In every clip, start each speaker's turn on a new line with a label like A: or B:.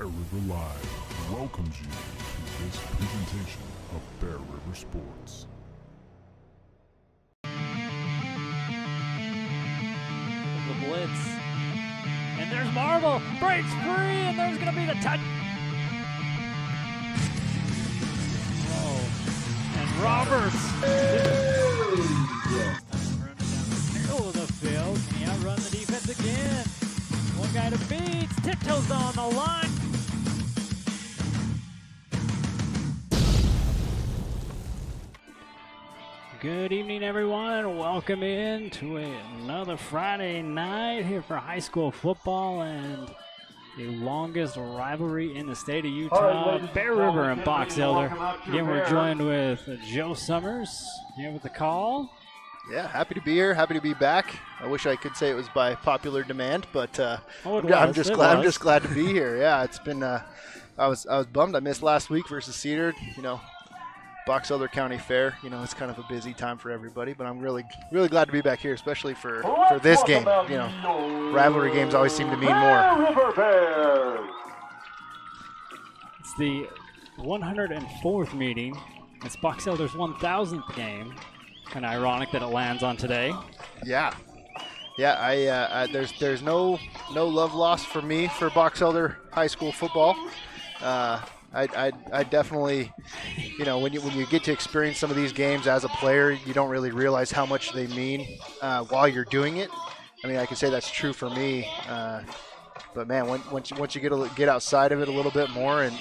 A: Bear River Live welcomes you to this presentation of Bear River Sports.
B: The blitz. And there's Marble. Breaks free, and there's going to be the touch. Oh. And Roberts. Middle of the field. Can he outrun the defense again? One guy to beat. Tiptoes on the line. Good evening, everyone. Welcome in to another Friday night here for high school football and the longest rivalry in the state of Utah, Bear River and Box Elder. Again, we're joined with Joe Summers here with the call.
C: Yeah, happy to be here. Happy to be back. I wish I could say it was by popular demand, but I'm just glad to be here. Yeah, it's been. I was bummed I missed last week versus Cedar. You know, Box Elder County Fair. You know, it's kind of a busy time for everybody, but I'm really glad to be back here, especially for this game. You know, rivalry games always seem to mean more.
B: It's the 104th meeting. It's Box Elder's 1,000th game. Kind of ironic that it lands on today. Yeah.
C: There's no love lost for me for Box Elder high school football. I definitely, you know, when you get to experience some of these games as a player, you don't really realize how much they mean while you're doing it. I mean, I can say that's true for me. But man, once you get outside of it a little bit more and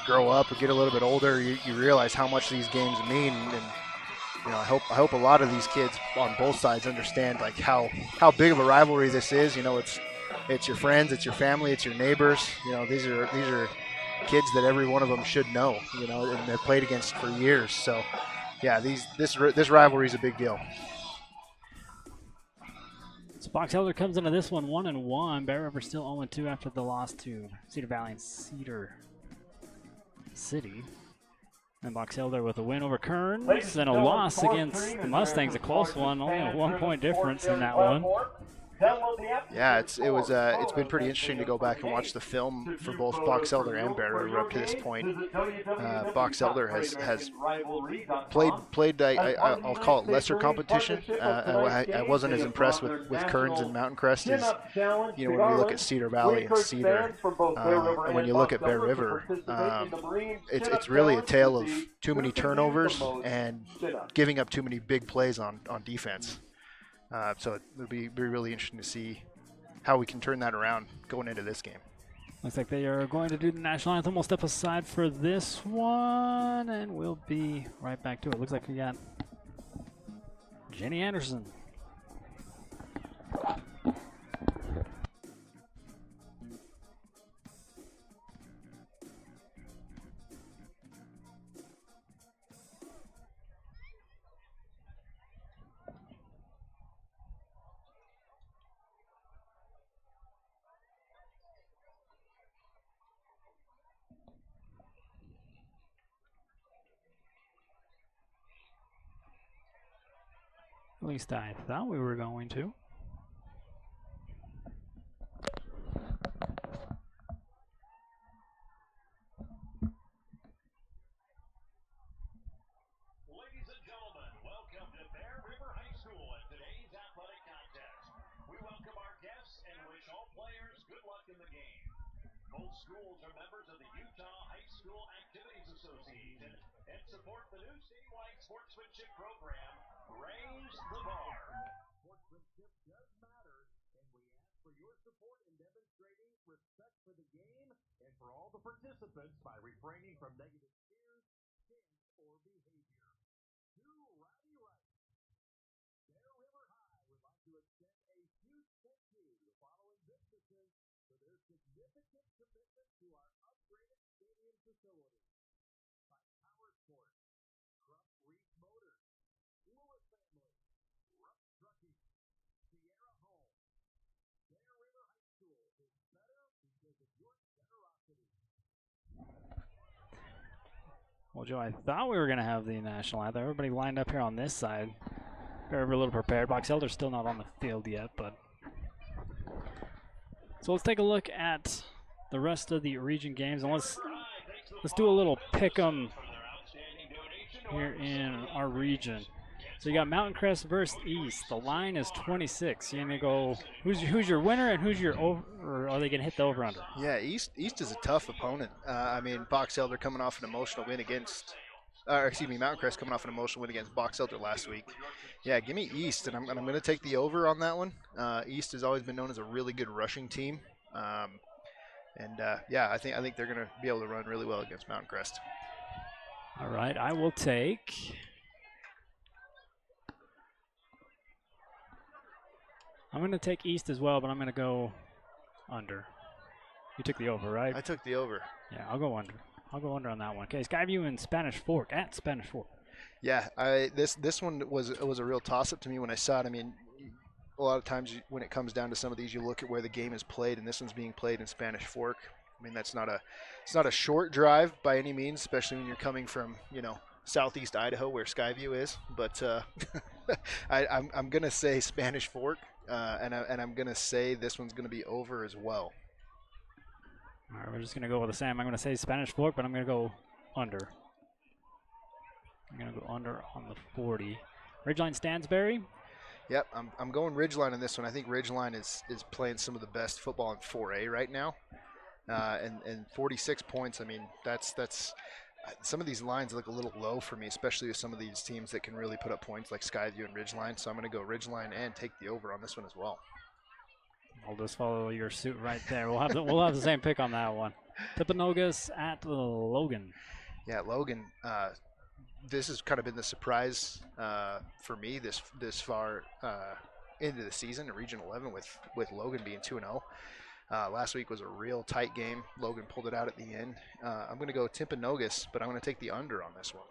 C: grow up and get a little bit older, you realize how much these games mean. And you know, I hope a lot of these kids on both sides understand like how big of a rivalry this is. You know, it's your friends, it's your family, it's your neighbors. You know, these are kids that every one of them should know, you know, and they've played against for years. So, yeah, this rivalry is a big deal.
B: So Box Elder comes into this one 1-1. Bear River still 0-2 after the loss to Cedar Valley and Cedar City. And Box Elder with a win over Kearns and a loss against the Mustangs, a close one, only a 1 point difference in that one.
C: Yeah, it's been pretty interesting to go back and watch the film for both Box Elder and Bear River up to this point. Box Elder has played I'll call it lesser competition. I wasn't as impressed with Kearns and Mountain Crest as, you know, when we look at Cedar Valley and Cedar. And when you look at Bear River, it's really a tale of too many turnovers and giving up too many big plays on defense. So it'll be really interesting to see how we can turn that around going into this game.
B: Looks like they are going to do the national anthem. We'll step aside for this one, and we'll be right back to it. Looks like we got Jenny Anderson. At least I thought we were going to.
D: Ladies and gentlemen, welcome to Bear River High School at today's athletic contest. We welcome our guests and wish all players good luck in the game. Both schools are members of the Utah High School Activities Association and support the new citywide sportsmanship program, Raise the Bar. Sportsmanship does matter, and we ask for your support in demonstrating respect for the game and for all the participants by refraining from negative cheers, chants, or behavior. To Righty Right. Bear River High would like to extend a huge thank you to the following businesses for their significant commitment to our upgraded stadium facility. By Power Sports, Krupp Reef Motors, Lewis Family, Rupp Trucking, Sierra Home. Bear River High School is better because of your generosity.
B: Well, Joe, I thought we were going to have the national anthem. Everybody lined up here on this side. Bear River a little prepared. Box Elder's still not on the field yet, but. So let's take a look at the rest of the region games, and let's do a little pick 'em here in our region. So you got Mountain Crest versus East. The line is 26. You're gonna go. Who's your winner and who's your over? Or are they gonna hit the over under?
C: Yeah, East is a tough opponent. I mean, Box Elder coming off an emotional win against, Mountain Crest coming off an emotional win against Box Elder last week. Yeah, give me East, and I'm going to take the over on that one. East has always been known as a really good rushing team, I think they're going to be able to run really well against Mountain Crest.
B: All right, I will take. I'm going to take East as well, but I'm going to go under. You took the over, right?
C: I took the over.
B: Yeah, I'll go under. I'll go under on that one. Okay, Skyview and Spanish Fork at Spanish Fork.
C: Yeah, this one was a real toss-up to me when I saw it. I mean, a lot of times when it comes down to some of these, you look at where the game is played, and this one's being played in Spanish Fork. I mean, it's not a short drive by any means, especially when you're coming from southeast Idaho where Skyview is. But I'm gonna say Spanish Fork, and I'm gonna say this one's gonna be over as well.
B: All right, we're just gonna go with the same. I'm gonna say Spanish Fork, but I'm gonna go under. I'm gonna go under on the 40. Ridgeline Stansbury.
C: Yep, I'm going Ridgeline on this one. I think Ridgeline is playing some of the best football in 4A right now, and 46 points. I mean, that's some of these lines look a little low for me, especially with some of these teams that can really put up points like Skyview and Ridgeline. So I'm going to go Ridgeline and take the over on this one as well.
B: I'll just follow your suit right there. We'll have the same pick on that one. Timpanogos at Logan.
C: Yeah, Logan. This has kind of been the surprise for me this far into the season in Region 11 with Logan being 2-0. Last week was a real tight game. Logan pulled it out at the end. I'm going to go Timpanogos, but I'm going to take the under on this one.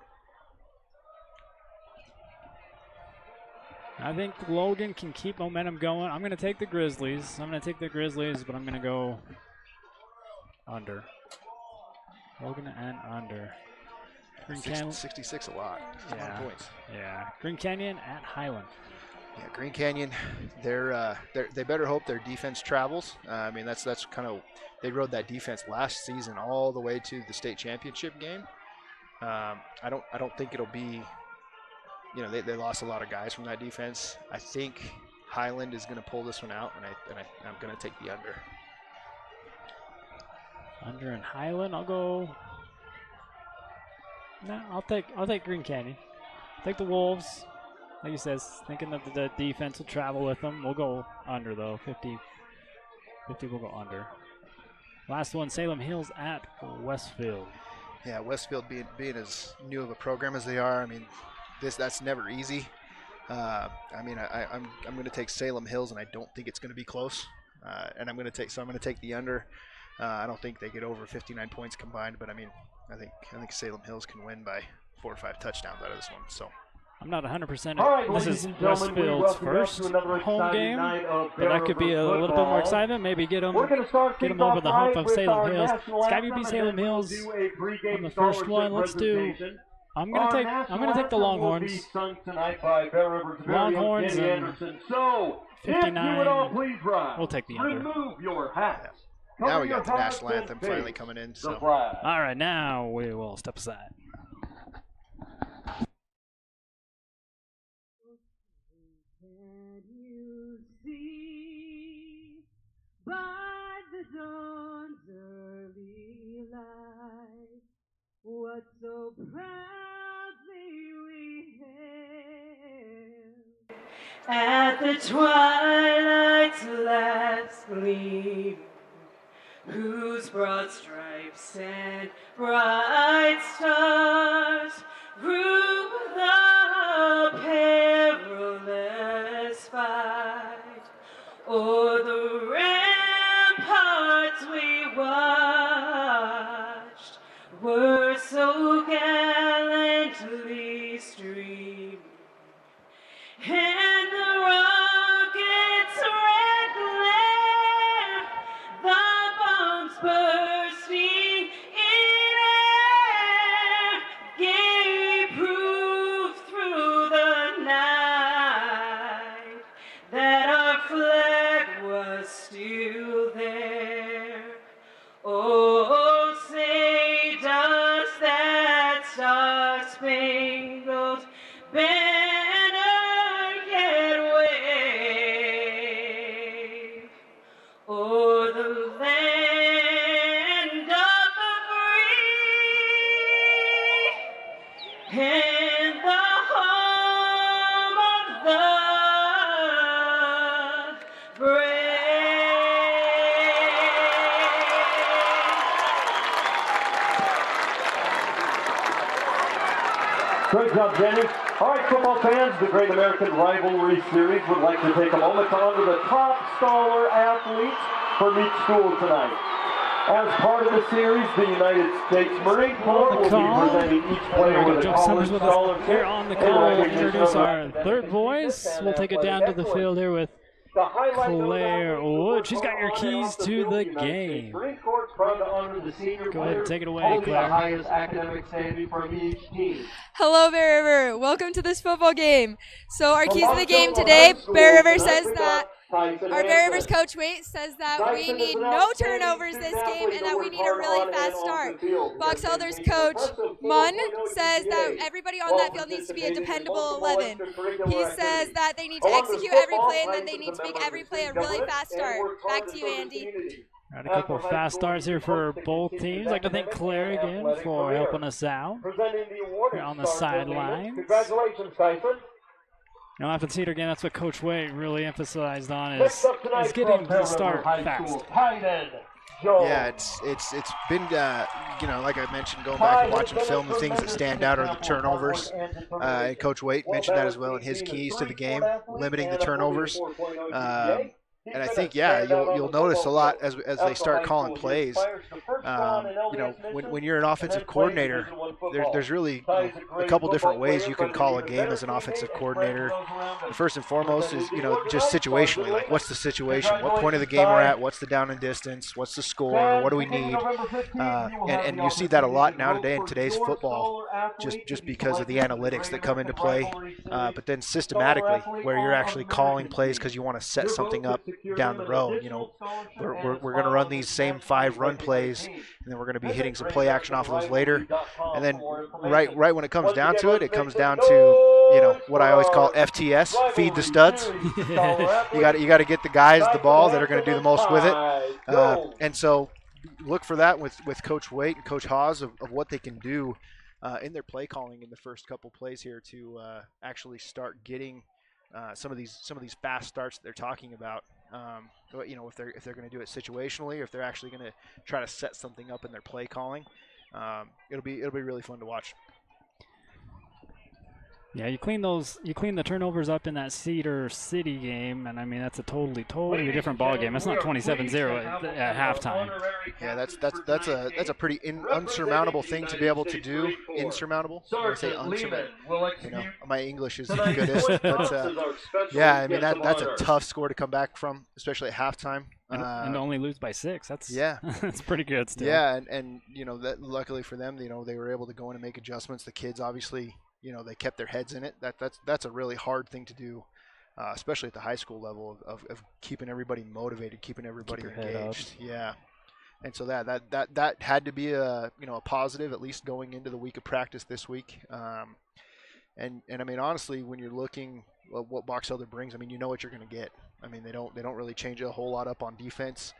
B: I think Logan can keep momentum going. I'm going to take the Grizzlies. but I'm going to go under. Logan and under. Green Canyon.
C: 66 a lot. A lot of points.
B: Yeah. Green Canyon at Highland.
C: Yeah, Green Canyon. They better hope their defense travels. I mean, that's kind of, they rode that defense last season all the way to the state championship game. I don't think it'll be. They lost a lot of guys from that defense. I think Highland is going to pull this one out, and I'm going to take the under.
B: Under and Highland, I'll go. No, I'll take Green Canyon. Take the Wolves. Like you said, thinking that the defense will travel with them. We'll go under though. 50 will go under. Last one, Salem Hills at Westfield.
C: Yeah, Westfield being as new of a program as they are. I mean, that's never easy. I'm going to take Salem Hills, and I don't think it's going to be close. I'm going to take the under. I don't think they get over 59 points combined, but I think Salem Hills can win by 4 or 5 touchdowns out of this one. So
B: I'm not 100%.
E: All right,
B: this is Westfield's first home game, but that could be a little bit more excitement. Maybe get them over the hump of Salem Hills. Skyview beat Salem Hills on the first one. Let's do. I'm gonna take the Longhorns. Longhorns and 59. We'll take the under.
C: Now we got the national anthem finally coming in. So.
B: All right, now we will step aside.
F: Can you see by the dawn's early light what so proudly we hailed at the twilight's last gleam, whose broad stripes and bright stars rule the perilous fight. O'er the ramparts we watched were so gallantly streamed, and the rocket's red glare, the bombs bursting in air, gave proof through the night that our flag was still there. Oh,
E: Great job, Jenny. All right, football fans, the Great American Rivalry Series would like to take a moment to honor the top scholar athletes from each school tonight. As part of the series, the United States Marine Corps will be presenting each player with a college scholarship.
B: Here on the call, we'll introduce our third voice. We'll take it down to the field here with Claire Wood. She's got your keys to the game. Go ahead and take it away, Claire.
G: Hello, Bear River. Welcome to this football game. So our keys to the game today, Bear River says that our Bear River's coach Waite says that we need no turnovers this game and that we need a really fast start. Box Elders coach Munn says that everybody on that field needs to be a dependable 11. He says that they need to execute every play and that they need to make every play a really fast start. Back to you, Andy.
B: Got a couple of fast starts here for both teams. I'd like to thank Claire again for helping us out here on the sidelines.
E: Congratulations, Tyson.
B: Now, after Cedar again, that's what Coach Waite really emphasized on is getting the start fast.
C: Yeah, it's been like I mentioned, going back and watching film, the things that stand out are the turnovers. And Coach Waite mentioned that as well in his keys to the game, limiting the turnovers. And I think, you'll notice a lot as they start calling plays. When you're an offensive coordinator, there's really a couple different ways you can call a game as an offensive coordinator. First and foremost is, just situationally, like what's the situation, what point of the game we're at, what's the down and distance, what's the score, what do we need, and you see that a lot now today in today's football, just because of the analytics that come into play. But then systematically, where you're actually calling plays because you want to set something up down the road. We're going to run these same 5 run plays, and then we're going to be hitting some play action off of those later. And then right when it comes down to it, comes down to what I always call FTS, feed the studs. You got to get the guys the ball that are going to do the most with it. And so look for that with Coach Waite and Coach Haas of what they can do in their play calling in the first couple plays here to actually start getting some of these fast starts that they're talking about. If they're going to do it situationally, or if they're actually going to try to set something up in their play calling, it'll be really fun to watch.
B: Yeah, you clean the turnovers up in that Cedar City game, and I mean that's a totally different ball game. It's not 27-0 at halftime.
C: Yeah, that's a pretty unsurmountable thing to be able to do. Insurmountable. I say unsurmountable. My English isn't the goodest, but that's a tough score to come back from, especially at halftime.
B: And only lose by 6. That's that's pretty good still.
C: Yeah, and that luckily for them, they were able to go in and make adjustments. The kids obviously, they kept their heads in it. That's a really hard thing to do, especially at the high school level of keeping everybody motivated, keeping everybody engaged. Yeah, and so that had to be a positive, at least going into the week of practice this week. And I mean, honestly, when you're looking at what Box Elder brings, I mean, you know what you're going to get. I mean, they don't really change a whole lot up on defense.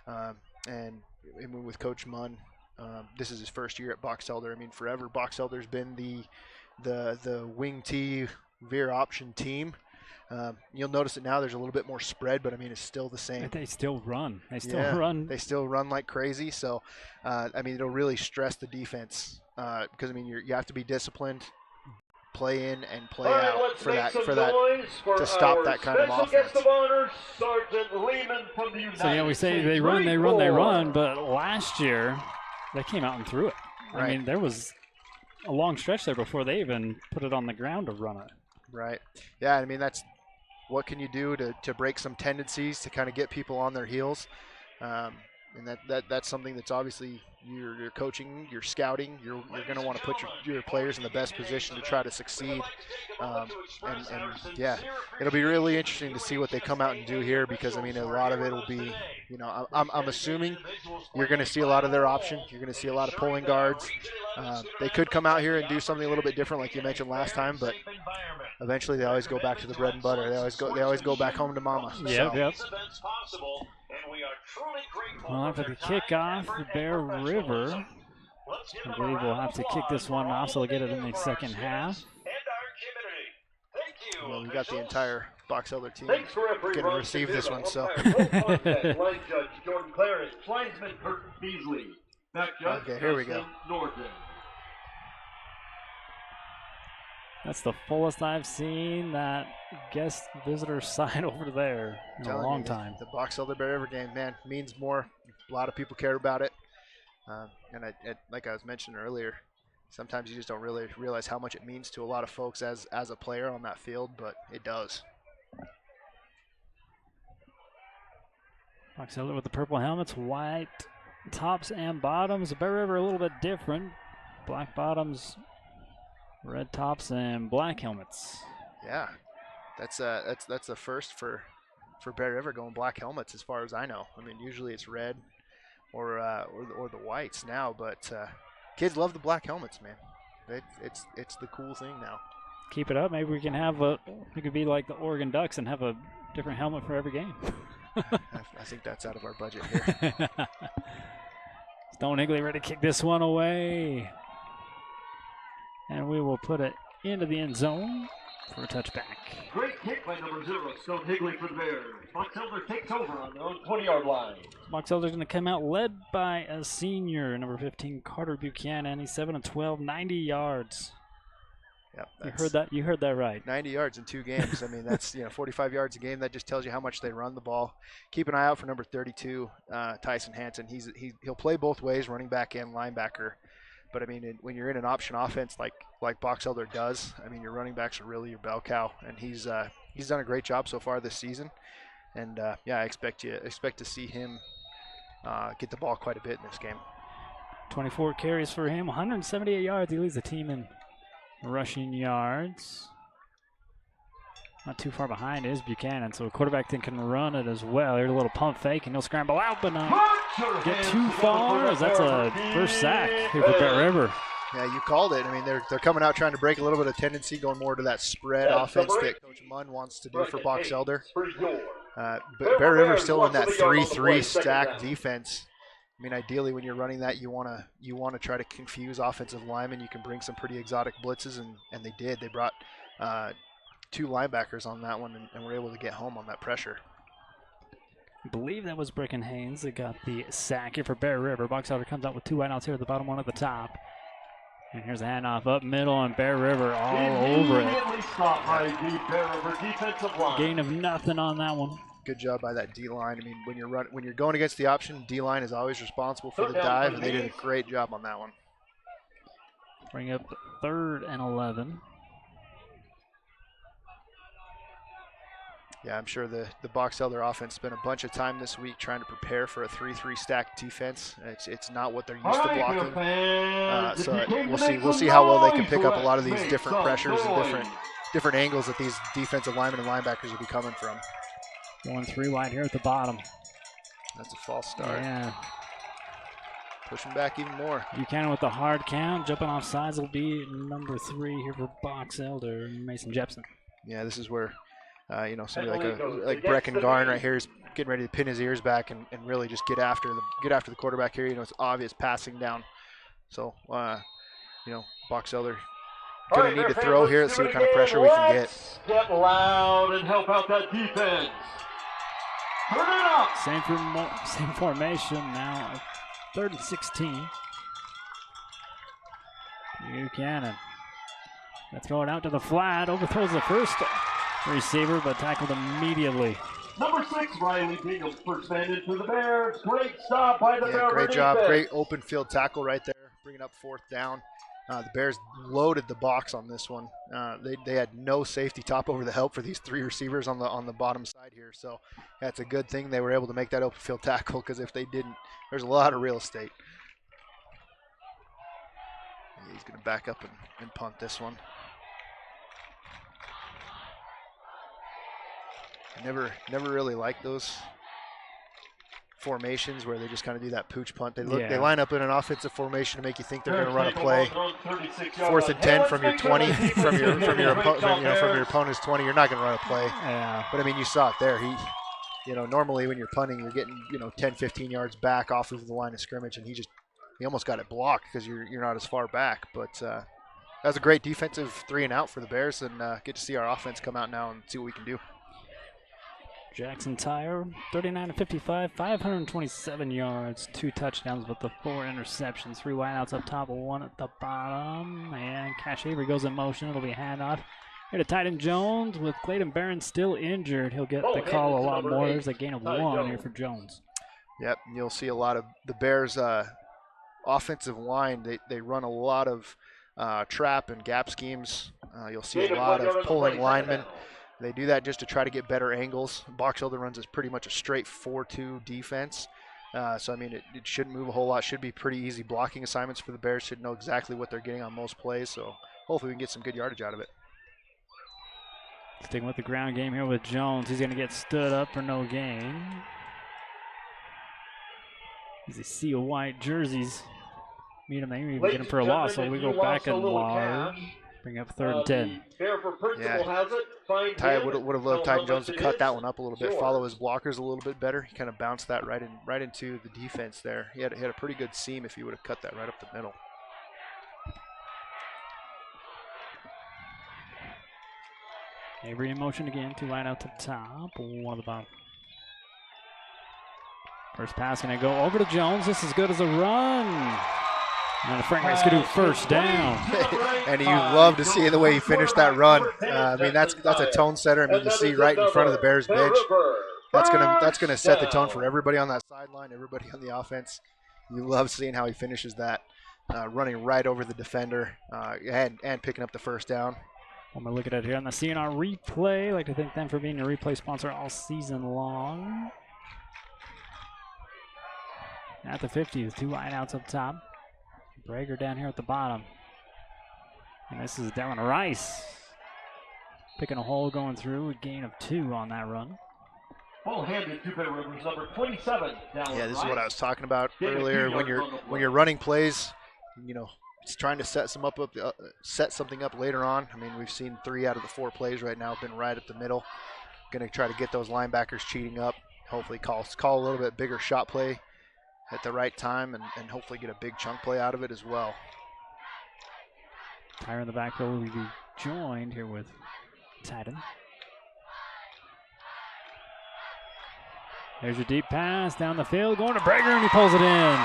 C: And with Coach Munn, this is his first year at Box Elder. I mean, forever Box Elder's been the wing T veer option team. You'll notice that now there's a little bit more spread, but I mean, it's still the same.
B: They still run. They still run
C: like crazy. So, I mean, it'll really stress the defense because I mean, you have to be disciplined, play in and play out for that to stop that kind of offense.
B: So we say they run, but last year they came out and threw it.
C: Right.
B: I mean, there was a long stretch there before they even put it on the ground to run it.
C: Right. Yeah, I mean, that's what can you do to break some tendencies to kind of get people on their heels. And that's something that's obviously you're coaching, you're scouting, you're going to want to put your players in the best position to try to succeed. And yeah, it'll be really interesting to see what they come out and do here because, I mean, a lot of it will be, I'm assuming you're going to see a lot of their option. You're going to see a lot of pulling guards. They could come out here and do something a little bit different like you mentioned last time, but eventually they always go back to the bread and butter. They always go back home to mama.
B: Yep. Well, after the kickoff, Bear River, I believe we'll have to kick this one off, so we'll get it in the second half.
C: Well, we got the entire Box Elder team going to receive this one, so. Okay, here we go.
B: That's the fullest I've seen that guest visitor side over there in a long time.
C: The Box Elder Bear River game, man, means more. A lot of people care about it. And like I was mentioning earlier, sometimes you just don't really realize how much it means to a lot of folks as a player on that field, but it does.
B: Box Elder with the purple helmets, white tops and bottoms. Bear River a little bit different. Black bottoms, red tops, and black helmets.
C: Yeah, that's the first for Bear River going black helmets, as far as I know. I mean, usually it's red or the whites now, but kids love the black helmets, man. It's the cool thing now.
B: Keep it up. Maybe we can have we could be like the Oregon Ducks and have a different helmet for every game.
C: I think that's out of our budget here.
B: Stone Higley ready to kick this one away. And we will put it into the end zone for a touchback.
E: Great kick by number 0, Stone Higley for the Bears. Box Elder takes over on their own 20-yard line.
B: Box Elder's going to come out led by a senior, number 15, Carter Buchanan. He's 7 of 12, 90 yards.
C: Yep,
B: you heard that right.
C: 90 yards in 2 games. I mean, that's 45 yards a game. That just tells you how much they run the ball. Keep an eye out for number 32, Tyson Hansen. He'll play both ways, running back and linebacker. But I mean, when you're in an option offense like Box Elder does, I mean, your running backs are really your bell cow, and he's done a great job so far this season. And I expect to see him get the ball quite a bit in this game.
B: 24 carries for him, 178 yards. He leads the team in rushing yards. Not too far behind is Buchanan, so a quarterback then can run it as well. Here's a little pump fake, and he'll scramble out, but not get too far, as that's a first sack here for Bear River.
C: Yeah, you called it. I mean, they're coming out trying to break a little bit of tendency, going more to that spread offense that Coach Munn wants to do for Box Elder. But Bear River's still in that 3-3 stack defense. I mean, ideally, when you're running that, you want to try to confuse offensive linemen. You can bring some pretty exotic blitzes, and they did. They brought 2 linebackers on that one and were able to get home on that pressure.
B: I believe that was Brecken Haynes that got the sack here for Bear River. Box Elder comes out with 2 wideouts here at the bottom, 1 at the top. And here's a handoff up middle, and Bear River all over it.
E: Stopped by the Bear River defensive line.
B: Gain of nothing on that one.
C: Good job by that D-line. I mean, when you're going against the option, D-line is always responsible for the dive, and they did a great job on that one.
B: Bring up 3rd and 11.
C: Yeah, I'm sure the Box Elder offense spent a bunch of time this week trying to prepare for a 3-3 stack defense. It's not what they're used to blocking. So we'll see how well they can pick up a lot of these different pressures and different angles that these defensive linemen and linebackers will be coming from.
B: Going 3 wide here at the bottom.
C: That's a false start.
B: Yeah.
C: Pushing back even more.
B: Buchanan with the hard count. Jumping off sides will be number 3 here for Box Elder, Mason Jepson.
C: Yeah, this is where somebody like Brecken Garn right here is getting ready to pin his ears back and really just get after the quarterback here. It's obvious passing down. So Box Elder gonna need to throw here and see what kind of pressure we can get.
E: Get loud and help out that defense. Turn it up.
B: Same formation now. 3rd and 16. Buchanan. They throw it out to the flat. Overthrows the first receiver, but tackled immediately.
E: Number 6, Riley Dingham's first man into the Bears. Great stop by the Bears.
C: Great job. Great open field tackle right there. Bringing up 4th down. The Bears loaded the box on this one. They had no safety top over the help for these 3 receivers on the bottom side here. So that's a good thing they were able to make that open field tackle, because if they didn't, there's a lot of real estate. He's going to back up and punt this one. I never really liked those formations where they just kind of do that pooch punt. They line up in an offensive formation to make you think they're going to run a play. 4th and 10 from your 20, from your opponent's 20. You're not going to run a play.
B: Yeah.
C: But I mean, you saw it there. Normally when you're punting, you're getting 10, 15 yards back off of the line of scrimmage, and he almost got it blocked because you're not as far back. But that was a great defensive 3 and out for the Bears, and get to see our offense come out now and see what we can do.
B: Jackson Tire, 39-55, 527 yards, 2 touchdowns with the 4 interceptions, 3 wideouts up top, 1 at the bottom. And Cash Avery goes in motion. It'll be a handoff here to Titan Jones with Clayton Barron still injured. He'll get the call a lot more. There's a gain of 1 here for Jones.
C: Yep, you'll see a lot of the Bears' offensive line. They run a lot of trap and gap schemes. You'll see a lot of pulling linemen. They do that just to try to get better angles. Box elder runs is pretty much a straight 4-2 defense. So, I mean, it shouldn't move a whole lot. Should be pretty easy blocking assignments for the Bears. Should know exactly what they're getting on most plays. So, hopefully we can get some good yardage out of it.
B: Sticking with the ground game here with Jones. He's going to get stood up for no gain. As you see a white jerseys. Meet him there. You even get him for a loss. So we go back and large. Bring up 3rd and 10.
C: Yeah. Ty would have loved Titan Jones to cut that one up a little bit, follow his blockers a little bit better. He kind of bounced that right into the defense there. He had a pretty good seam if he would have cut that right up the middle.
B: Avery in motion again, 2 wide out to the top, 1 at the bottom. First pass going to go over to Jones. This is good as a run. And Frank Rice could do first down.
C: And you love to see the way he finished that run. I mean, that's a tone setter. I mean, you see right in front of the Bears bench. That's gonna set the tone for everybody on that sideline, everybody on the offense. You love seeing how he finishes that, running right over the defender and picking up the first down.
B: I'm going to look at it here on the CNR replay. I'd like to thank them for being your replay sponsor all season long. At the 50, with 2 wideouts up top. Brager down here at the bottom. And this is Dylan Rice. Picking a hole going through, a gain of 2 on that run.
E: Ball handed to Bear Rivers, number 27.
C: Yeah, this is what I was talking about earlier. When you're running plays, you know, it's trying to set something up later on. I mean, we've seen 3 out of the 4 plays right now have been right up the middle. Going to try to get those linebackers cheating up. Hopefully call a little bit bigger shot play at the right time and hopefully get a big chunk play out of it as well.
B: Tire in the backfield will be joined here with Titan. There's your deep pass down the field, going to Brager, and he pulls it in.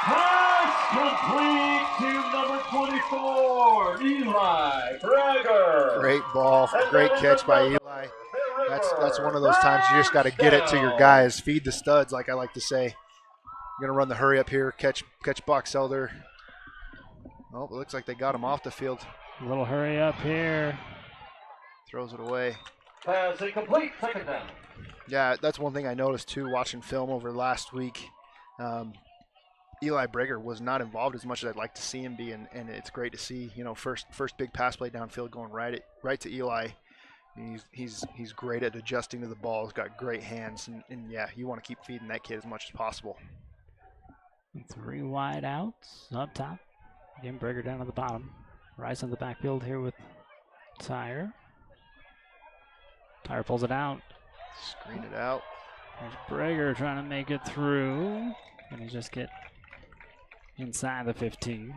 E: Pass complete to number 24, Eli Brager.
C: Great ball, great catch by Eli. That's one of those times you just got to get it to your guys, feed the studs, like I like to say. You're going to run the hurry up here, catch Box Elder. Oh, it looks like they got him off the field.
B: A little hurry up here.
C: Throws it away.
E: Pass incomplete, 2nd down.
C: Yeah, that's one thing I noticed too watching film over last week. Eli Brager was not involved as much as I'd like to see him be, and it's great to see, you know, first big pass play downfield going right to Eli. He's great at adjusting to the ball. He's got great hands, and yeah, you want to keep feeding that kid as much as possible.
B: 3 wide outs up top. Again, Brager down at the bottom. Rice on the backfield here with Tire. Tire pulls it out.
C: Screen it out.
B: There's Brager trying to make it through. Gonna just get inside the 15.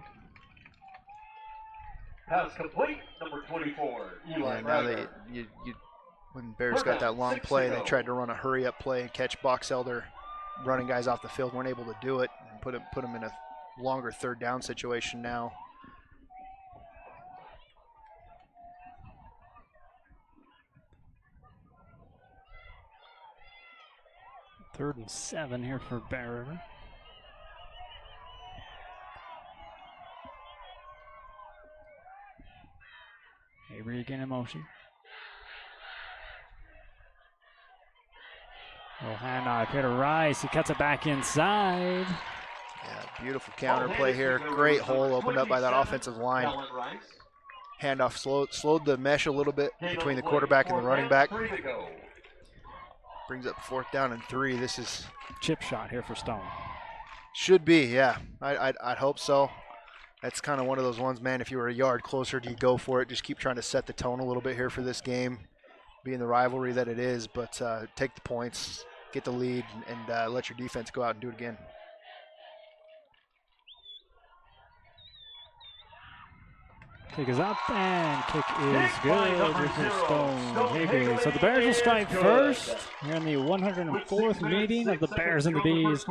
E: Pass complete, number 24, Eli
C: Yeah, now
E: Brager.
C: when Bears got that long play, they tried to run a hurry up play and catch Box Elder running guys off the field, weren't able to do it, and put him in a longer 3rd down situation now.
B: Third and 7 here for Bear River. Avery again in motion. Little handoff here to Rice. He cuts it back inside.
C: Yeah, beautiful counter play here. Great hole opened up by that offensive line. Handoff slowed the mesh a little bit between the quarterback and the running back. Brings up 4th down and 3. This is
B: Chip shot here for Stone.
C: should be, yeah. I'd hope so. That's kind of one of those ones, man. If you were a yard closer, do you go for it? Just keep trying to set the tone a little bit here for this game, being the rivalry that it is. But take the points, get the lead, and let your defense go out and do it again.
B: Kick is up and kick is good. Richard Stone Higley. So the Bears will strike first. Here in the 104th meeting of the Bears and the Bees.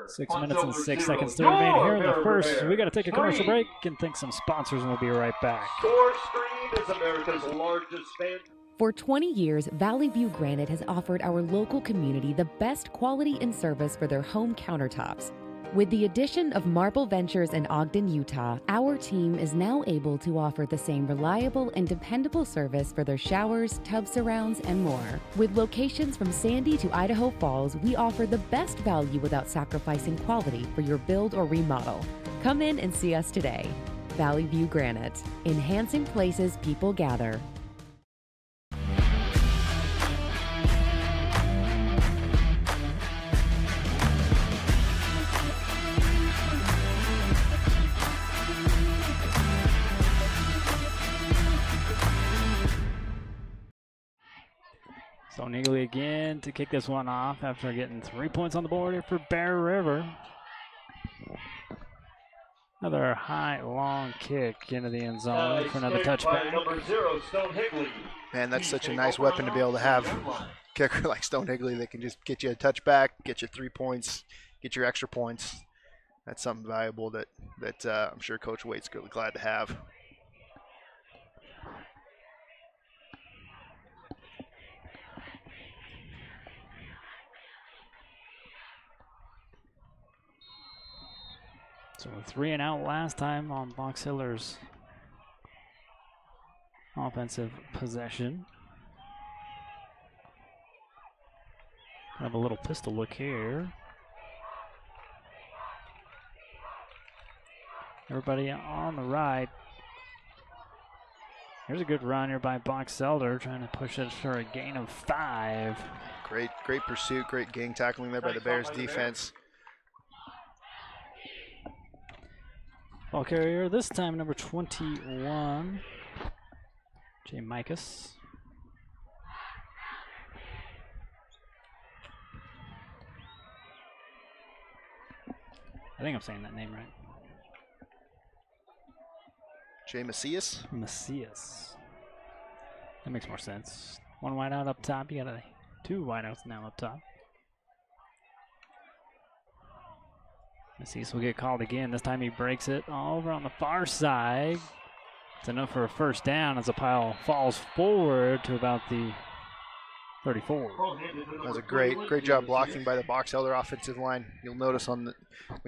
B: 6 minutes and 6 seconds to remain here in the first. We got to take a commercial break and thank some sponsors, and we'll be right back.
E: Score Screen is America's largest fan.
H: For 20 years, Valley View Granite has offered our local community the best quality and service for their home countertops. With the addition of Marble Ventures in Ogden, Utah, our team is now able to offer the same reliable and dependable service for their showers, tub surrounds, and more. With locations from Sandy to Idaho Falls, we offer the best value without sacrificing quality for your build or remodel. Come in and see us today. Valley View Granite, enhancing places people gather.
B: So Higley again to kick this one off after getting 3 points on the board here for Bear River. Another high, long kick into the end zone for another touchback.
E: Number 0, Stone Higley.
C: Man, that's such a nice weapon to be able to have. Kicker like Stone Higley that can just get you a touchback, get you 3 points, get your extra points. That's something valuable that I'm sure Coach Waite's really glad to have.
B: So a 3 and out last time on Box Hiller's offensive possession. Have a little pistol look here. Everybody on the right. Here's a good run here by Box Elder, trying to push it for a gain of 5.
C: Great pursuit, great gang tackling there by the Bears defense.
B: Ball carrier this time, number 21, Jay Micus. I think I'm saying that name right.
C: Jay Macias.
B: Macias. That makes more sense. One wide out up top. You got 2 wideouts now up top. Macias will get called again. This time he breaks it over on the far side. It's enough for a first down as the pile falls forward to about the 34.
C: That was a great job blocking by the Box Elder offensive line. You'll notice when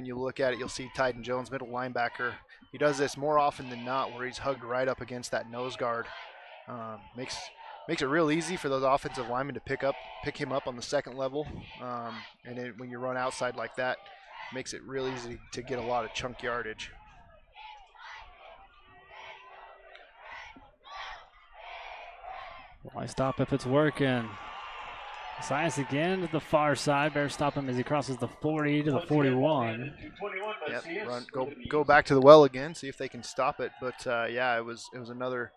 C: you look at it, you'll see Tyden Jones, middle linebacker. He does this more often than not where he's hugged right up against that nose guard. Makes it real easy for those offensive linemen to pick him up on the second level. And then when you run outside like that, makes it real easy to get a lot of chunk yardage.
B: Why stop if it's working? Science again to the far side. Bears stop him as he crosses the 40 to the 41.
C: Yep, go back to the well again, see if they can stop it. But yeah, it was another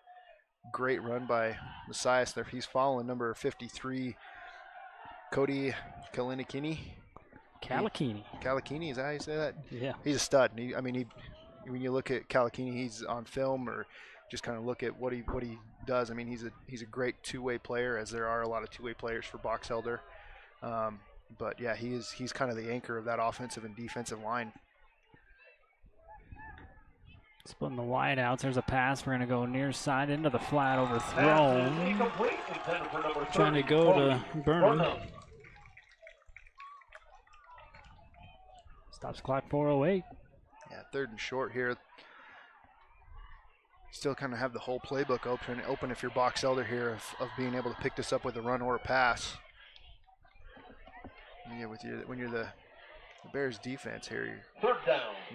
C: great run by Messias there. He's following number 53, Cody Kalinikini. Kalakini, is that how you say that?
B: Yeah.
C: He's a stud. When you look at Kalakini, he's on film or just kind of look at what he does. I mean, he's a great two-way player, as there are a lot of two-way players for Box Elder. But yeah, he's kind of the anchor of that offensive and defensive line.
B: Splitting the wide outs. There's a pass. We're going to go near side into the flat, overthrown. Trying to go to Burnham. Stops clock 4:08.
C: Yeah, 3rd and short here. Still kind of have the whole playbook open if you're Box Elder here of being able to pick this up with a run or a pass. And yeah, when you're the Bears defense here, you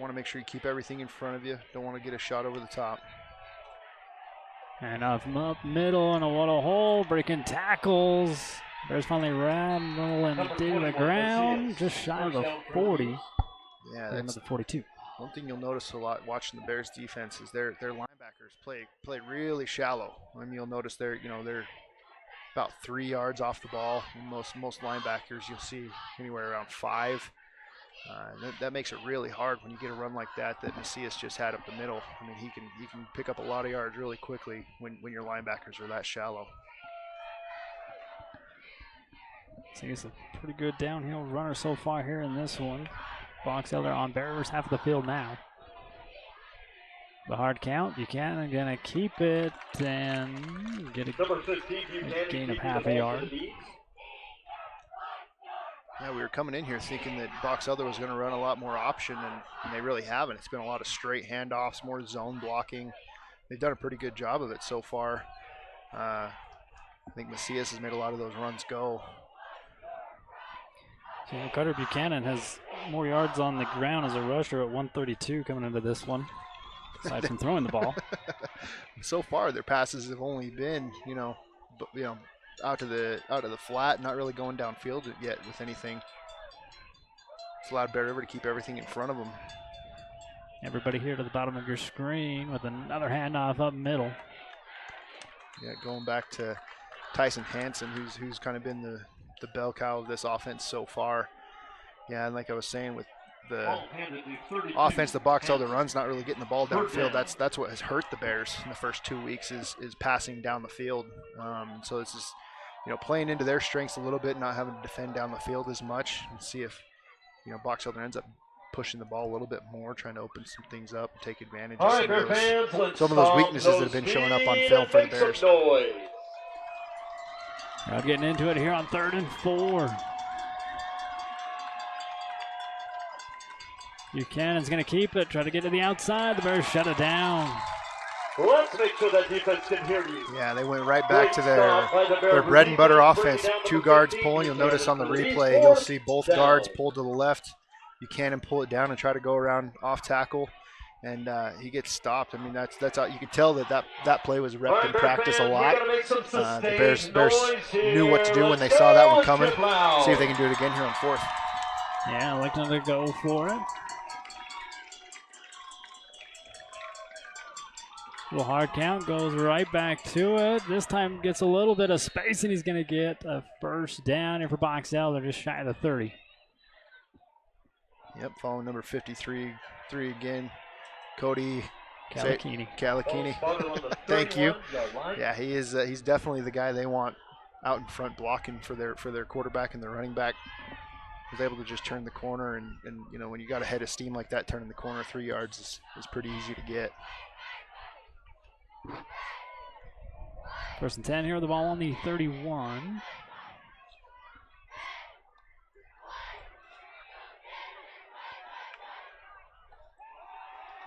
C: want to make sure you keep everything in front of you. Don't want to get a shot over the top.
B: And up middle and a little hole, breaking tackles. Bears finally rattling to the ground, just shy of the 40.
C: Yeah, that's
B: the 42.
C: One thing you'll notice a lot watching the Bears defense is their linebackers play really shallow. I mean, you'll notice they're about 3 yards off the ball. Most linebackers you'll see anywhere around 5. That makes it really hard when you get a run like that Macias just had up the middle. I mean, he can pick up a lot of yards really quickly when your linebackers are that shallow.
B: So he's a pretty good downhill runner so far here in this one. Box Elder on Bear River's half of the field now. The hard count, Buchanan gonna keep it and get a gain of half a yard.
C: Yeah, we were coming in here thinking that Box Elder was going to run a lot more option, and they really haven't. It's been a lot of straight handoffs, more zone blocking. They've done a pretty good job of it so far. I think Macias has made a lot of those runs go.
B: So Carter Buchanan has more yards on the ground as a rusher at 132 coming into this one, aside from throwing the ball.
C: So far, their passes have only been, out to the flat, not really going downfield yet with anything. It's allowed Bear River to keep everything in front of them.
B: Everybody here to the bottom of your screen with another handoff up middle.
C: Yeah, going back to Tyson Hansen, who's kind of been the bell cow of this offense so far. Yeah, and like I was saying with the offense, the Box Elder runs not really getting the ball downfield. That's what has hurt the Bears in the first 2 weeks is passing down the field. So it's just playing into their strengths a little bit, not having to defend down the field as much, and see if Box Elder ends up pushing the ball a little bit more, trying to open some things up and take advantage of some of those weaknesses that have been showing up on film for the Bears.
B: Now getting into it here on 3rd and 4. Buchanan's going to keep it, try to get to the outside. The Bears shut it down.
E: Let's make sure that defense can hear you.
C: Yeah, they went right back to their bread and butter offense. 2 guards pulling. You'll notice on the replay, you'll see both guards pull to the left. Buchanan pull it down and try to go around off tackle, and he gets stopped. I mean, that's how you can tell that play was repped in practice a lot. The Bears knew what to do when they saw that one coming. See if they can do it again here on 4th.
B: Yeah, I like them to go for it. Little hard count, goes right back to it. This time gets a little bit of space, and he's going to get a first down here for Box Elder, just shy of the 30.
C: Yep, following number 53 again, Cody
B: Calakini.
C: Thank you. Yeah, he is. He's definitely the guy they want out in front blocking for their quarterback and their running back. Was able to just turn the corner, and when you got a head of steam like that, turning the corner 3 yards is pretty easy to get.
B: 1st and 10 here with the ball on the 31.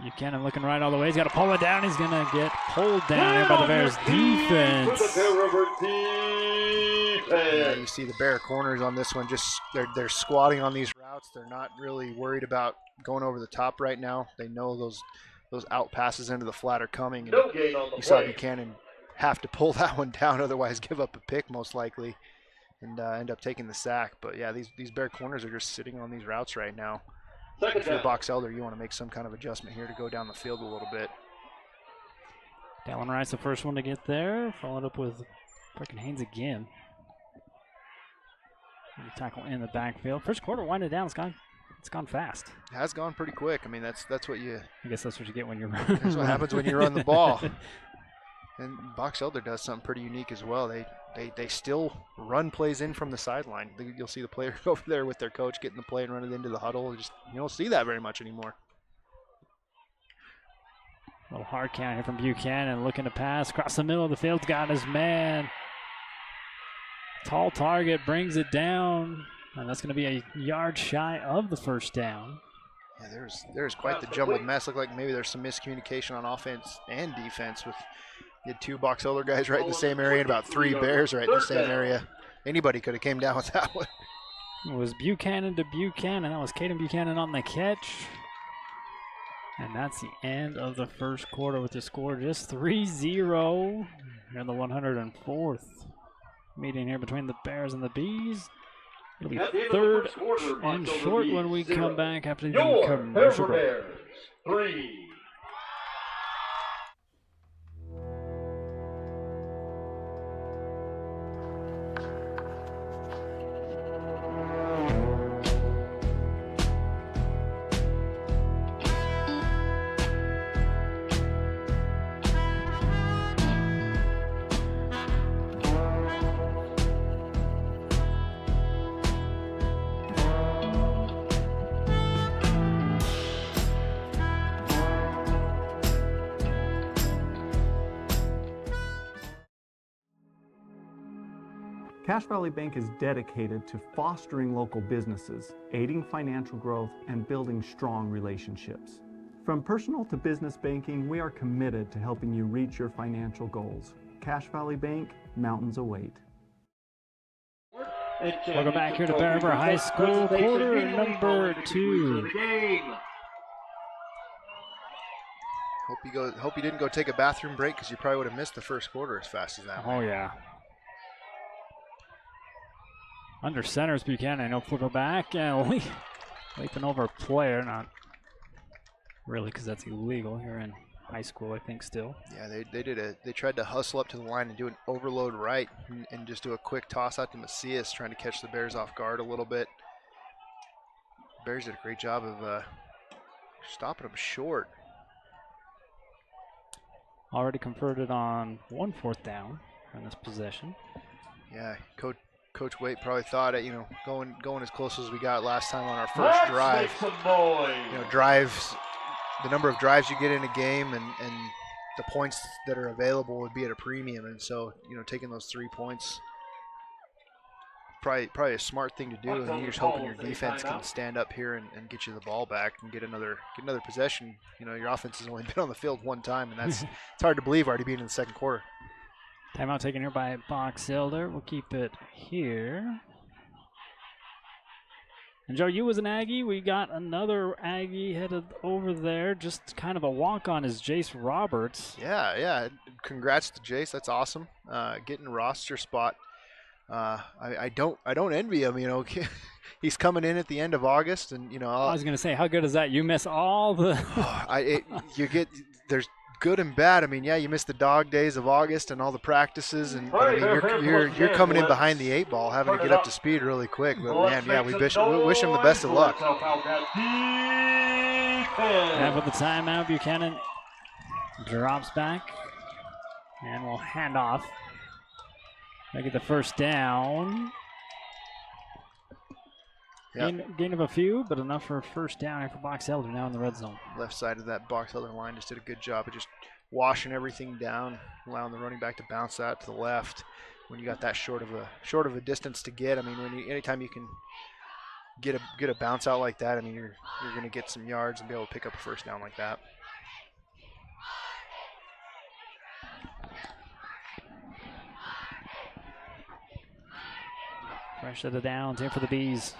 B: Buchanan looking right all the way. He's got to pull it down. He's going to get pulled down here by the Bears defense.
C: Yeah, you see the Bear corners on this one. Just they're squatting on these routes. They're not really worried about going over the top right now. They know those out passes into the flat are coming. And you saw Buchanan have to pull that one down, otherwise give up a pick most likely, and end up taking the sack. But yeah, these Bear corners are just sitting on these routes right now. If you're Box Elder, you want to make some kind of adjustment here to go down the field a little bit.
B: Dallin Wright's the first one to get there, followed up with freaking Haynes again. Tackle in the backfield. First quarter winding down. It's gone fast.
C: It has gone pretty quick. I mean, that's what you.
B: I guess that's what you get when you run.
C: That's what happens when you run the ball. And Box Elder does something pretty unique as well. They still run plays in from the sideline. You'll see the player over there with their coach getting the play and running into the huddle. You don't see that very much anymore.
B: A little hard count here from Buchanan, looking to pass across the middle of the field. Got his man. Tall target, brings it down, and that's going to be a yard shy of the first down.
C: Yeah, there's quite the jumbled mess. Looked like maybe there's some miscommunication on offense and defense with you had 2 Box Elder guys right in the same area and about 3 Bears right in the same area. Anybody could have came down with that one.
B: It was Buchanan to Buchanan. That was Caden Buchanan on the catch. And that's the end of the first quarter with the score just 3-0 in the 104th meeting here between the Bears and the Bees. It'll be 3rd and short when we come back after the commercial break.
E: 3.
I: Cache Valley Bank is dedicated to fostering local businesses, aiding financial growth, and building strong relationships. From personal to business banking, we are committed to helping you reach your financial goals. Cache Valley Bank, mountains await.
B: Welcome back here to Bear River High School, quarter number 2.
C: Hope you didn't go take a bathroom break, because you probably would have missed the first quarter as fast as that.
B: Oh yeah. Under center is Buchanan. He'll flip it back and leaping over a player. Not really, because that's illegal here in high school, I think, still.
C: Yeah, they tried to hustle up to the line and do an overload right and just do a quick toss out to Macias, trying to catch the Bears off guard a little bit. Bears did a great job of stopping them short.
B: Already converted on 1 4th down on this possession.
C: Yeah, Coach Waite probably thought, going as close as we got last time on our first drive. Drives, the number of drives you get in a game and the points that are available would be at a premium. And so, taking those 3 points, probably a smart thing to do. And you're just hoping your defense can stand up here and get you the ball back and get another possession. Your offense has only been on the field one time, and it's hard to believe already being in the second quarter.
B: Timeout taken here by Box Elder. We'll keep it here. And Joe, you was an Aggie. We got another Aggie headed over there. Just kind of a walk-on is Jace Roberts.
C: Yeah. Congrats to Jace. That's awesome. Getting a roster spot. I don't envy him. He's coming in at the end of August, and
B: I was going to say, how good is that? You miss all the.
C: There's good and bad. You miss the dog days of August and all the practices, and you're coming in behind the 8 ball, having to get up to speed really quick. But man, we wish him the best of luck.
B: And with the timeout, Buchanan drops back and will hand off. They get the first down.
C: Yep.
B: Gain of a few, but enough for a first down here for Box Elder now in the red zone.
C: Left side of that Box Elder line just did a good job of just washing everything down, allowing the running back to bounce out to the left. When you got that short of a distance to get, anytime you can get a bounce out like that, you're going to get some yards and be able to pick up a first down like that.
B: Fresh to the downs here for the Bees.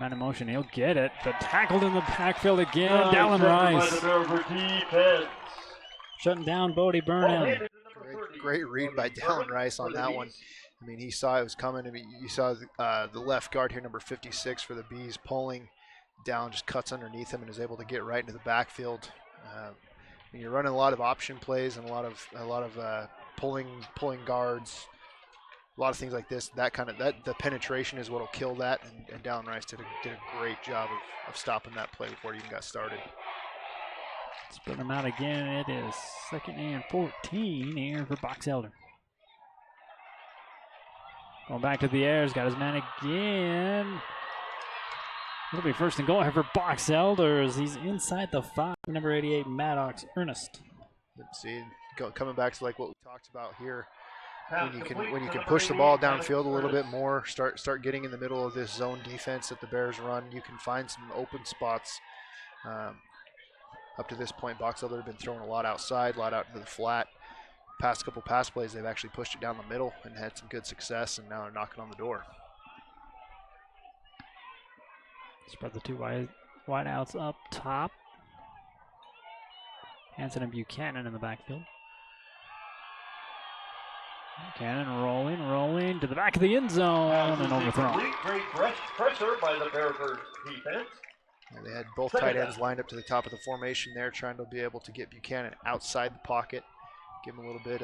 B: Man in motion, he'll get it, but tackled in the backfield again. Dallin Rice. Shutting down Bodie Burnham.
C: Great read by Dallin Rice on that one. He saw it was coming. You saw the left guard here, number 56 for the Bees, pulling down, just cuts underneath him and is able to get right into the backfield. You're running a lot of option plays and a lot of pulling guards. A lot of things like this, the penetration is what will kill that, and Dallin Rice did a great job of stopping that play before it even got started.
B: Split them out again. It is 2nd and 14 here for Box Elder. Going back to the air, he's got his man again. It'll be 1st and goal here for Box Elder as he's inside the 5. Number 88, Maddox Ernest.
C: Let's see, coming back to like what we talked about here. When you can push the ball downfield a little bit more, start getting in the middle of this zone defense that the Bears run, you can find some open spots. Up to this point, Box Elder have been throwing a lot outside, a lot out into the flat. Past couple pass plays, they've actually pushed it down the middle and had some good success, and now they're knocking on the door.
B: Spread the 2 wide outs up top. Hanson and Buchanan in the backfield. Buchanan rolling to the back of the end zone and overthrown.
E: Great pressure by the Bears defense.
C: And they had both tight ends lined up to the top of the formation there, trying to be able to get Buchanan outside the pocket, give him a little bit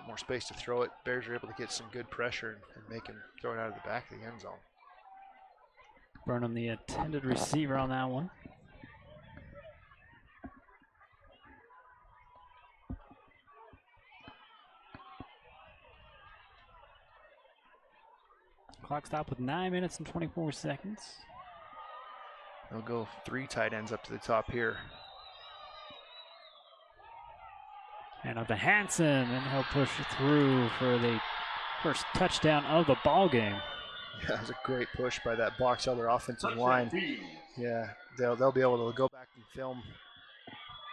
C: more space to throw it. Bears are able to get some good pressure and make him throw it out of the back of the end zone.
B: Burnham, the intended receiver on that one. Clock stop with 9 minutes and 24 seconds.
C: They'll go 3 tight ends up to the top here.
B: And up to Hansen, and he'll push through for the first touchdown of the ball game.
C: Yeah, that was a great push by that Box Elder offensive line. Yeah, they'll be able to go back and film.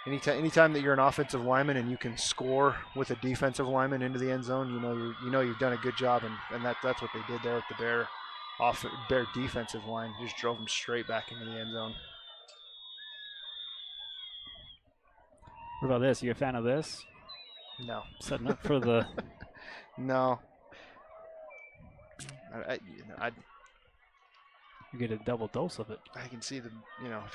C: Anytime that you're an offensive lineman and you can score with a defensive lineman into the end zone, you know you've done a good job, and that's what they did there with the Bear defensive line. Just drove them straight back into the end zone.
B: What about this? You a fan of this?
C: No.
B: Setting up for the.
C: No.
B: You get a double dose of it.
C: I can see if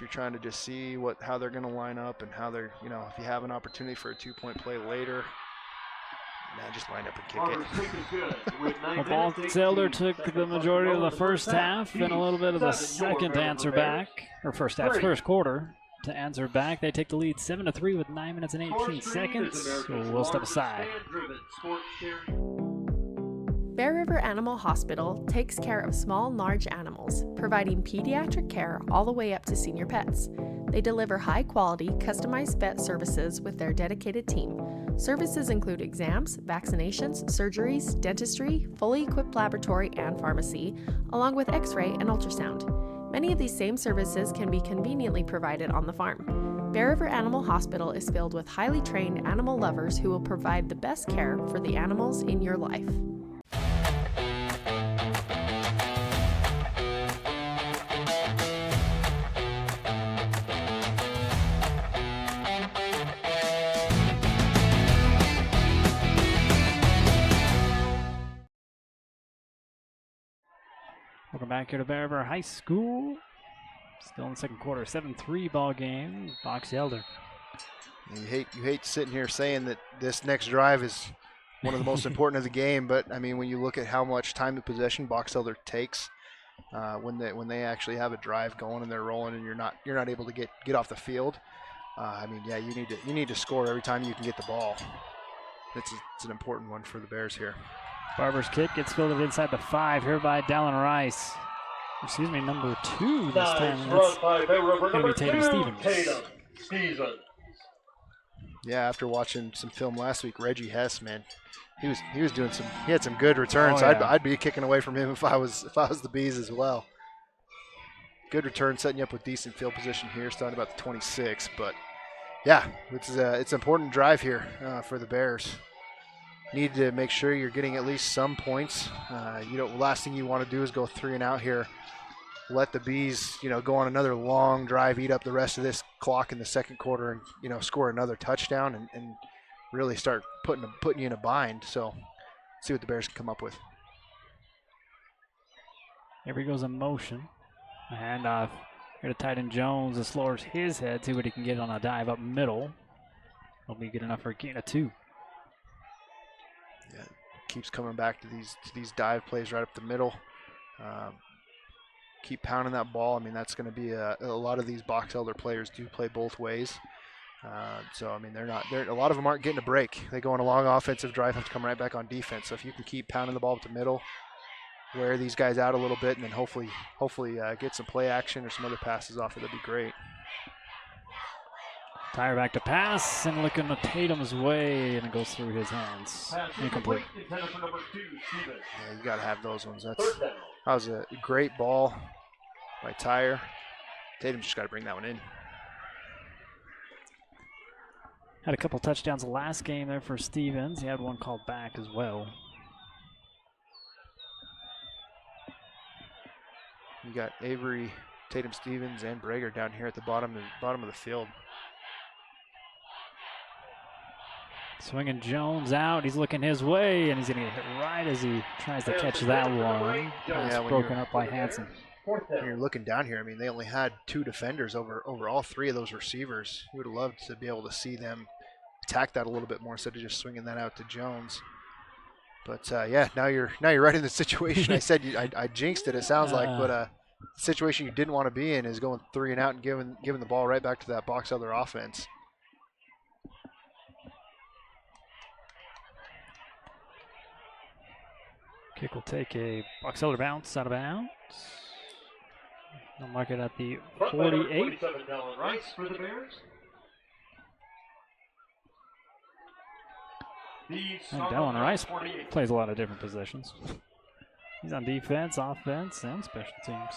C: you're trying to just see how they're going to line up and how they're, if you have an opportunity for a 2-point play later, just line up and kick it.
B: Well, Zelder took the majority of the first half and a little bit of the second to answer back, or first quarter to answer back. They take the lead 7-3 with 9 minutes and 18 seconds. So we'll step aside.
J: Bear River Animal Hospital takes care of small and large animals, providing pediatric care all the way up to senior pets. They deliver high-quality, customized vet services with their dedicated team. Services include exams, vaccinations, surgeries, dentistry, fully equipped laboratory and pharmacy, along with x-ray and ultrasound. Many of these same services can be conveniently provided on the farm. Bear River Animal Hospital is filled with highly trained animal lovers who will provide the best care for the animals in your life.
B: Welcome back here to Bear River High School. Still in the second quarter, 7-3 ball game. Box Elder.
C: You hate sitting here saying that this next drive is one of the most important of the game, but I mean when you look at how much time of possession Box Elder takes when they actually have a drive going and they're rolling and you're not able to get off the field. You need to score every time you can get the ball. It's an important one for the Bears here.
B: Barber's kick gets fielded inside the 5 here by Dallin Rice. Excuse me, number 2 this time. That's going to be Tatum Stevens.
C: Yeah, after watching some film last week, Reggie Hess, man, he was doing he had some good returns. Oh, yeah. I'd be kicking away from him if I was the Bees as well. Good return, setting you up with decent field position here, starting about the 26. But yeah, it's an important drive here for the Bears. Need to make sure you're getting at least some points. Last thing you want to do is go 3 and out here. Let the Bees, go on another long drive, eat up the rest of this clock in the second quarter, and score another touchdown and really start putting you in a bind. So, see what the Bears can come up with.
B: Here he goes in motion. A handoff here to tight end Jones. This lowers his head. See what he can get on a dive up middle. Will be good enough for a gain of 2.
C: Yeah, keeps coming back to these dive plays right up the middle. Keep pounding that ball. I mean, that's going to be a lot of these Box Elder players do play both ways. A lot of them aren't getting a break. They go on a long offensive drive, have to come right back on defense. So if you can keep pounding the ball up the middle, wear these guys out a little bit, and then hopefully get some play action or some other passes off it, that'd be great.
B: Tyre back to pass and looking to Tatum's way, and it goes through his hands. Incomplete.
C: Yeah, you got to have those ones. That was a great ball by Tyre. Tatum just got to bring that one in.
B: Had a couple touchdowns last game there for Stevens. He had one called back as well.
C: You got Avery, Tatum Stevens, and Brager down here at the bottom of the field.
B: Swinging Jones out. He's looking his way, and he's going to get hit right as he tries to catch that one. It's broken up by Hansen.
C: When you're looking down here, I mean, they only had 2 defenders over all 3 of those receivers. You would have loved to be able to see them attack that a little bit more instead of just swinging that out to Jones. But now you're right in the situation. I said I jinxed it. It sounds like, but the situation you didn't want to be in is going 3 and out and giving the ball right back to that Box Elder offense.
B: Kick will take a Box Elder bounce out of bounds. They'll mark it at the 48.
E: Rice for the Bears.
B: And Dylan Rice plays a lot of different positions. He's on defense, offense, and special teams.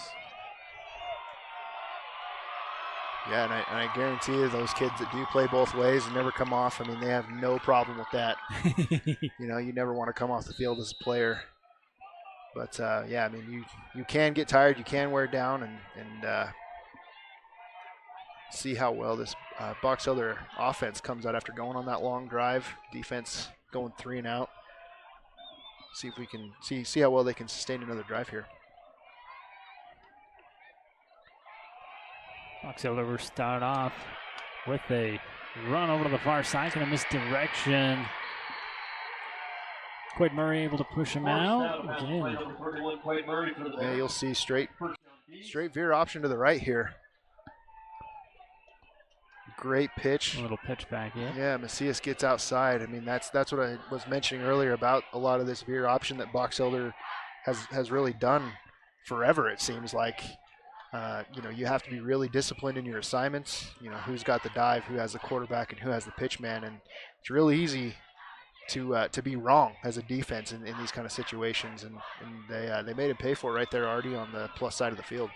C: Yeah, and I guarantee you those kids that do play both ways and never come off, I mean, they have no problem with that. You know, you never want to come off the field as a player. But, yeah, I mean, you can get tired, you can wear down, and see how well this Box Elder offense comes out after going on that long drive. Defense going 3 and out. See if we can see how well they can sustain another drive here.
B: Box Elder will start off with a run over to the far side, going to misdirection. Quaid Murray able to push him out again.
C: Yeah, you'll see straight veer option to the right here. Great pitch.
B: A little pitch back, yeah.
C: Yeah, Macias gets outside. I mean, that's what I was mentioning earlier about a lot of this veer option that Box Elder has really done forever, it seems like. You know, you have to be really disciplined in your assignments. You know, who's got the dive, who has the quarterback, and who has the pitch man. And it's really easy to be wrong as a defense in these kind of situations. And they made him pay for it right there already on the plus side of the field.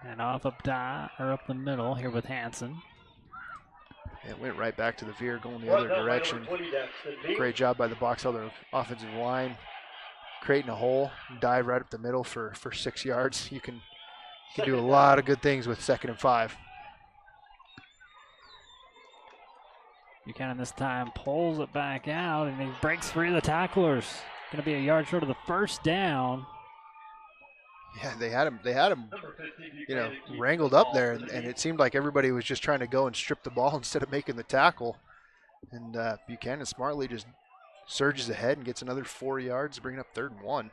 B: And off up the middle here with Hansen.
C: It went right back to the veer, going the other direction. Great job by the Box Elder offensive line. Creating a hole, dive right up the middle for 6 yards. You can do a lot of good things with 2nd and 5.
B: Buchanan this time pulls it back out, and he breaks free of the tacklers. Going to be a yard short of the first down.
C: Yeah, they had him, you know, wrangled up there, and it seemed like everybody was just trying to go and strip the ball instead of making the tackle. And Buchanan smartly just surges ahead and gets another 4 yards, bringing up 3rd and 1.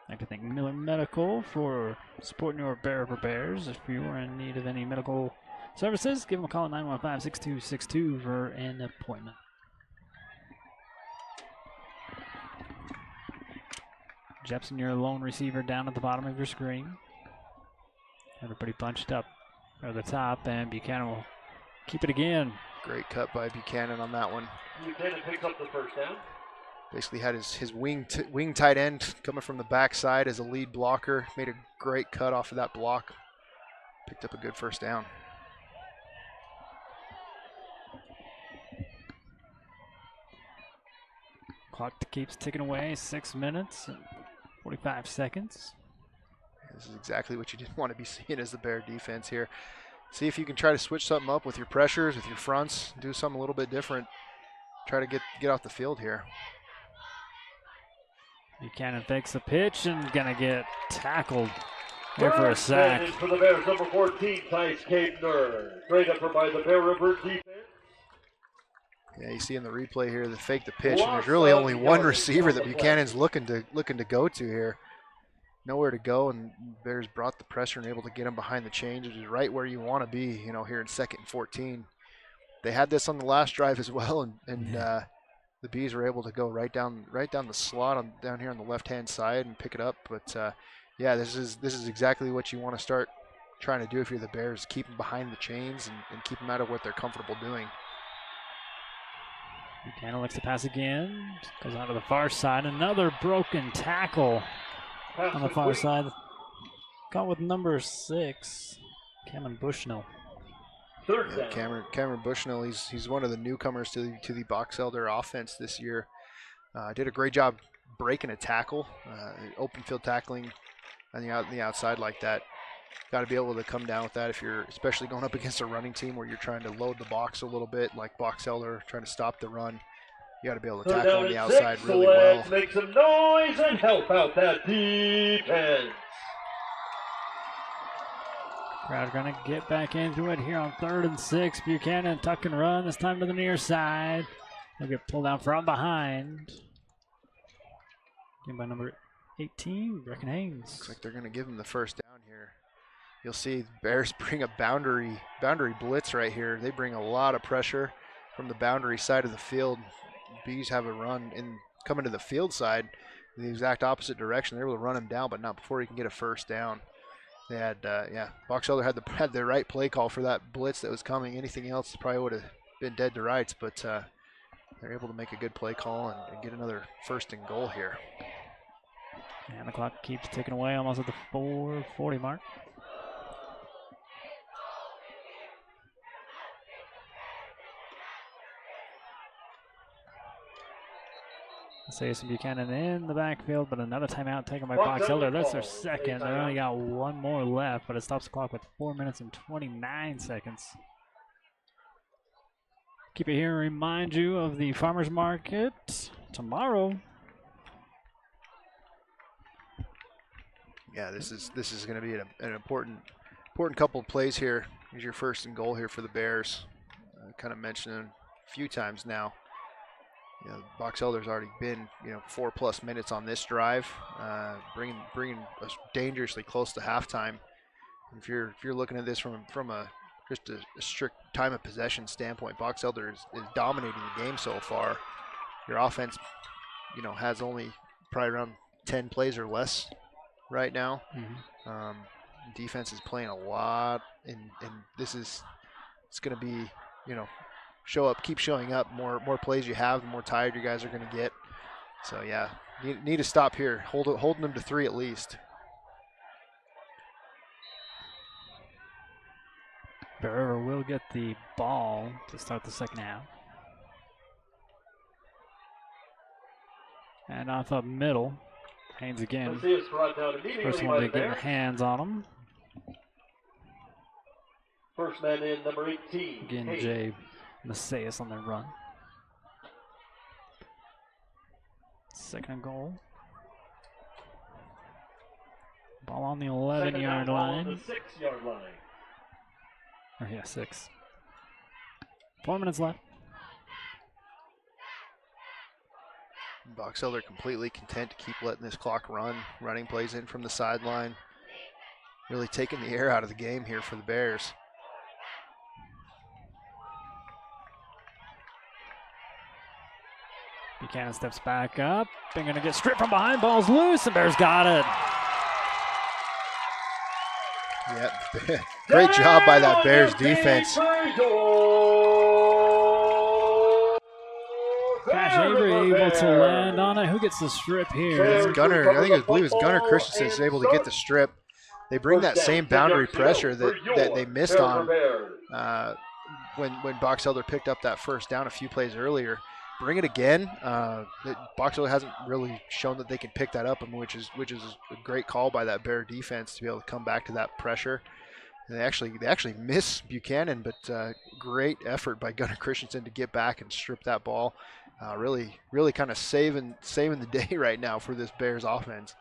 B: I'd like to thank Miller Medical for supporting your Bear River Bears. If you are in need of any medical services, give them a call at 915-6262 for an appointment. Jepson, your lone receiver down at the bottom of your screen. Everybody bunched up at the top, and Buchanan will keep it again.
C: Great cut by Buchanan on that one.
E: Buchanan picks up the first down.
C: Basically had his wing tight end coming from the backside as a lead blocker. Made a great cut off of that block. Picked up a good first down.
B: Clock keeps ticking away, 6 minutes and 45 seconds.
C: This is exactly what you didn't want to be seeing as the Bear defense here. See if you can try to switch something up with your pressures, with your fronts, do something a little bit different. Try to get off the field here.
B: Buchanan takes the pitch and gonna get tackled here for a sack.
E: For the Bears, number 14, Tice Capener. Great effort by the Bear River defense.
C: Yeah, you see in the replay here, the fake the pitch, and there's really only one receiver that Buchanan's looking to go to here. Nowhere to go, and Bears brought the pressure and able to get him behind the chains, which is right where you want to be, you know, here in 2nd and 14. They had this on the last drive as well, and the Bees were able to go right down the slot down here on the left-hand side and pick it up. But yeah, this is exactly what you want to start trying to do if you're the Bears. Keep them behind the chains and keep them out of what they're comfortable doing.
B: Buchanan looks to pass again. Goes out to the far side. Another broken tackle on the far side. Caught with number 6, Cameron Bushnell.
C: Yeah, Cameron Bushnell, he's one of the newcomers to the Box Elder offense this year. Did a great job breaking a tackle, open field tackling on the outside like that. Got to be able to come down with that if you're especially going up against a running team where you're trying to load the box a little bit, like Box Elder trying to stop the run. You got to be able to tackle on the outside really well.
E: Let's make some noise and help out that defense.
B: Crowd going to get back into it here on 3rd and 6. Buchanan tuck and run, this time to the near side. They'll get pulled out from behind. Game by number 18, Brecken Haynes.
C: Looks like they're going to give him the first down here. You'll see Bears bring a boundary blitz right here. They bring a lot of pressure from the boundary side of the field. Bees have a run and coming to the field side, the exact opposite direction. They're able to run him down, but not before he can get a first down. They had, Box Elder had the right play call for that blitz that was coming. Anything else probably would have been dead to rights, but they're able to make a good play call and get another 1st and goal here.
B: And the clock keeps ticking away, almost at the 4:40 mark. Sayson Buchanan in the backfield, but another timeout taken by Box Elder. That's their second. They only got one more left, but it stops the clock with 4 minutes and 29 seconds. Keep it here and remind you of the farmers market tomorrow.
C: Yeah, this is going to be an important couple of plays here. Here's your 1st and goal here for the Bears. Kind of mentioned it a few times now. Box Elder's already been 4+ minutes on this drive, bringing us dangerously close to halftime. If you're looking at this from just a strict time of possession standpoint, Box Elder is dominating the game so far. Your offense, has only probably around 10 plays or less right now. Defense is playing a lot, and it's going to be, keep showing up. More plays you have, the more tired you guys are going to get. So yeah, need to stop here. Holding them to 3 at least.
B: Bear River will get the ball to start the second half. And off up middle. Haynes again. First one to get their hands on him.
E: First man in, number 18.
B: Again, Jay Macias on their run. 2nd and goal. Ball on the 11-yard line.
E: The 6-yard line.
B: Or yeah, 6. 4 minutes left.
C: Box Elder completely content to keep letting this clock run. Running plays in from the sideline. Really taking the air out of the game here for the Bears.
B: Buchanan steps back up. They're going to get stripped from behind. Ball's loose. The Bears got it.
C: Yep. Great job by that Bears defense.
B: Cash Avery able to land on it. Who gets the strip here?
C: It's Gunnar. I believe it's Gunnar Christensen is able to get the strip. They bring that same boundary pressure that they missed on when Box Elder picked up that 1st down a few plays earlier. Bring it again. Box Elder hasn't really shown that they can pick that up, which is a great call by that Bear defense to be able to come back to that pressure. And they actually miss Buchanan, but great effort by Gunnar Christensen to get back and strip that ball. Really kind of saving the day right now for this Bears offense.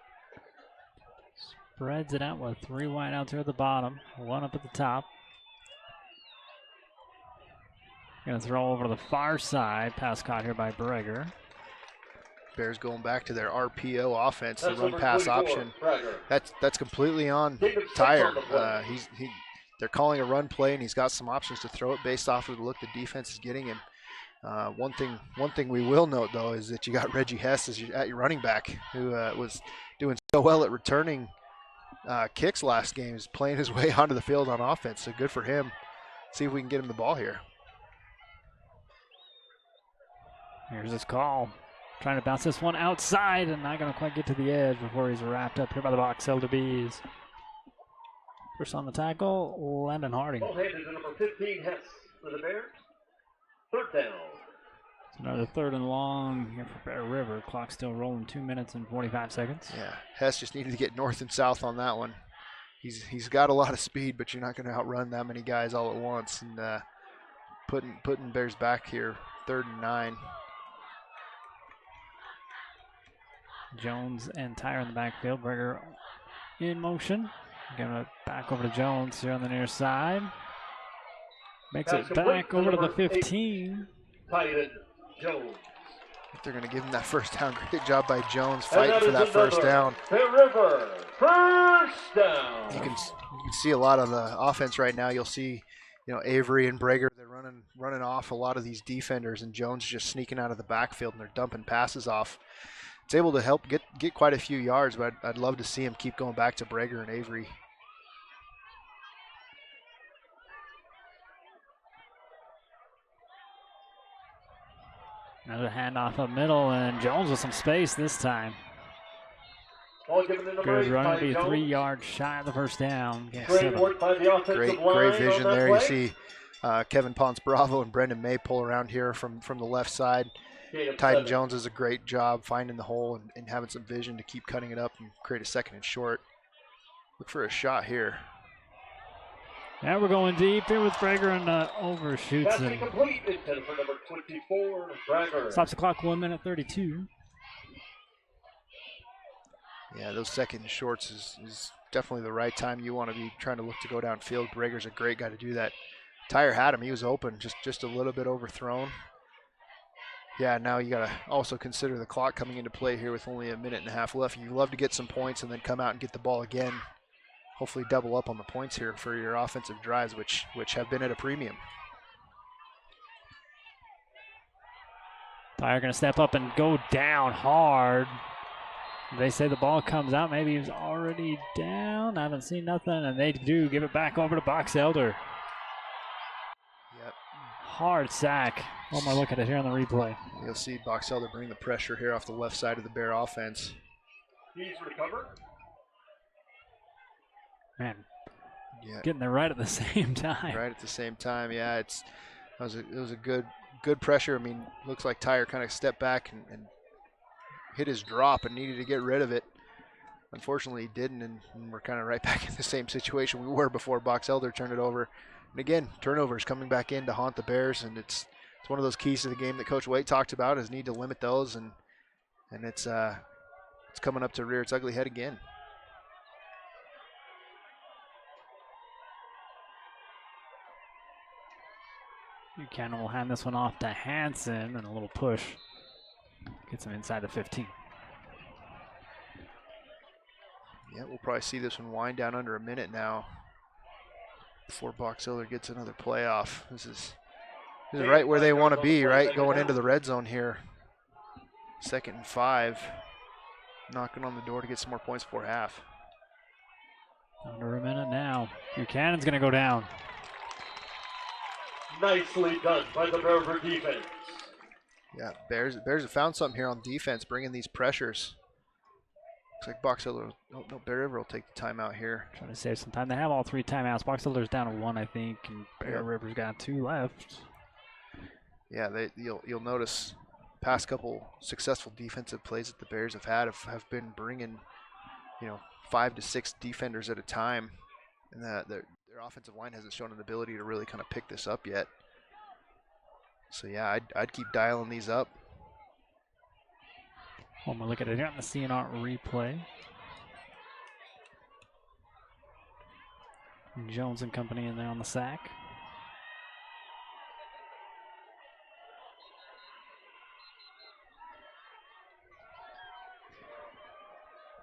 B: Spreads it out with 3 wideouts here at the bottom, 1 up at the top. Going to throw over to the far side. Pass caught here by Breger.
C: Bears going back to their RPO offense, the run pass option. That's completely on Tyre. They're calling a run play, and he's got some options to throw it based off of the look the defense is getting him. One thing we will note though is that you got Reggie Hess at your running back, who was doing so well at returning kicks last game. Is playing his way onto the field on offense, so good for him. See if we can get him the ball here.
B: Here's his call. Trying to bounce this one outside and not going to quite get to the edge before he's wrapped up here by the Box Elder Bees. First on the tackle, Landon Harding.
E: Ball handed to number 15, Hess for the Bears. 3rd down.
B: It's another 3rd and long here for Bear River. Clock still rolling, 2 minutes and 45 seconds.
C: Yeah, Hess just needed to get north and south on that one. He's got a lot of speed, but you're not going to outrun that many guys all at once. And putting Bears back here, 3rd and 9.
B: Jones and Tyre in the backfield. Breger in motion. Gonna back over to Jones here on the near side. Makes it back over to the 15.
E: Tyron Jones.
C: If they're gonna give him that 1st down, great job by Jones fighting for that 1st down.
E: Bear River, 1st down.
C: You can see a lot of the offense right now. You'll see, Avery and Breger, they're running off a lot of these defenders, and Jones just sneaking out of the backfield, and they're dumping passes off. It's able to help get quite a few yards, but I'd love to see him keep going back to Breger and Avery.
B: Another handoff up middle, and Jones with some space this time. Good run, be 3 yards shy of the first down.
C: Great vision there. You see Kevin Ponce Bravo and Brendan May pull around here from the left side. Tyden Jones does a great job finding the hole and having some vision to keep cutting it up and create a second and short. Look for a shot here.
B: Now we're going deep here with Brager and overshoots.
E: That's incomplete. Intended for number 24, Brager.
B: Stops the clock 1:32.
C: Yeah, those second and shorts is definitely the right time. You want to be trying to look to go downfield. Brager's a great guy to do that. Tyre had him. He was open, just a little bit overthrown. Yeah, now you got to also consider the clock coming into play here with only a minute and a half left. You'd love to get some points and then come out and get the ball again. Hopefully double up on the points here for your offensive drives, which have been at a premium.
B: Tyre going to step up and go down hard. They say the ball comes out. Maybe he's already down. I haven't seen nothing, and they do give it back over to Box Elder.
C: Yep.
B: Hard sack. One more look at it here on the replay.
C: You'll see Box Elder bring the pressure here off the left side of the Bear offense.
E: He's recovered.
B: Man,
C: yeah,
B: getting there right at the same time.
C: Right at the same time, yeah. It was a good pressure. I mean, looks like Tyre kind of stepped back and hit his drop and needed to get rid of it. Unfortunately, he didn't, and we're kind of right back in the same situation we were before Box Elder turned it over. And again, turnovers coming back in to haunt the Bears, and it's one of those keys to the game that Coach Waite talked about is need to limit those, and it's coming up to rear its ugly head again.
B: Buchanan will hand this one off to Hansen, and a little push gets him inside the 15.
C: Yeah, we'll probably see this one wind down under a minute now before Box Elder gets another playoff. This is right where they want to be, right? Going into the red zone here. 2nd and 5. Knocking on the door to get some more points before half.
B: Under a minute now. Buchanan's going to go down.
E: Nicely done by the Bear River defense.
C: Yeah, Bears have found something here on defense, bringing these pressures. Looks like Box Elder, no, Bear River will take the timeout here.
B: Trying to save some time. They have all 3 timeouts. Box Elder's down to 1, I think, and Bear River's got 2 left.
C: Yeah, you'll notice past couple successful defensive plays that the Bears have had have been bringing, 5 to 6 defenders at a time, and their offensive line hasn't shown an ability to really kind of pick this up yet. So yeah, I'd keep dialing these up.
B: One more look at it here on the CNR replay. Jones and company in there on the sack.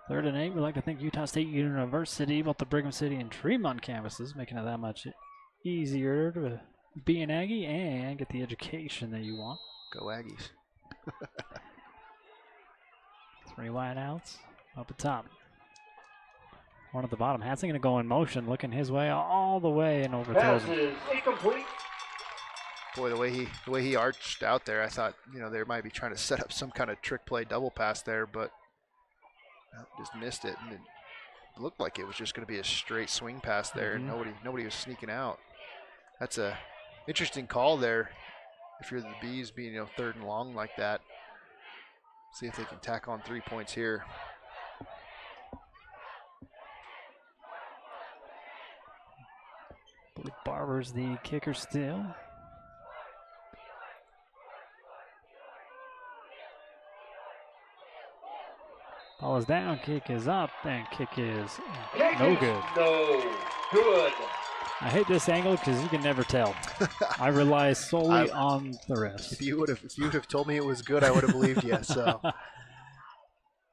B: Third and 8. We'd like to thank Utah State University, both the Brigham City and Tremont campuses, making it that much easier to be an Aggie and get the education that you want.
C: Go Aggies.
B: 3 wideouts up the top. 1 at the bottom. Hansen going to go in motion, looking his way all the way and overthrows him.
E: Pass is incomplete.
C: Boy, the way he arched out there, I thought they might be trying to set up some kind of trick play double pass there, but just missed it. And it looked like it was just going to be a straight swing pass there, and nobody was sneaking out. That's a interesting call there. If you're the Bees, being 3rd and long like that. See if they can tack on 3 points here.
B: Blake Barber's the kicker still. Ball is down, kick is up, and kick is no good.
E: No good.
B: I hate this angle because you can never tell. I rely solely on the rest.
C: If you would have told me it was good, I would have believed you. So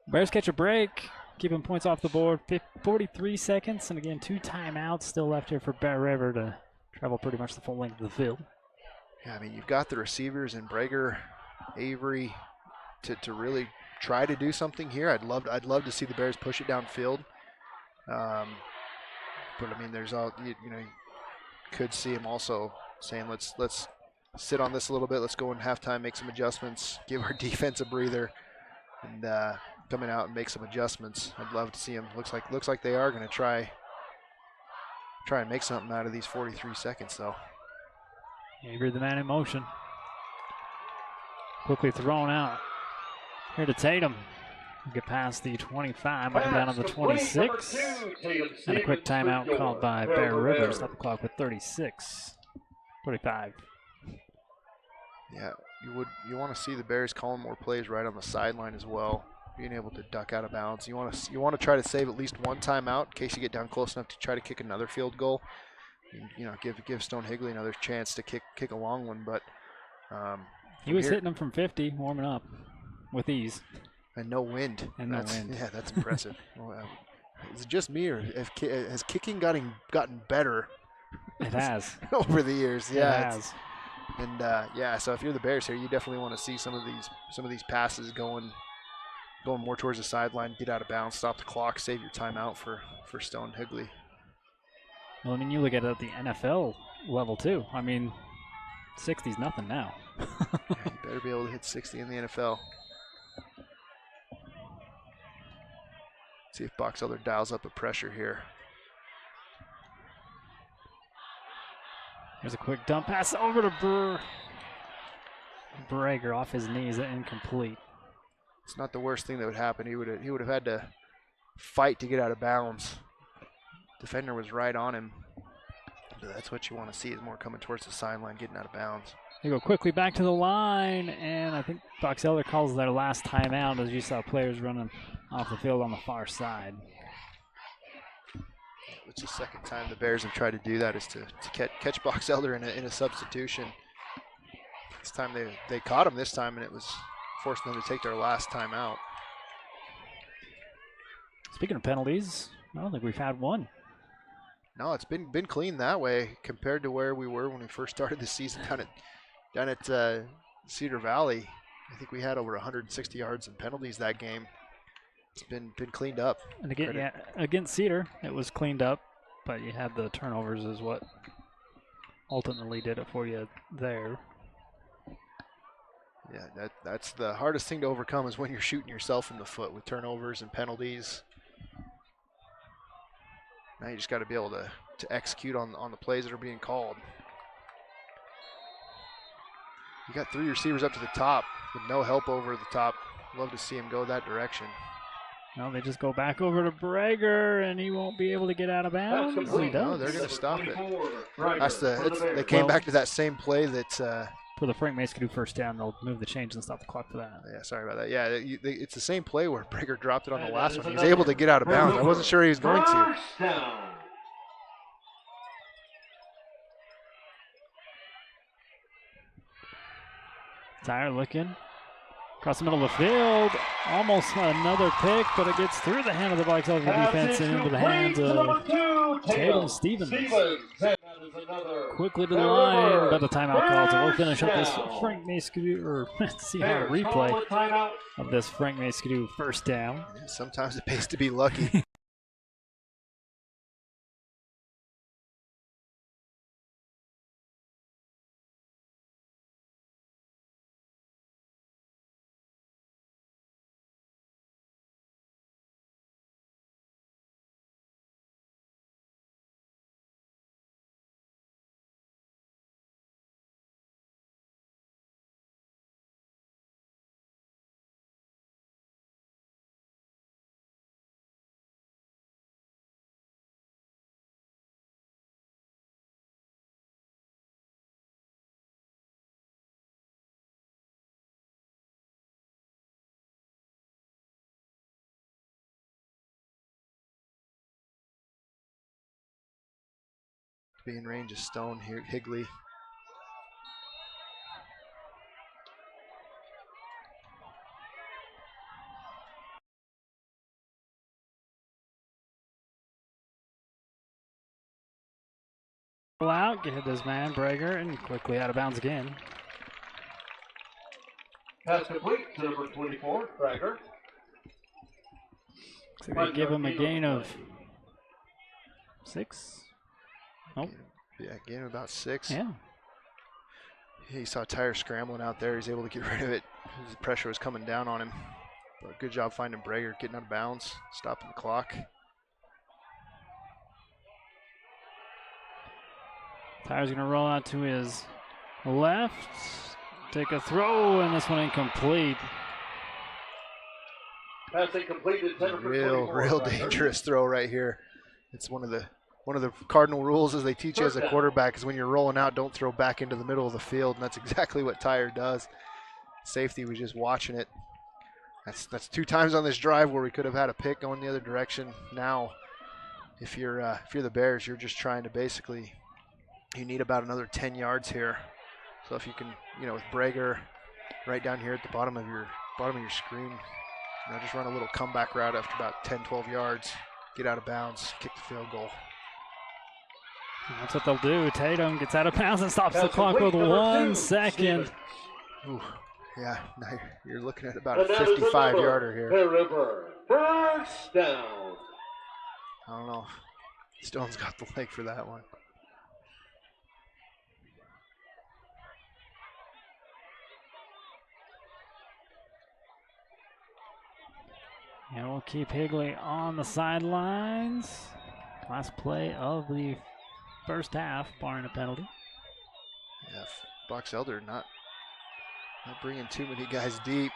B: Bears catch a break, keeping points off the board. 43 seconds, and again 2 timeouts still left here for Bear River to travel pretty much the full length of the field.
C: Yeah, I mean you've got the receivers in Brager, Avery, to really try to do something here. I'd love to see the Bears push it downfield. But I mean, there's all you could see him also saying let's sit on this a little bit. Let's go in halftime, make some adjustments, give our defense a breather, and coming out and make some adjustments. I'd love to see them. Looks like they are going to try and make something out of these 43 seconds, though.
B: Avery, the man in motion. Quickly thrown out. Here to Tatum. Get past the 25, back down to the 26. And a quick timeout called by Bear Rivers. Stop the clock with 35.
C: Yeah, you want to see the Bears calling more plays right on the sideline as well, being able to duck out of bounds. You want to try to save at least one timeout in case you get down close enough to try to kick another field goal. You know, give Stone Higley another chance to kick a long one, but
B: he was hitting them from 50, warming up with ease.
C: And no wind. Yeah, that's impressive. Is it just me, or has kicking gotten better?
B: It has.
C: Over the years, yeah.
B: It has.
C: And so if you're the Bears here, you definitely want to see some of these passes going more towards the sideline, get out of bounds, stop the clock, save your timeout for Stone Higley.
B: Well, I mean, you look at it at the NFL level too. I mean, 60's nothing now.
C: You better be able to hit 60 in the NFL. See if Box Elder dials up a pressure here.
B: There's a quick dump pass over to Brager off his knees, incomplete.
C: It's not the worst thing that would happen. He would have had to fight to get out of bounds. Defender was right on him. But that's what you want to see, is more coming towards the sideline, getting out of bounds.
B: They go quickly back to the line, and I think Box Elder calls their last timeout as you saw players running off the field on the far side.
C: It's the second time the Bears have tried to do that, is to catch Box Elder in a substitution. This time they caught him this time, and it was forcing them to take their last timeout.
B: Speaking of penalties, I don't think we've had one.
C: No, it's been clean that way compared to where we were when we first started the season down at Cedar Valley. I think we had over 160 yards in penalties that game. It's been cleaned up.
B: And again, against Cedar, it was cleaned up, but you had the turnovers is what ultimately did it for you there.
C: Yeah, that's the hardest thing to overcome, is when you're shooting yourself in the foot with turnovers and penalties. Now you just got to be able to execute on the plays that are being called. You got 3 receivers up to the top with no help over the top. Love to see him go that direction.
B: No, they just go back over to Brager, and he won't be able to get out of bounds.
C: No, they're going to stop it. They came back to that same play that.
B: For the Frank Mace could do first down, they'll move the change and stop the clock for that.
C: Yeah, sorry about that. Yeah, it's the same play where Brager dropped it on the last one. He was able to get out of bounds. I wasn't sure he was going to.
B: Tyre looking. Across the middle of the field. Almost another pick, but it gets through the hand of the Box Elder defense and into the hands of Tatum Stevens. Quickly to the line, but the timeout called. So we'll finish up this Frank Mace-Skidoo, or see how a replay of this Frank Mace-Skidoo first down.
C: Sometimes it pays to be lucky. Be in range of Stone here, Higley.
B: Out, get his man, Brager, and quickly out of bounds again.
E: Pass complete to number 24, Brager.
B: So they give him a gain of 6. Nope.
C: Yeah, gain of about 6.
B: Yeah.
C: He saw Tyre scrambling out there. He's able to get rid of it. The pressure was coming down on him. But good job finding Brager, getting out of bounds, stopping the clock.
B: Tyre's going to roll out to his left, take a throw, and this one incomplete.
E: Pass incomplete.
C: Real dangerous throw right here. It's one of the cardinal rules as they teach you as a quarterback is when you're rolling out, don't throw back into the middle of the field, and that's exactly what Tyre does. Safety was just watching it. That's 2 times on this drive where we could have had a pick going the other direction. Now, if you're the Bears, you're just trying to basically, you need about another 10 yards here. So if you can, with Brager right down here at the bottom of your screen, just run a little comeback route after about 10, 12 yards, get out of bounds, kick the field goal.
B: That's what they'll do. Tatum gets out of bounds and stops the clock with 1 second.
C: Ooh, yeah, now you're looking at about a 55-yarder here.
E: River, first down.
C: I don't know. Stone's got the leg for that one.
B: And we'll keep Higley on the sidelines. Last play of the first half, barring a penalty.
C: Yeah, Box Elder not bringing too many guys deep.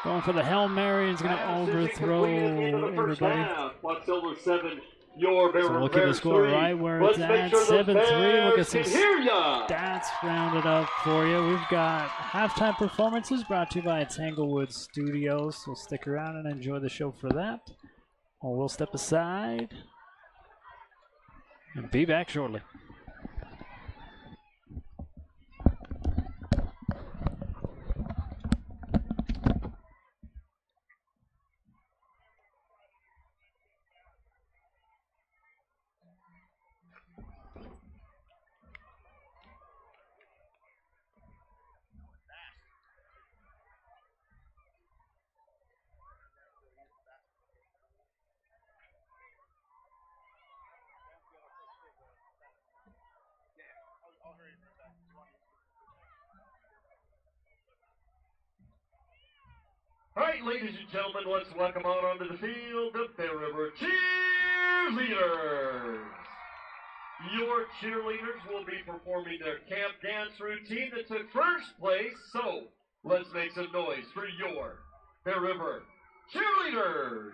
B: Going for the Hail Mary. He's going to overthrow everybody.
E: Box Elder 7. Your Bear
B: So we'll keep the
E: Bears
B: score
E: 3.
B: right where
E: Let's
B: it's
E: make
B: at,
E: sure those
B: 7-3. We'll get some
E: Bears can hear ya.
B: stats rounded up for you. We've got halftime performances brought to you by Tanglewood Studios, so stick around and enjoy the show for that. Or we'll step aside and be back shortly.
E: All right, ladies and gentlemen, let's welcome on onto the field the Bear River Cheerleaders. Your cheerleaders will be performing their camp dance routine that took first place, so let's make some noise for your Bear River Cheerleaders.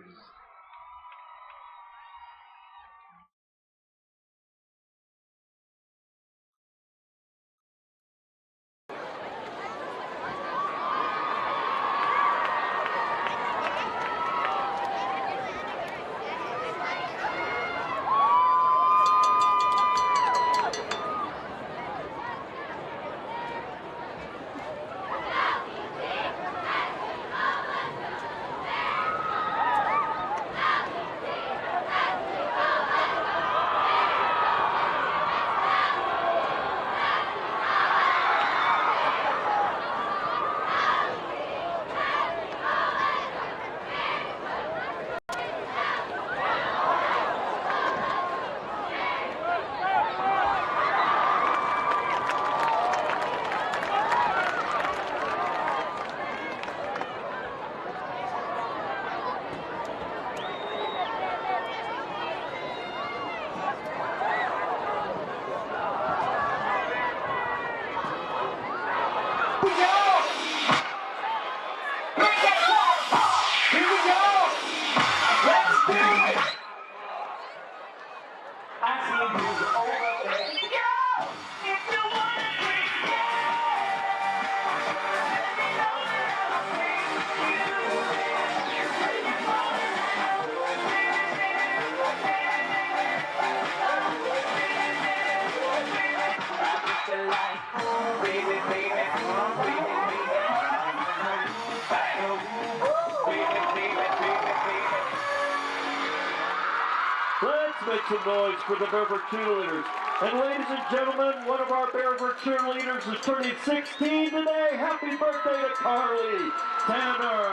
E: Make some noise for the Bear River cheerleaders. And ladies and gentlemen, one of our Bear River cheerleaders is turning 16 today. Happy birthday to Carly Tanner.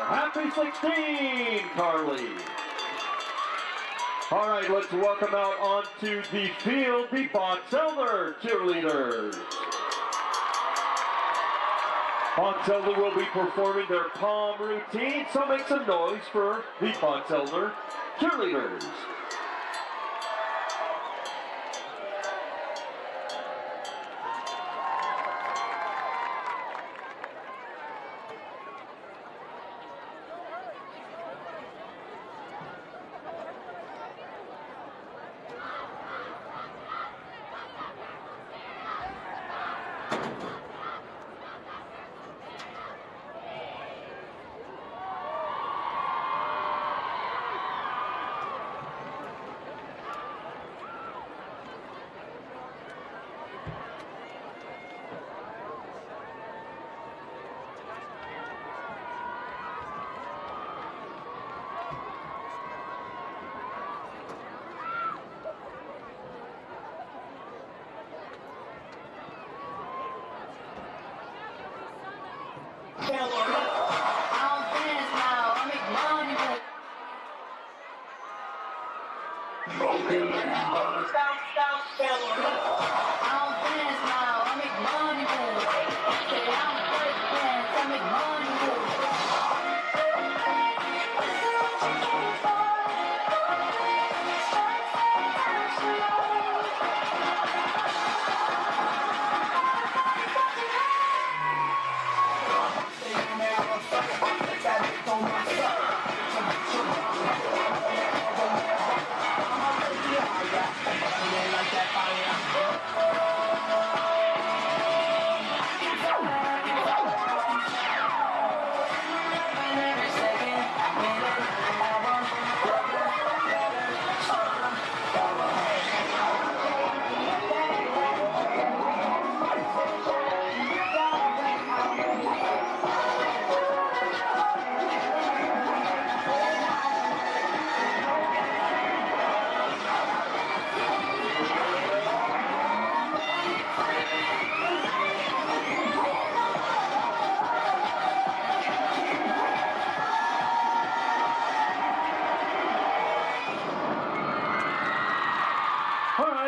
E: Happy 16, Carly. All right, let's welcome out onto the field the Box Elder cheerleaders. Box Elder will be performing their palm routine, so make some noise for the Box Elder cheerleaders.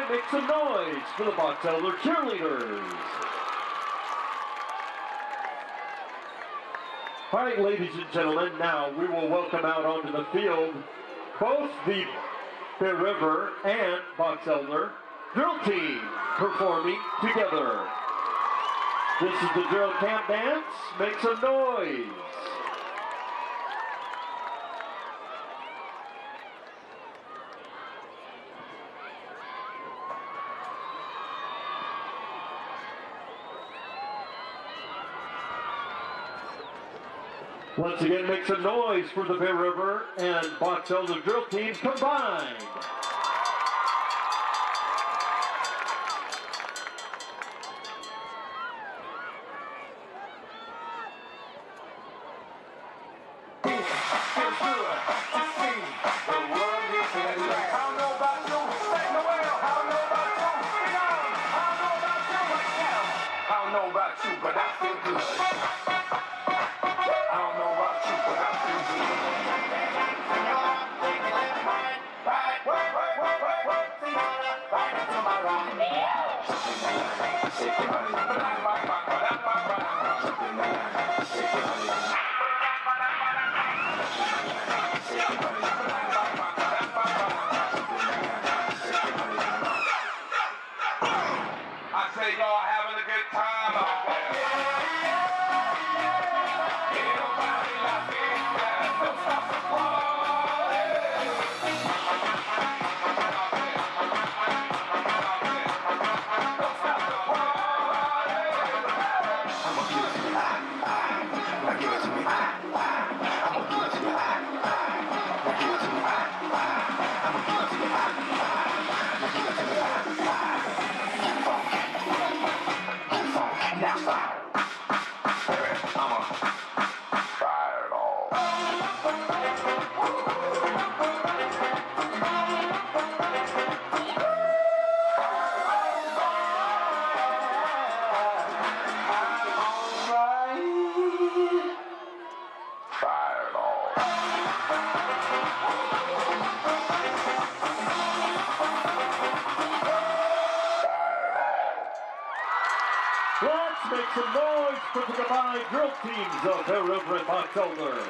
E: Make some noise for the Box Elder cheerleaders. All right, ladies and gentlemen, now we will welcome out onto the field both the Bear River and Box Elder drill team performing together. This is the drill camp dance. Make some noise. Once again, make some noise for the Bear River and Box Elder drill teams combined. make some noise for the combined drill teams of Bear River and Box Elder.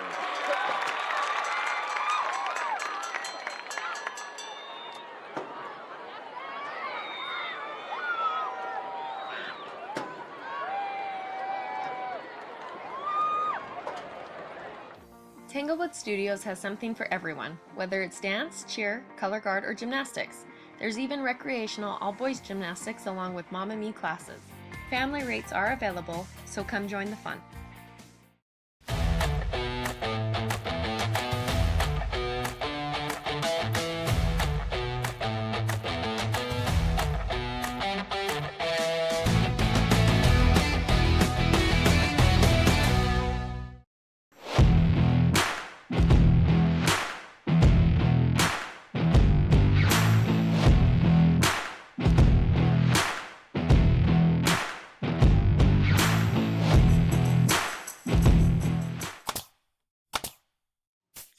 J: Tanglewood Studios has something for everyone, whether it's dance, cheer, color guard, or gymnastics. There's even recreational all-boys gymnastics along with Mamma Me classes. Family rates are available, so come join the fun.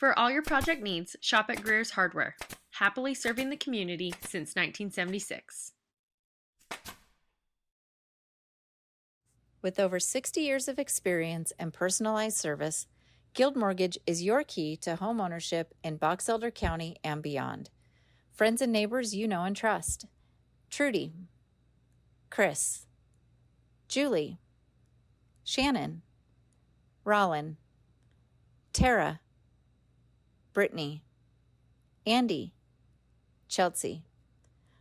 J: For all your project needs, shop at Greer's Hardware, happily serving the community since 1976.
K: With over 60 years of experience and personalized service, Guild Mortgage is your key to home ownership in Box Elder County and beyond. Friends and neighbors you know and trust. Trudy, Chris, Julie, Shannon, Rollin, Tara, Brittany, Andy, Chelsea.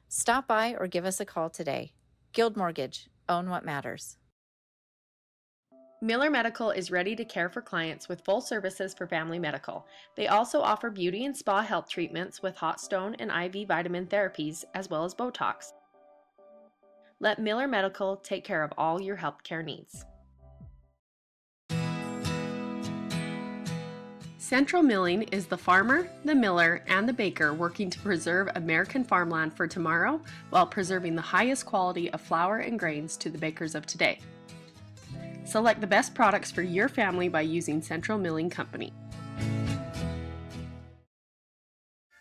K: Stop by or give us a call today. Guild Mortgage, own what matters.
J: Miller Medical is ready to care for clients with full services for family medical. They also offer beauty and spa health treatments with hot stone and IV vitamin therapies, as well as Botox. Let Miller Medical take care of all your healthcare needs. Central Milling is the farmer, the miller, and the baker working to preserve American farmland for tomorrow while preserving the highest quality of flour and grains to the bakers of today. Select the best products for your family by using Central Milling Company.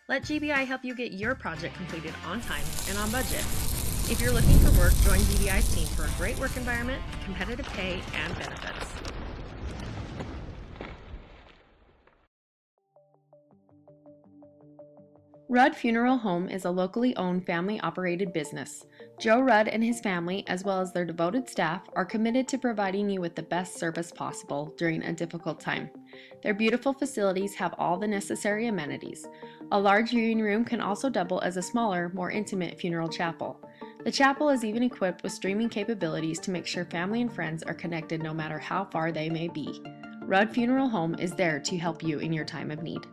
J: Let GBI help you get your project completed on time and on budget. If you're looking for work, join GBI's team for a great work environment, competitive pay, and benefits. Rudd Funeral Home is a locally owned family-operated business. Joe Rudd and his family, as well as their devoted staff, are committed to providing you with the best service possible during a difficult time. Their beautiful facilities have all the necessary amenities. A large viewing room can also double as a smaller, more intimate funeral chapel. The chapel is even equipped with streaming capabilities to make sure family and friends are connected no matter how far they may be. Rudd Funeral Home is there to help you in your time of need.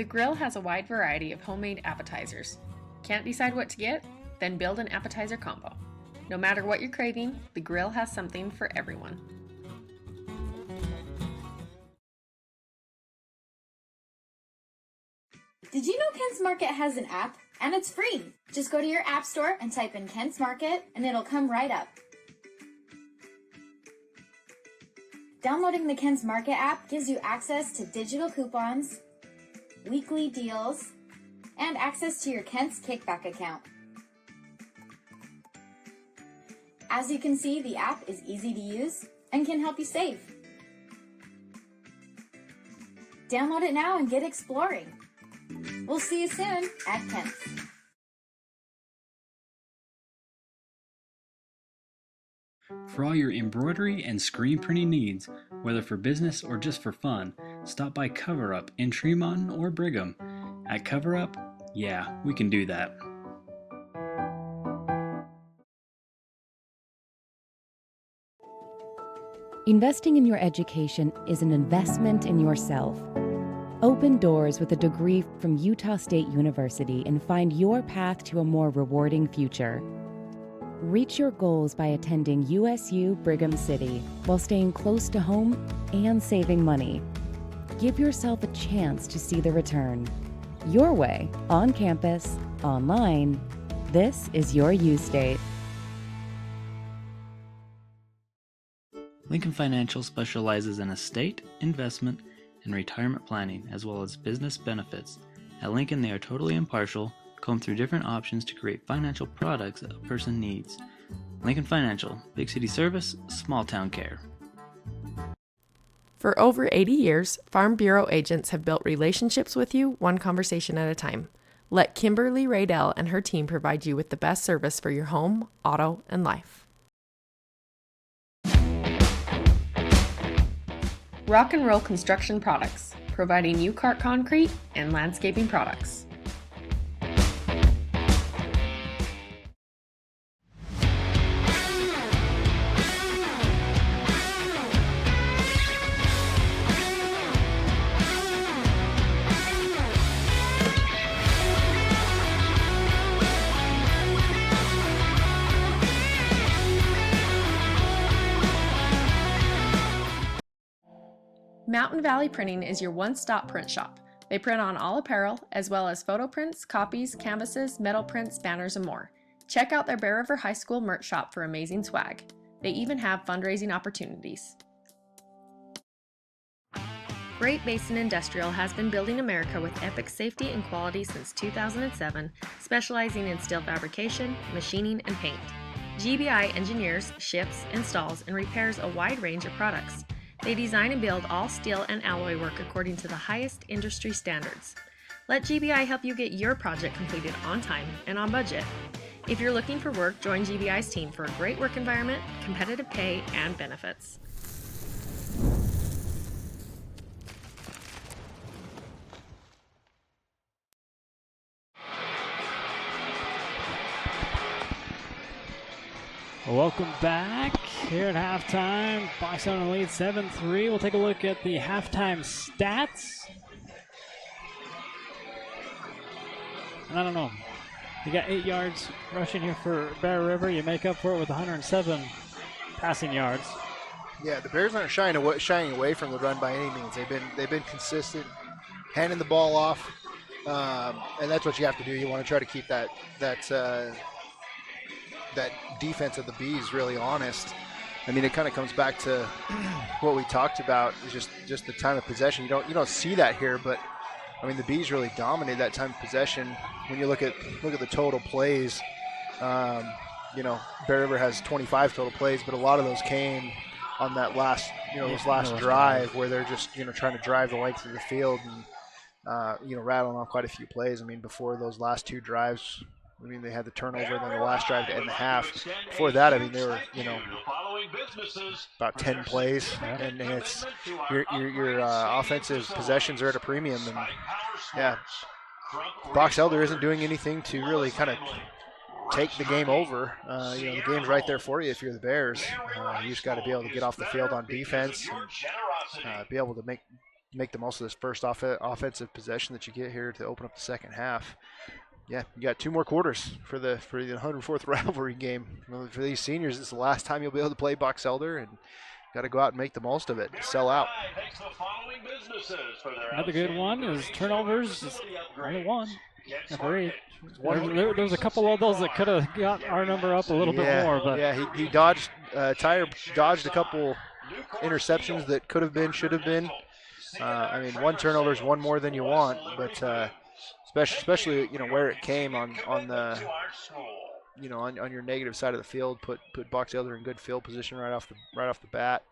J: The Grill has a wide variety of homemade appetizers. Can't decide what to get? Then build an appetizer combo. No matter what you're craving, the Grill has something for everyone.
L: Did you know Kent's Market has an app? And it's free. Just go to your app store and type in Kent's Market and it'll come right up. Downloading the Kent's Market app gives you access to digital coupons, weekly deals, and access to your Kent's Kickback account. As you can see, the app is easy to use and can help you save. Download it now and get exploring. We'll see you soon at Kent's.
B: For all your embroidery and screen printing needs, whether for business or just for fun, stop by Cover Up in Tremont or Brigham. At Cover Up, yeah, we can do that.
H: Investing in your education is an investment in yourself. Open doors with a degree from Utah State University and find your path to a more rewarding future. Reach your goals by attending USU Brigham City while staying close to home and saving money. Give yourself a chance to see the return. Your way, on campus, online. This is your U State.
M: Lincoln Financial specializes in estate, investment, and retirement planning, as well as business benefits, At Lincoln, they are totally impartial, comb through different options to create financial products that a person needs. Lincoln Financial, big city service, small town care.
J: For over 80 years, Farm Bureau agents have built relationships with you one conversation at a time. Let Kimberly Raydell and her team provide you with the best service for your home, auto, and life. Rock and Roll Construction Products, providing U-Cart concrete and landscaping products. Mountain Valley Printing is your one-stop print shop. They print on all apparel, as well as photo prints, copies, canvases, metal prints, banners, and more. Check out their Bear River High School merch shop for amazing swag. They even have fundraising opportunities. Great Basin Industrial has been building America with epic safety and quality since 2007, specializing in steel fabrication, machining, and paint. GBI engineers, ships, installs, and repairs a wide range of products. They design and build all steel and alloy work according to the highest industry standards. Let GBI help you get your project completed on time and on budget. If you're looking for work, join GBI's team for a great work environment, competitive pay, and benefits.
B: Welcome back here at halftime. Box on the lead 7-3. We'll take a look at the halftime stats. And I don't know. You got 8 yards rushing here for Bear River. You make up for it with 107 passing yards.
C: Yeah, the Bears aren't shying away from the run by any means. They've been consistent, handing the ball off, and that's what you have to do. You want to try to keep that defense of the Bees really honest. I mean, it kind of comes back to what we talked about, is just the time of possession. You don't see that here, but I mean, the Bees really dominated that time of possession. When you look at the total plays, Bear River has 25 total plays, but a lot of those came on that last drive where they're just trying to drive the length of the field and rattling off quite a few plays. I mean, before those last 2 drives, I mean, they had the turnover and then the last drive to end the half. Before that, I mean, they were, about 10 plays, and it's your offensive possessions are at a premium. And yeah, Box Elder isn't doing anything to really kind of take the game over. The game's right there for you if you're the Bears. You just got to be able to get off the field on defense and be able to make the most of this first offensive possession that you get here to open up the second half. Yeah, you got 2 more quarters for the 104th rivalry game. For these seniors, it's the last time you'll be able to play Box Elder, and got to go out and make the most of it. Sell out.
B: Another good one is turnovers. Only 1. There's a couple of those that could have got our number up a little bit more. But
C: yeah, he dodged. Tyre dodged a couple interceptions that could have been, should have been. I mean, 1 turnover is 1 more than you want, but. Especially where it came on the on your negative side of the field, put Box Elder in good field position right off the bat.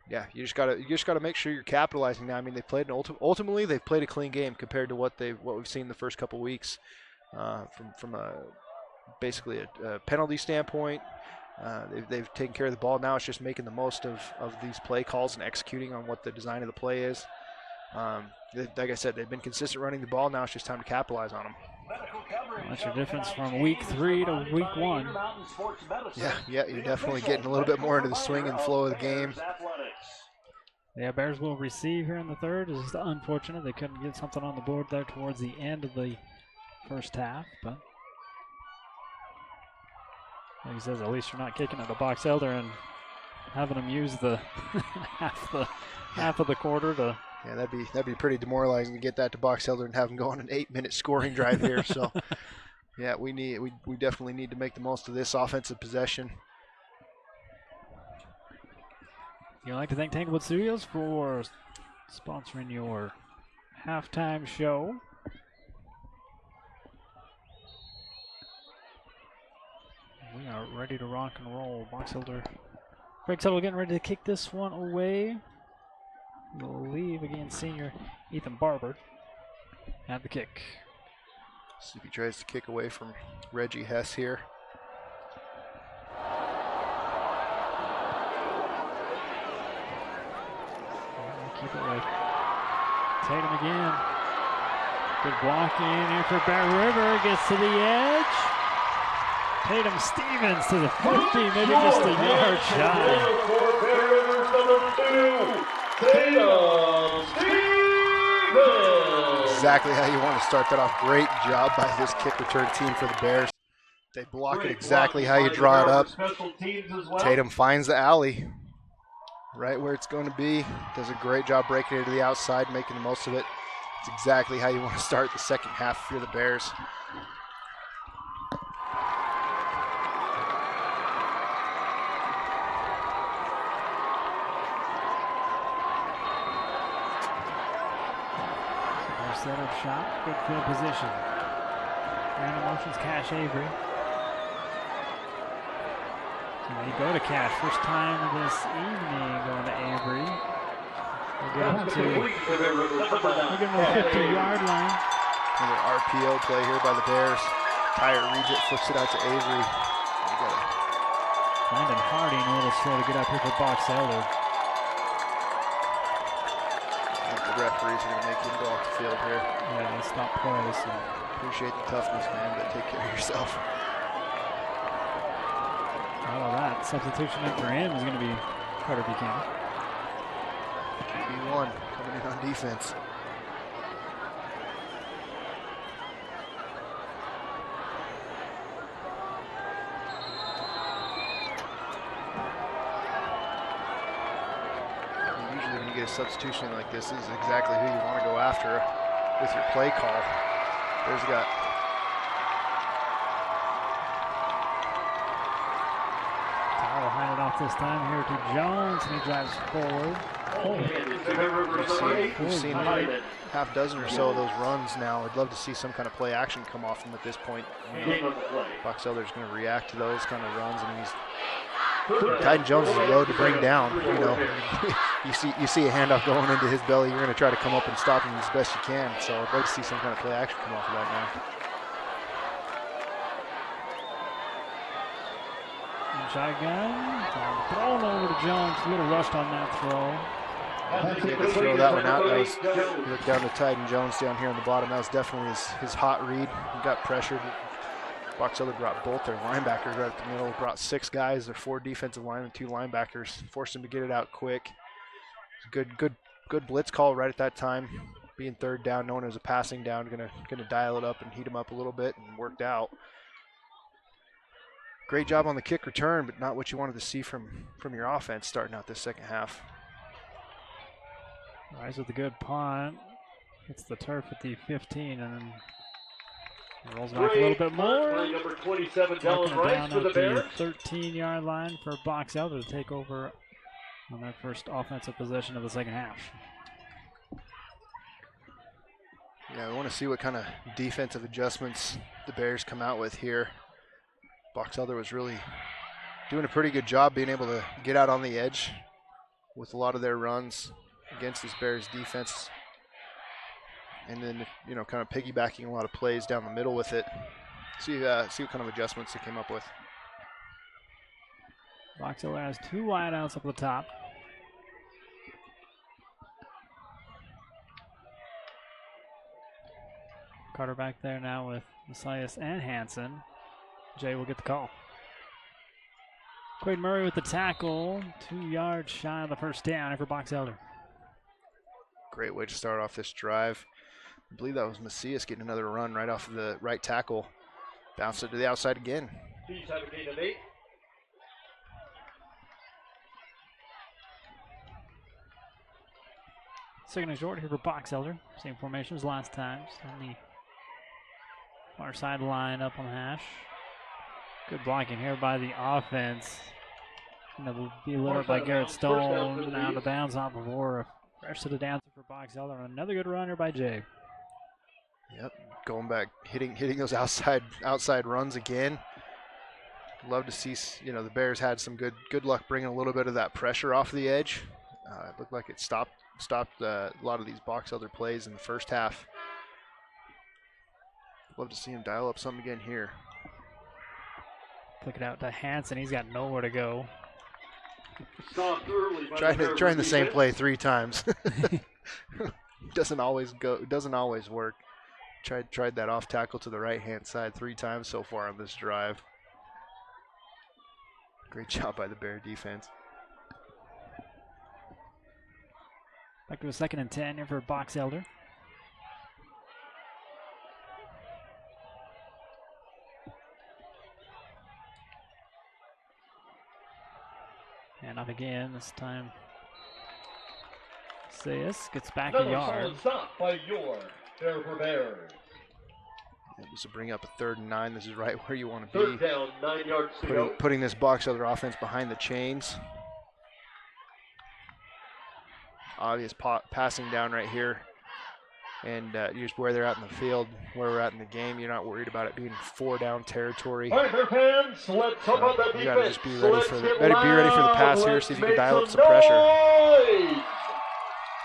C: You just gotta make sure you're capitalizing now. I mean, they played ultimately they've played a clean game compared to what we've seen the first couple weeks from basically a penalty standpoint. They've taken care of the ball. Now it's just making the most of these play calls and executing on what the design of the play is. Like I said, they've been consistent running the ball. Now it's just time to capitalize on them.
B: That's your difference from week 3 to week 1.
C: Yeah, you're definitely getting a little bit more into the swing and flow of the game.
B: Yeah, Bears will receive here in the third. It's unfortunate they couldn't get something on the board there towards the end of the first half, but like he says, at least you're not kicking at the Box Elder and having them use the half of the quarter to.
C: Yeah, that'd be pretty demoralizing to get that to Box Elder and have them go on an 8-minute scoring drive here. So, yeah, we definitely need to make the most of this offensive possession.
B: You'd like to thank Tanglewood Studios for sponsoring your halftime show. We are ready to rock and roll. Box Elder breaks up. We're getting ready to kick this one away. We'll leave again. Senior Ethan Barber at the kick.
C: See if he tries to kick away from Reggie Hess here.
B: Keep it with Tatum again. Good blocking here for Bear River. Gets to the edge. Tatum Stevens to the 50, maybe just a yard shy.
C: Exactly how you want to start that off. Great job by this kick return team for the Bears. They block it exactly how you draw it up. Tatum finds the alley right where it's going to be. Does a great job breaking it to the outside, making the most of it. It's exactly how you want to start the second half if you're the Bears.
B: Set up shot, good field position. Random motions, Cash Avery. So they go to Cash, first time this evening going to Avery. We'll get up to the 50-yard line.
C: Another RPO play here by the Bears. Tyre reads it, flips it out to Avery.
B: Landon Harding a little slow to get up here for Box Elder.
C: The referees are going to make him go off the field here.
B: Yeah, they stop play. So.
C: Appreciate the toughness, man, but take care of yourself.
B: How about that? Substitution in for him is going to be Carter Buchanan.
C: B1 coming in on defense. A substitution like this is exactly who you want to go after with your play call. There's got
B: Tyler will hand it off this time here to Jones, and he drives forward.
C: We've seen a half dozen or so of those runs now. I'd love to see some kind of play action come off him at this point. Box Elder's going to react to those kind of runs, and Tyden Jones is a load to bring down. You know, you see a handoff going into his belly, you're going to try to come up and stop him as best you can. So I'd like to see some kind of play action come off of that now.
B: Shotgun, thrown over to Jones. A little rushed on that throw.
C: He had to throw that one out. That was, you look down to Tyden Jones down here on the bottom. That was definitely his hot read. He got pressured. Box Elder brought both their linebackers right at the middle, brought 6 guys, their 4 defensive linemen, 2 linebackers, forced them to get it out quick. Good blitz call right at that time. Being third down, known as a passing down, gonna dial it up and heat them up a little bit, and worked out. Great job on the kick return, but not what you wanted to see from your offense starting out this second half.
B: Rise with a good punt. Hits the turf at the 15 and then rolls back a little bit more.
E: Number 27,
B: Down
E: Rice for the
B: at
E: Bears.
B: the 13-yard line for Box Elder to take over on their first offensive possession of the second half.
C: Yeah, we want to see what kind of defensive adjustments the Bears come out with here. Box Elder was really doing a pretty good job being able to get out on the edge with a lot of their runs against this Bears defense. And then, you know, kind of piggybacking a lot of plays down the middle with it. See what kind of adjustments they came up with.
B: Box Elder has 2 wideouts up the top. Carter back there now with Messias and Hansen. Jay will get the call. Quade Murray with the tackle. 2 yards shy of the first down for Box Elder.
C: Great way to start off this drive. I believe that was Macias getting another run right off of the right tackle. Bounced it to the outside again.
E: Chiefs have a gain of 8.
B: Second and short here for Box Elder. Same formation as last time. On the far side line up on the hash. Good blocking here by the offense. And that will be lit up by Garrett Stone. Out of bounds off of Fresh to the dance for Box Elder. Another good runner by Jay.
C: Yep, going back, hitting those outside runs again. Love to see, the Bears had some good luck bringing a little bit of that pressure off the edge. It looked like it stopped a lot of these Box Elder plays in the first half. Love to see him dial up something again here.
B: Flick it out to Hansen. He's got nowhere to go.
C: Trying the same play 3 times. Doesn't always work. Tried that off tackle to the right hand side 3 times so far on this drive. Great job by the Bear defense.
B: Back to a 2nd and 10 here for Box Elder. And up again this time. Sayas gets back a yard.
E: Stop by your Bear for Bears.
C: This will bring up a 3rd and 9. This is right where you want to be.
E: 3rd down, 9 yards to go.
C: Putting this Box Elder offense behind the chains. Obvious passing down right here. And just where they're at in the field, where we're at in the game, you're not worried about it being 4 down territory.
E: All right, Bear fans, let's talk about that defense.
C: You got to just be ready for the pass here, see if you can dial up some pressure.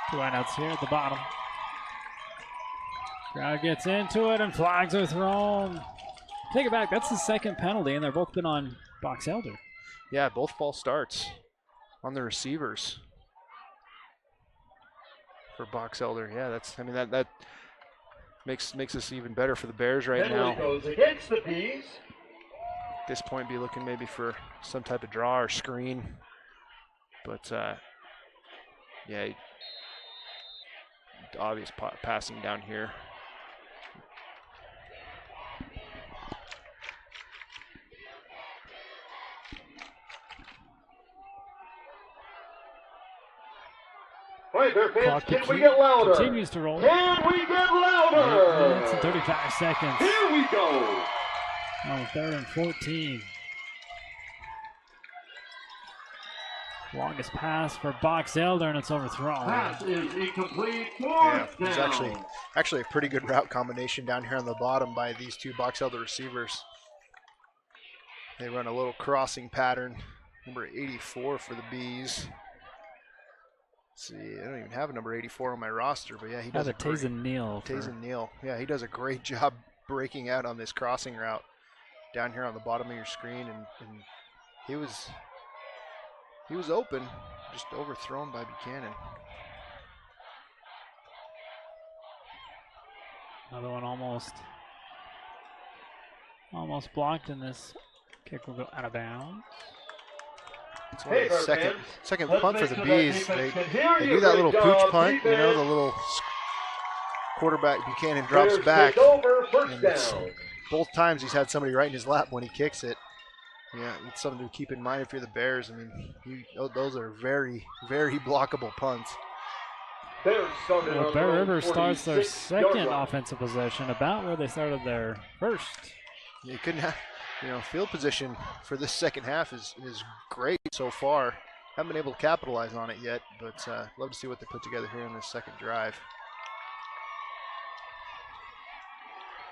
B: 2 lineouts here at the bottom. Crowd gets into it and flags are thrown. Take it back. That's the 2nd penalty, and they're both been on Box Elder.
C: Yeah, both false starts on the receivers for Box Elder. Yeah, that makes us even better for the Bears right now.
E: Goes against the Bees.
C: At this point, be looking maybe for some type of draw or screen, but yeah, obvious passing down here.
E: All right, Bear fans, can we get louder?
B: Continues to roll.
E: Can we get louder?
B: 8 minutes and 35 seconds.
E: Here we go.
B: On 3rd and 14. Longest pass for Box Elder, and it's overthrown.
E: Pass is incomplete.
C: It's actually a pretty good route combination down here on the bottom by these 2 Box Elder receivers. They run a little crossing pattern. Number 84 for the Bees. Let's see, I don't even have a number 84 on my roster, but yeah, he does
B: Tazen Neal.
C: Yeah, he does a great job breaking out on this crossing route down here on the bottom of your screen, and he was open, just overthrown by Buchanan.
B: Another one almost blocked, and this kick will go out of bounds.
C: It's only the second punt for the Bees. They do that little pooch punt, the little quarterback Buchanan drops back. And both times he's had somebody right in his lap when he kicks it. Yeah, it's something to keep in mind if you're the Bears. I mean, those are very, very blockable punts.
B: Bear River starts their 2nd offensive possession about where they started their 1st.
C: You couldn't have, field position for this 2nd half is great so far. Haven't been able to capitalize on it yet, but love to see what they put together here in this 2nd drive.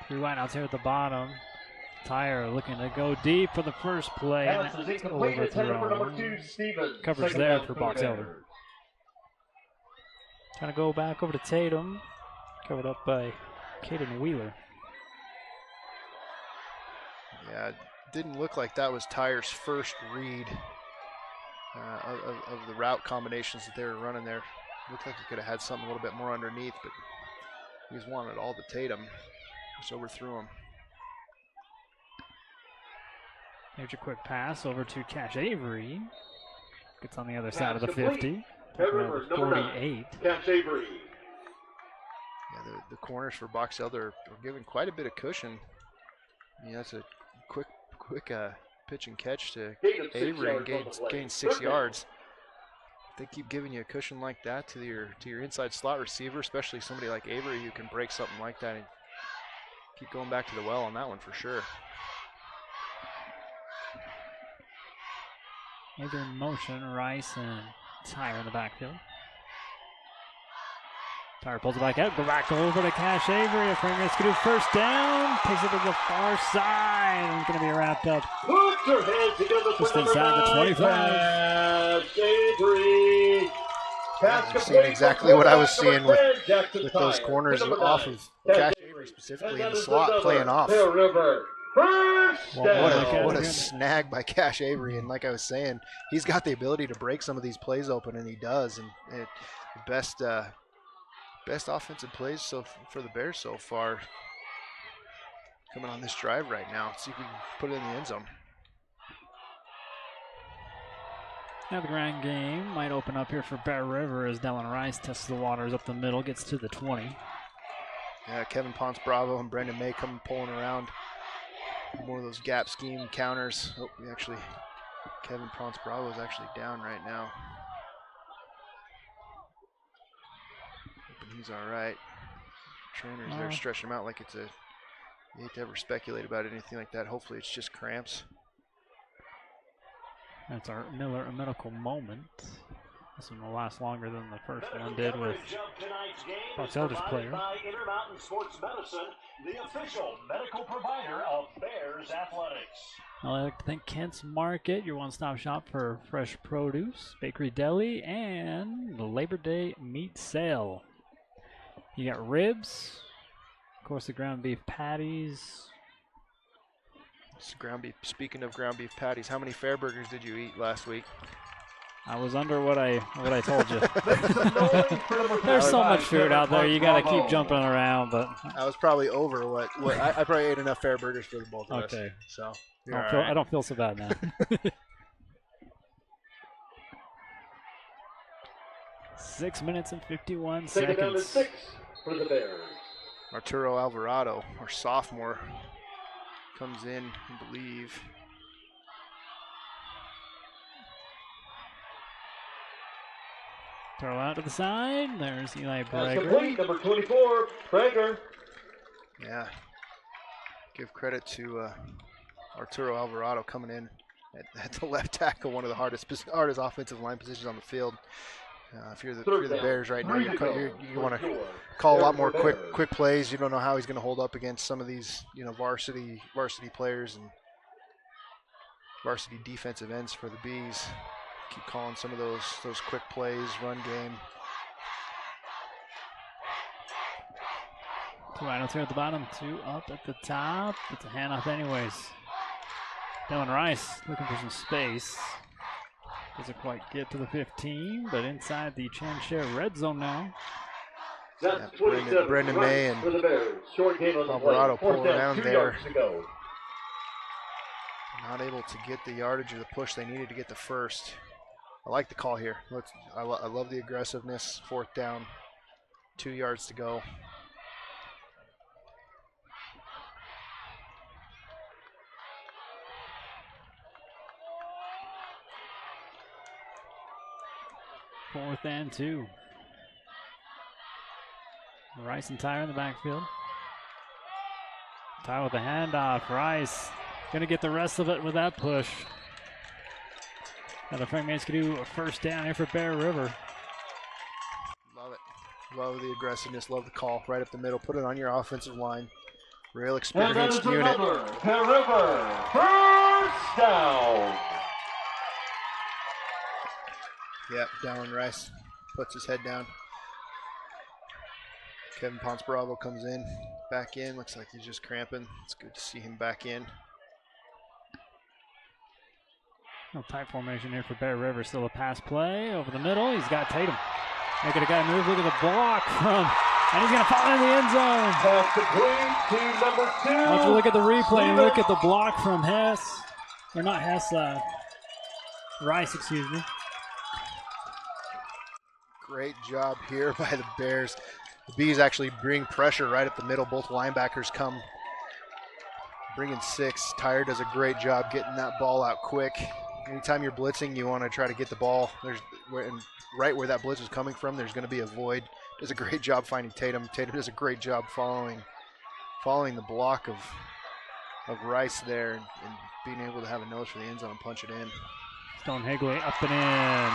B: 3 lineouts here at the bottom. Tyre looking to go deep for the first play.
E: Pass is incomplete. Intended for number 2, Stevens.
B: Coverage there for Box Elder. Trying to go back over to Tatum. Covered up by Caden Wheeler.
C: Yeah, it didn't look like that was Tyre's first read of the route combinations that they were running there. Looked like he could have had something a little bit more underneath, but he was wanting it all to Tatum. Just overthrew him.
B: Here's your quick pass over to Cash Avery. Gets on the other side of the 50.
E: Number
B: 48.
E: Cash Avery.
C: Yeah, the corners for Box Elder are giving quite a bit of cushion. Yeah, that's a quick pitch and catch to Avery and gain 6 yards. If they keep giving you a cushion like that to your inside slot receiver, especially somebody like Avery who can break something like that and keep going back to the well on that one for sure.
B: Either in motion, Rice and Tyre in the backfield. Tyre pulls it back out, go back over to Cash Avery. A Franklin's going to do first down, takes it to the far side, and it's going to be wrapped up
E: Put your hands together
B: just
E: for
B: inside the 25.
E: Cash Avery.
C: I'm seeing exactly what I was seeing with those corners off of Cash Avery, specifically in the slot, playing off. What a snag by Cash Avery. And like I was saying, he's got the ability to break some of these plays open, and he does. And the best offensive plays for the Bears so far coming on this drive right now. Let's see if we can put it in the end zone.
B: Now the ground game might open up here for Bear River as Dylan Rice tests the waters up the middle, gets to the 20.
C: Yeah, Kevin Ponce Bravo and Brendan May coming pulling around. More of those gap scheme counters. Oh, Kevin Ponce Bravo is actually down right now. Hoping he's all right. Trainers there stretching him out like it's you hate to ever speculate about anything like that. Hopefully it's just cramps.
B: That's our Miller medical moment. This one will last longer than the first one did with Fox Elders player.
D: By Intermountain Sports Medicine, the official medical provider of Bears Athletics.
B: I like to thank Kent's Market, your one-stop shop for fresh produce, Bakery Deli, and the Labor Day meat sale. You got ribs, of course the ground beef patties.
C: Ground beef. Speaking of ground beef patties, how many Fairburgers did you eat last week?
B: I was under what I told you. There's so much food out there, you got to keep jumping around. But
C: I was probably over what I probably ate enough Fairburgers for the both of us.
B: Okay.
C: So
B: I don't feel so bad now. 6 minutes and 51
E: Second down and
B: seconds.
E: 6 for the Bears.
C: Arturo Alvarado, our sophomore, comes in, I believe.
B: Throw out to the side. There's Eli
E: Pass
B: Brager.
E: complete, number 24, Prager.
C: Yeah. Give credit to Arturo Alvarado coming in at the left tackle, one of the hardest offensive line positions on the field. If you're the Bears right now, you want to call a lot more quick plays. You don't know how he's going to hold up against some of these, varsity players and varsity defensive ends for the Bees. Keep calling some of those quick plays, run game.
B: Two rhinos here at the bottom, two up at the top. It's a handoff anyways. Dylan Rice looking for some space. Doesn't quite get to the 15, but inside the Chanshare red zone now.
C: Yeah, Brendan May and Alvarado pull around there. Not able to get the yardage or the push they needed to get the first. I like the call here. I love the aggressiveness. 4th down, 2 yards to go.
B: Fourth and 2. Rice and Tyre in the backfield. Tyre with the handoff. Rice gonna get the rest of it with that push. Now the Frank Mates can do a first down here for Bear River.
C: Love it. Love the aggressiveness. Love the call. Right up the middle. Put it on your offensive line. Real experienced unit.
E: Bear River, first down.
C: Yep, Dylan Rice puts his head down. Kevin Ponce Bravo comes in, back in. Looks like he's just cramping. It's good to see him back in.
B: No tight formation here for Bear River. Still a pass play over the middle. He's got Tatum. Making a guy move. Look at the block from, and he's going to fall in the end zone.
E: Pass complete to number 2.
B: Why don't you look at the replay and look at the block from Hess. Or not Hess, Rice, excuse me.
C: Great job here by the Bears. The Bees actually bring pressure right up the middle. Both linebackers come bringing 6. Tyre does a great job getting that ball out quick. Anytime you're blitzing, you want to try to get the ball. Right where that blitz is coming from, there's going to be a void. Does a great job finding Tatum. Tatum does a great job following the block of Rice there and being able to have a nose for the end zone and punch it in.
B: Stone Higley up and in.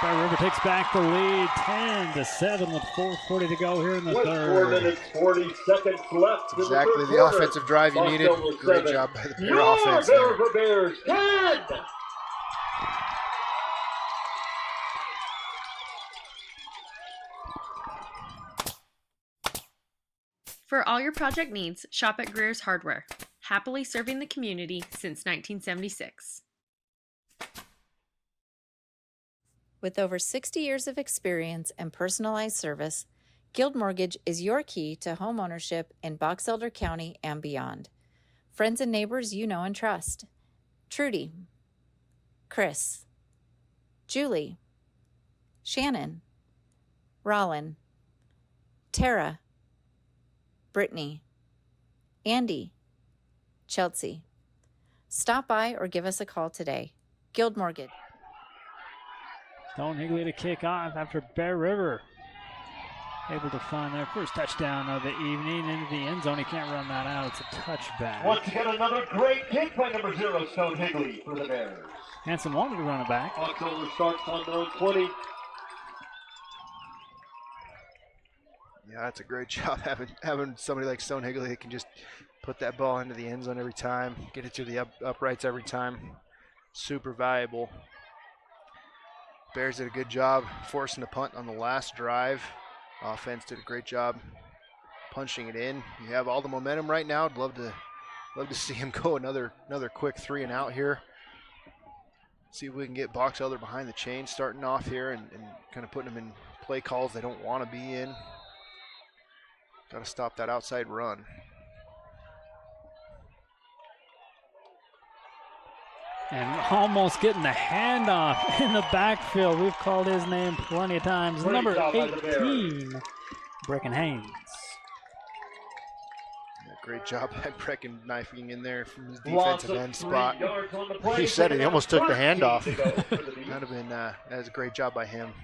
B: Bear River takes back the lead, 10-7 with 4:40 to go here in the
E: With
B: third.
E: 4 minutes, 40 seconds left.
C: Exactly the offensive drive you needed. Great job by the Bear offense there.
E: Bears 10.
J: For all your project needs, shop at Greer's Hardware. Happily serving the community since 1976.
K: With over 60 years of experience and personalized service, Guild Mortgage is your key to home ownership in Box Elder County and beyond. Friends and neighbors you know and trust. Trudy, Chris, Julie, Shannon, Rollin, Tara, Brittany, Andy, Chelsea. Stop by or give us a call today. Guild Mortgage.
B: Stone Higley to kick off after Bear River able to find their first touchdown of the evening into the end zone. He can't run that out. It's a touchback.
E: Once again, another great kick by number 0, Stone Higley for the Bears.
B: Hanson wanted to run it back.
E: October starts on their own 20.
C: Yeah, that's a great job having somebody like Stone Higley that can just put that ball into the end zone every time, get it to the uprights every time. Super valuable. Bears did a good job forcing a punt on the last drive. Offense did a great job punching it in. You have all the momentum right now. I'd love to see him go another quick 3 and out here. See if we can get Box Elder behind the chain starting off here and kind of putting them in play calls they don't want to be in. Got to stop that outside run.
B: And almost getting the handoff in the backfield. We've called his name plenty of times. Number 18, Brecken Haynes.
C: Yeah, great job by Brecken knifing in there from his defensive end spot. He said it, he almost took the handoff. That'd have been that was a great job by him.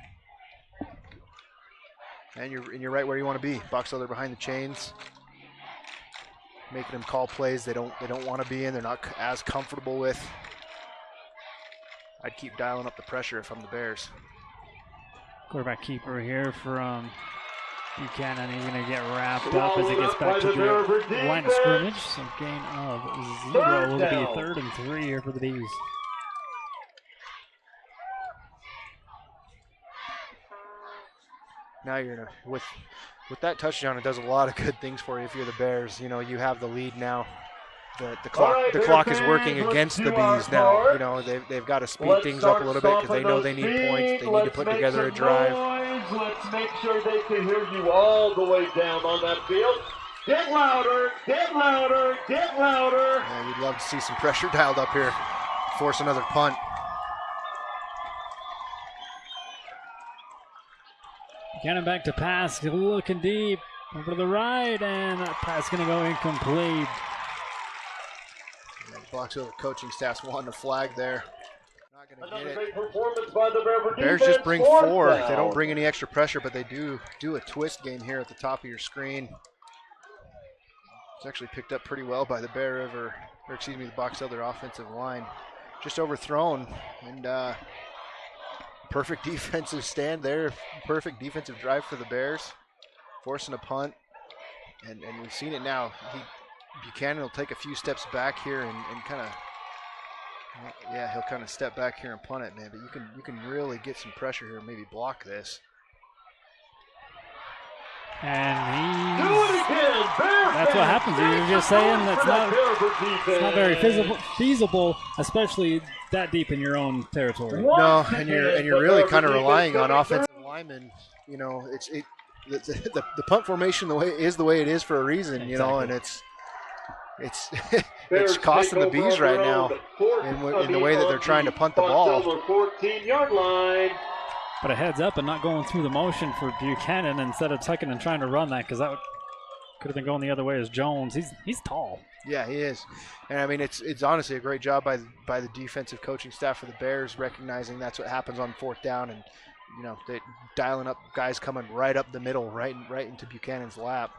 C: And you're right where you want to be. Box Elder behind the chains, making them call plays they don't want to be in. They're not as comfortable with. I'd keep dialing up the pressure if I'm the Bears.
B: Quarterback keeper here from Buchanan. He's going to get wrapped up as he gets back to the line of scrimmage. Some gain of 0. Will be 3rd and 3 here for the Bees.
C: Now you're with that touchdown, it does a lot of good things for you if you're the Bears. You know, you have the lead now. The clock is working against the Bees now. You know, they've got to speed things up a little bit because they know they need points. They need to put together a drive.
E: Let's make sure they can hear you all the way down on that field. Get louder, get louder, get louder.
C: Yeah, you'd love to see some pressure dialed up here. Force another punt.
B: Buchanan back to pass, looking deep, over to the right, and that pass going to go incomplete.
C: Box Elder coaching staff's wanting a flag there. Not going to get
E: Great performance by the
C: Bears just bring 4. They don't bring any extra pressure, but they do a twist game here at the top of your screen. It's actually picked up pretty well by the the Box Elder offensive line. Just overthrown, and perfect defensive stand there. Perfect defensive drive for the Bears. Forcing a punt, and we've seen it now. Buchanan will take a few steps back here and kind of, yeah, he'll kind of step back here and punt it, man. But you can really get some pressure here and maybe block this.
B: And that's what happens. You're just saying that's not very feasible, especially that deep in your own territory.
C: No, and you're really kind of relying on offensive linemen. You know, the punt formation the way it is for a reason. You know, and it's costing the Bees right now in the way that they're trying to punt the ball.
E: 14-yard line.
B: But a heads up and not going through the motion for Buchanan instead of tucking and trying to run that, because that could have been going the other way as Jones. He's tall.
C: Yeah, he is. And I mean, it's honestly a great job by the defensive coaching staff for the Bears, recognizing that's what happens on 4th down, and you know, they dialing up guys coming right up the middle, right into Buchanan's lap.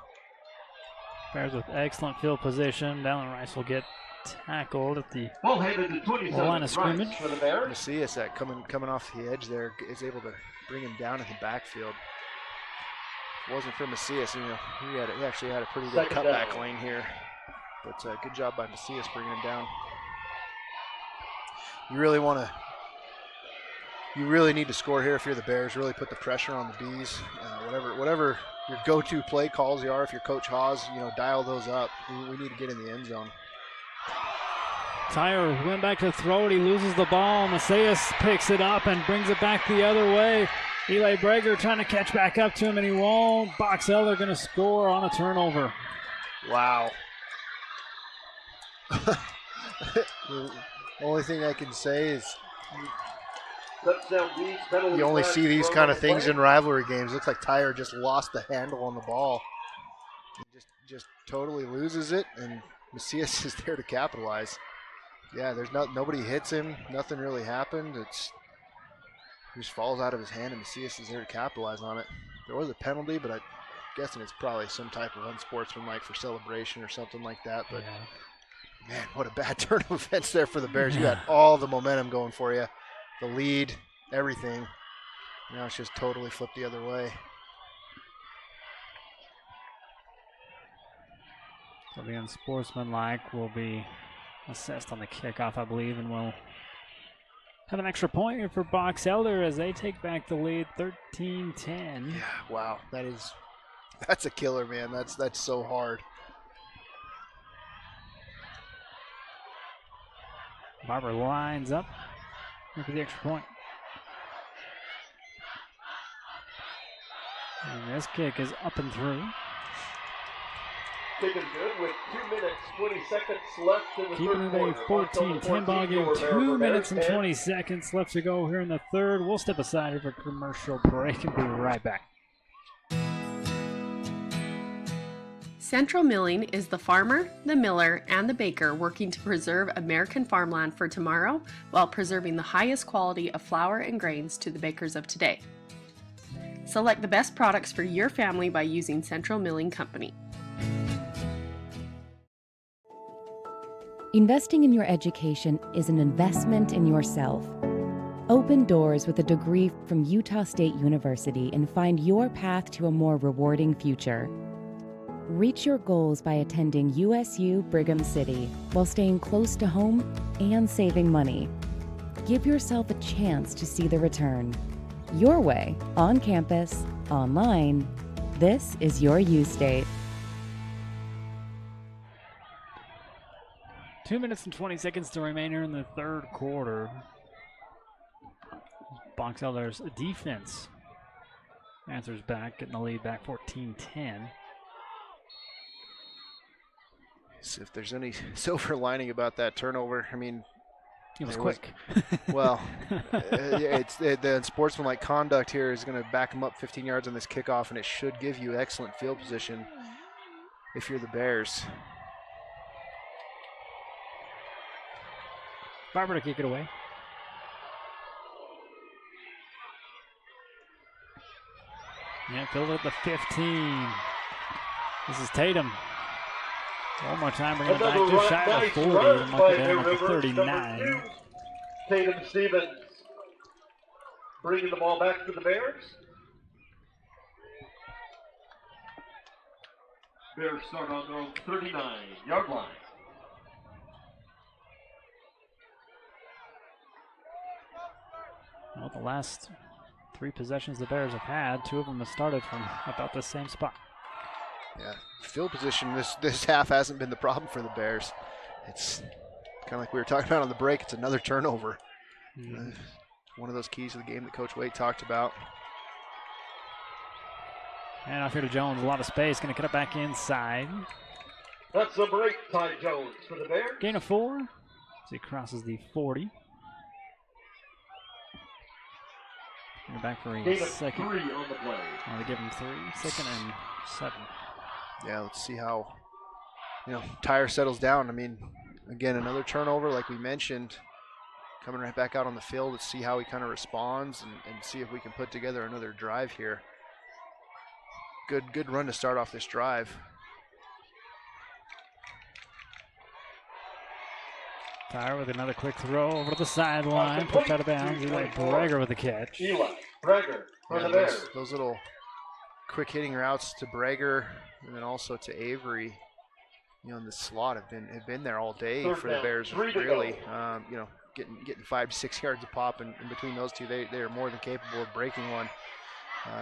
B: Bears with excellent field position. Dallin Rice will get tackled at the
E: Ball headed to 27
B: line of scrimmage.
E: for the Bears.
C: Macias, that coming off the edge there, is able to bring him down in the backfield. If it wasn't for Macias, he actually had a pretty good cutback lane here. But good job by Macias bringing him down. You really need to score here if you're the Bears. Really put the pressure on the Bees. Whatever your go-to play calls you are, if you're Coach Hawes, dial those up. We need to get in the end zone.
B: Tyre went back to throw it. He loses the ball. Macias picks it up and brings it back the other way. Eli Brager trying to catch back up to him, and he won't. Box Elder going to score on a turnover.
C: Wow. The only thing I can say is you only see these kind of things in rivalry games. Looks like Tyre just lost the handle on the ball. He just totally loses it, and Macias is there to capitalize. Yeah, there's nobody hits him. Nothing really happened. He just falls out of his hand, and Macias is there to capitalize on it. There was a penalty, but I'm guessing it's probably some type of unsportsmanlike for celebration or something like that. But man, what a bad turn of events there for the Bears. You had all the momentum going for you, the lead, everything. Now it's just totally flipped the other way.
B: So the unsportsmanlike will be assessed on the kickoff, I believe, and we'll have an extra point here for Box Elder as they take back the lead 13-10.
C: Yeah, wow. That's a killer, man. That's so hard.
B: Barber lines up for the extra point. And this kick is up and through.
E: Kicking good with 2 minutes, 20 seconds left in the
B: Keeping it a 14-10 ball game. 2 minutes and 20 seconds left to go here in the third. We'll step aside here for a commercial break and be right back.
J: Central Milling is the farmer, the miller, and the baker working to preserve American farmland for tomorrow while preserving the highest quality of flour and grains to the bakers of today. Select the best products for your family by using Central Milling Company.
H: Investing in your education is an investment in yourself. Open doors with a degree from Utah State University and find your path to a more rewarding future. Reach your goals by attending USU Brigham City while staying close to home and saving money. Give yourself a chance to see the return. Your way, on campus, online. This is your U State.
B: 2 minutes and 20 seconds to remain here in the third quarter. Box Elder's defense answers back, getting the lead back 14-10.
C: So if there's any silver lining about that turnover, I mean,
B: it was quick.
C: Well, it's the unsportsmanlike conduct here is going to back them up 15 yards on this kickoff, and it should give you excellent field position if you're the Bears.
B: Barber to kick it away. Yeah, filled it at the 15. This is Tatum. One more time, bringing it back just shy of 40. And mark it down at the 39.
E: Tatum Stevens bringing the ball back to the Bears. Bears start on their own 39-yard line.
B: Well, the last 3 possessions the Bears have had, 2 of them have started from about the same spot.
C: Yeah, field position this half hasn't been the problem for the Bears. It's kind of like we were talking about on the break. It's another turnover. One of those keys of the game that Coach Wade talked about.
B: And off here to Jones, a lot of space, going to cut it back inside.
E: That's number 8, Ty Jones for the Bears.
B: Gain of 4 as he crosses the 40. Back for a second.
E: 3 on the play.
B: They give him 3, 2nd and 7.
C: Yeah, let's see how Tyre settles down. I mean, again, another turnover like we mentioned, coming right back out on the field. Let's see how he kind of responds and see if we can put together another drive here. Good run to start off this drive.
B: Tyre with another quick throw over to the sideline, pushed out of bounds. Eli Breger with the catch.
E: Eli Breger for the Bears.
C: Those little quick hitting routes to Breger and then also to Avery, in the slot have been there all day for the Bears. Really, getting 5 to 6 yards a pop, and in between those two, they are more than capable of breaking one.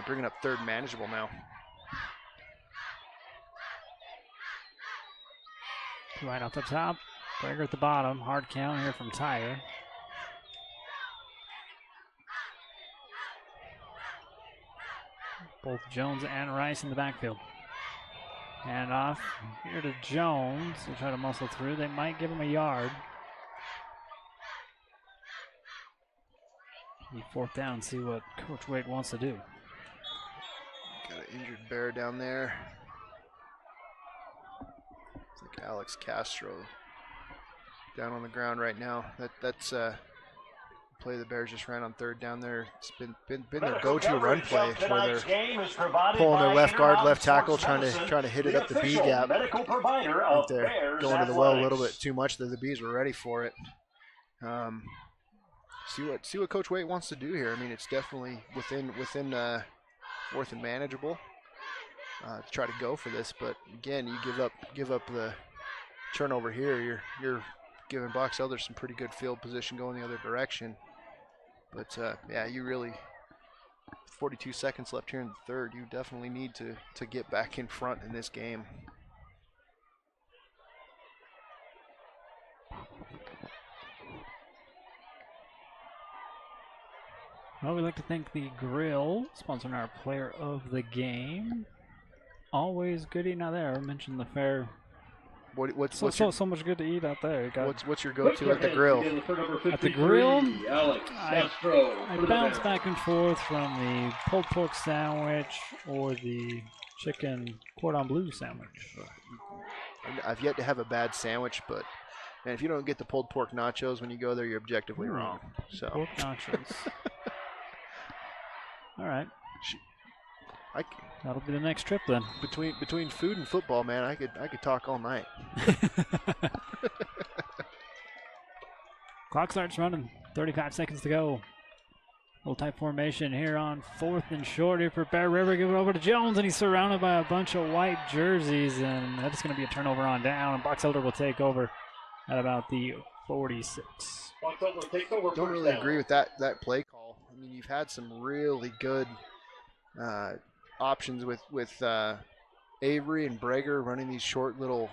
C: Bringing up third manageable now.
B: Right off the top, Breger at the bottom. Hard count here from Tyre. Both Jones and Rice in the backfield. Hand off here to Jones. They try to muscle through. They might give him a yard. Need 4th down and see what Coach Waite wants to do.
C: Got an injured Bear down there. It's like Alex Castro down on the ground right now. That's play the Bears just ran on 3rd down there. It's been their go-to run play where they're pulling their left guard, left tackle, trying to hit it up the B gap. Right there, going to the well a little bit too much. The Bees were ready for it. See what Coach Waite wants to do here. I mean, it's definitely within 4th and manageable to try to go for this. But again, you give up the turnover here. You're giving Box Elder some pretty good field position going the other direction. But you really 42 seconds left here in the 3rd. You definitely need to get back in front in this game.
B: Well, we'd like to thank the Grill, sponsoring our player of the game. Always good eating out there. I mentioned the fair.
C: What's
B: so much good to eat out there.
C: What's your go-to at the Grill?
B: At the Grill, I bounce back and forth from the pulled pork sandwich or the chicken cordon bleu sandwich.
C: I've yet to have a bad sandwich, but man, if you don't get the pulled pork nachos when you go there, you're objectively wrong. So
B: pork nachos. All right. That'll be the next trip then.
C: Between food and football, man, I could talk all night.
B: Clock starts running. 35 seconds to go. Little tight formation here on 4th and short here for Bear River. Give it over to Jones, and he's surrounded by a bunch of white jerseys, and that's going to be a turnover on down. And Box Elder will take over at about the 46.
C: Don't really agree with that play call. I mean, you've had some really good options with Avery and Breger running these short little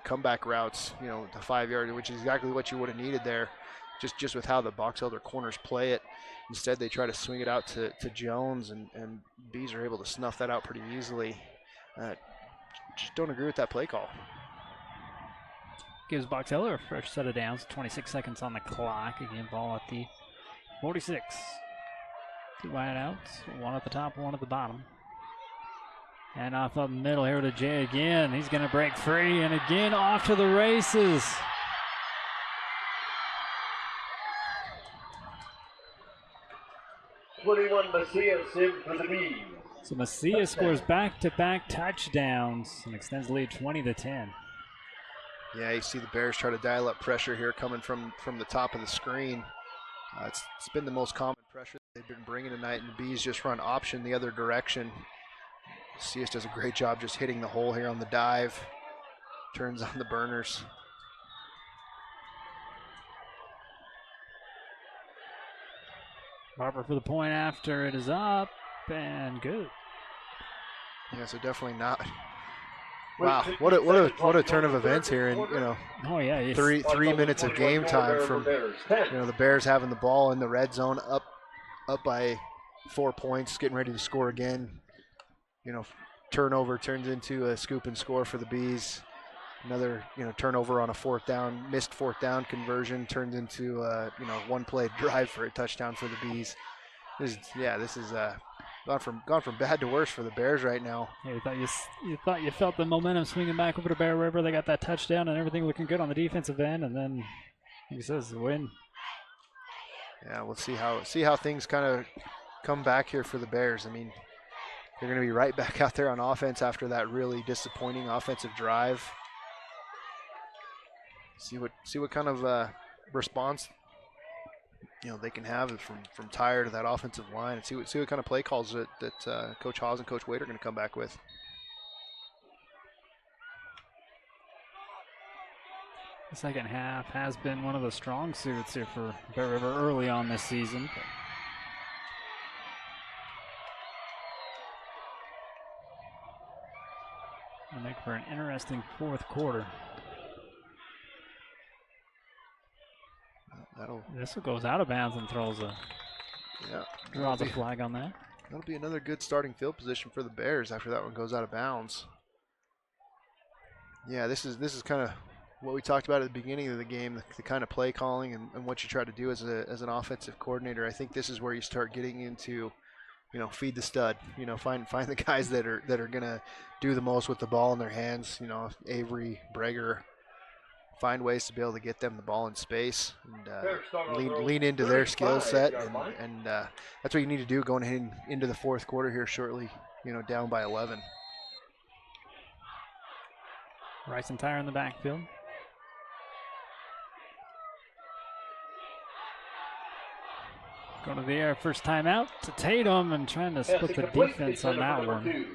C: comeback routes, the 5 yard, which is exactly what you would have needed there, just with how the Box Elder corners play it. Instead, they try to swing it out to Jones, and Bees are able to snuff that out pretty easily. Just don't agree with that play call.
B: Gives Box Elder a fresh set of downs. 26 seconds on the clock. Again, ball at the 46. 2 wide outs, 1 at the top, 1 at the bottom. And off up middle here to Jay again. He's going to break free, and again off to the races.
E: Macias in for the Bees.
B: So Macias scores back-to-back touchdowns and extends the lead 20-10.
C: Yeah, you see the Bears try to dial up pressure here coming from the top of the screen. It's been the most common pressure they've been bringing tonight, and the Bees just run option the other direction. CS does a great job just hitting the hole here on the dive. Turns on the burners.
B: Barber for the point after. It is up and good.
C: Yeah, so definitely not. Wow, what a turn of events here, and
B: oh yeah,
C: three minutes of game time from the Bears having the ball in the red zone, up by 4 points, getting ready to score again. Turnover turns into a scoop and score for the Bees. Another turnover on a 4th down, missed 4th down conversion turns into one play drive for a touchdown for the Bees. This is gone from bad to worse for the Bears right now.
B: Yeah, you felt the momentum swinging back over to Bear River. They got that touchdown and everything looking good on the defensive end, and then he says the win.
C: Yeah, we'll see how things kind of come back here for the Bears. I mean, they're going to be right back out there on offense after that really disappointing offensive drive. See what kind of response they can have from Tyre to that offensive line, and see what kind of play calls that Coach Hawes and Coach Wade are going to come back with.
B: The second half has been one of the strong suits here for Bear River early on this season. It'll make for an interesting fourth quarter. This goes out of bounds and throws draws a flag on that.
C: That'll be another good starting field position for the Bears after that one goes out of bounds. Yeah, this is kind of what we talked about at the beginning of the game, the kind of play calling and what you try to do as an offensive coordinator. I think this is where you start getting into, feed the stud. Find the guys that are gonna do the most with the ball in their hands. Avery, Breger. Find ways to be able to get them the ball in space and lean into their skill set, and that's what you need to do going into the fourth quarter here shortly. Down by 11.
B: Rice and Tyre in the backfield. Go to the air, first time out to Tatum, and trying to split the defense on that one.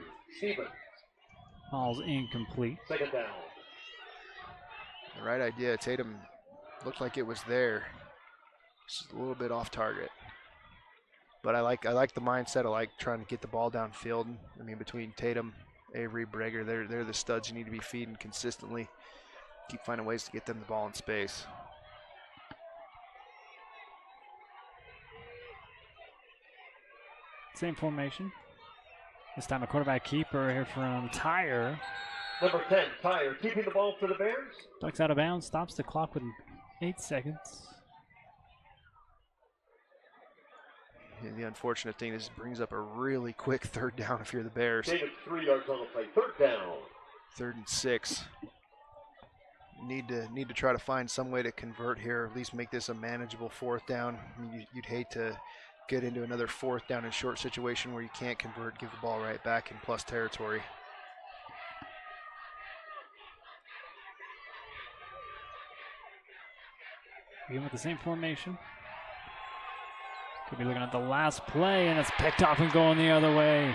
B: Ball's incomplete.
E: Second down.
C: The right idea. Tatum looked like it was there. Just a little bit off target. But I like the mindset. I like trying to get the ball downfield. I mean, between Tatum, Avery, Breger, they're the studs you need to be feeding consistently. Keep finding ways to get them the ball in space.
B: Same formation. This time a quarterback keeper here from Tyre.
E: Number 10, Tyre, keeping the ball for the Bears.
B: Ducks out of bounds, stops the clock with 8 seconds.
C: And the unfortunate thing is it brings up a really quick third down if you're the Bears.
E: David, 3 yards on the play, third down.
C: 3rd and 6. Need to try to find some way to convert here, at least make this a manageable fourth down. I mean, you'd hate to get into another fourth down and short situation where you can't convert, give the ball right back in plus territory.
B: Again with the same formation. Could be looking at the last play, and it's picked off and going the other way.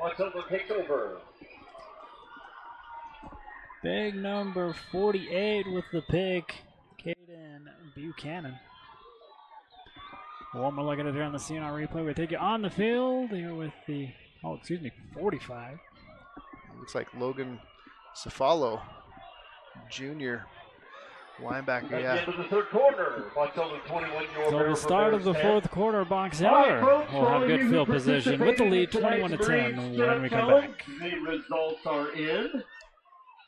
E: October takes over.
B: Big number 48 with the pick, Caden Buchanan. One more look at it here on the CNR replay. We take you on the field here with the, 45.
C: Looks like Logan Cefalo, junior linebacker.
E: At the end of the third quarter,
B: so the start of the fourth quarter, Box Elder will have good field position with the lead 21-10 when we come back.
E: The results are in.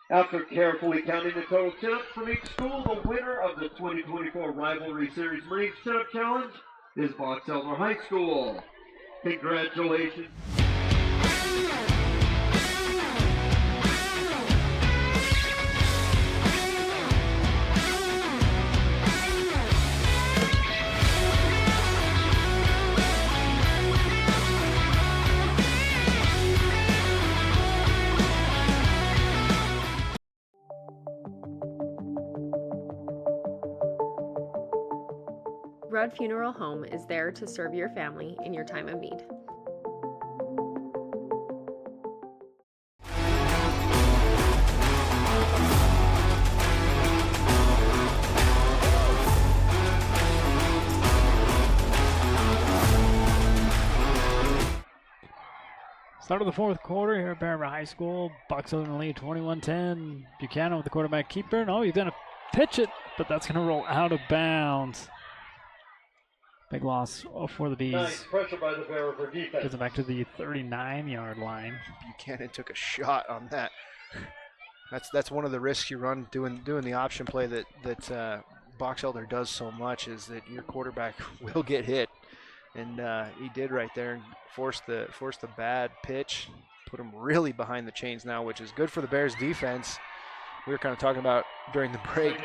E: After carefully counting the total chin-ups from each school, the winner of the 2024 Rivalry Series Marine Chin-Up Challenge is Box Elder High School. Congratulations.
J: Rudd Funeral Home is there to serve your family in your time of need.
B: Start of the fourth quarter here at Bear River High School. Bucks in the lead 21-10. Buchanan with the quarterback keeper. No, he's going to pitch it, but that's going to roll out of bounds. Big loss for the Bees.
E: Nice pressure by the Bear River defense.
B: Gets it back to the 39-yard line.
C: Buchanan took a shot on that. That's one of the risks you run doing the option play that Box Elder does so much, is that your quarterback will get hit, and he did right there and forced the bad pitch, put him really behind the chains now, which is good for the Bears defense. We were kind of talking about during the break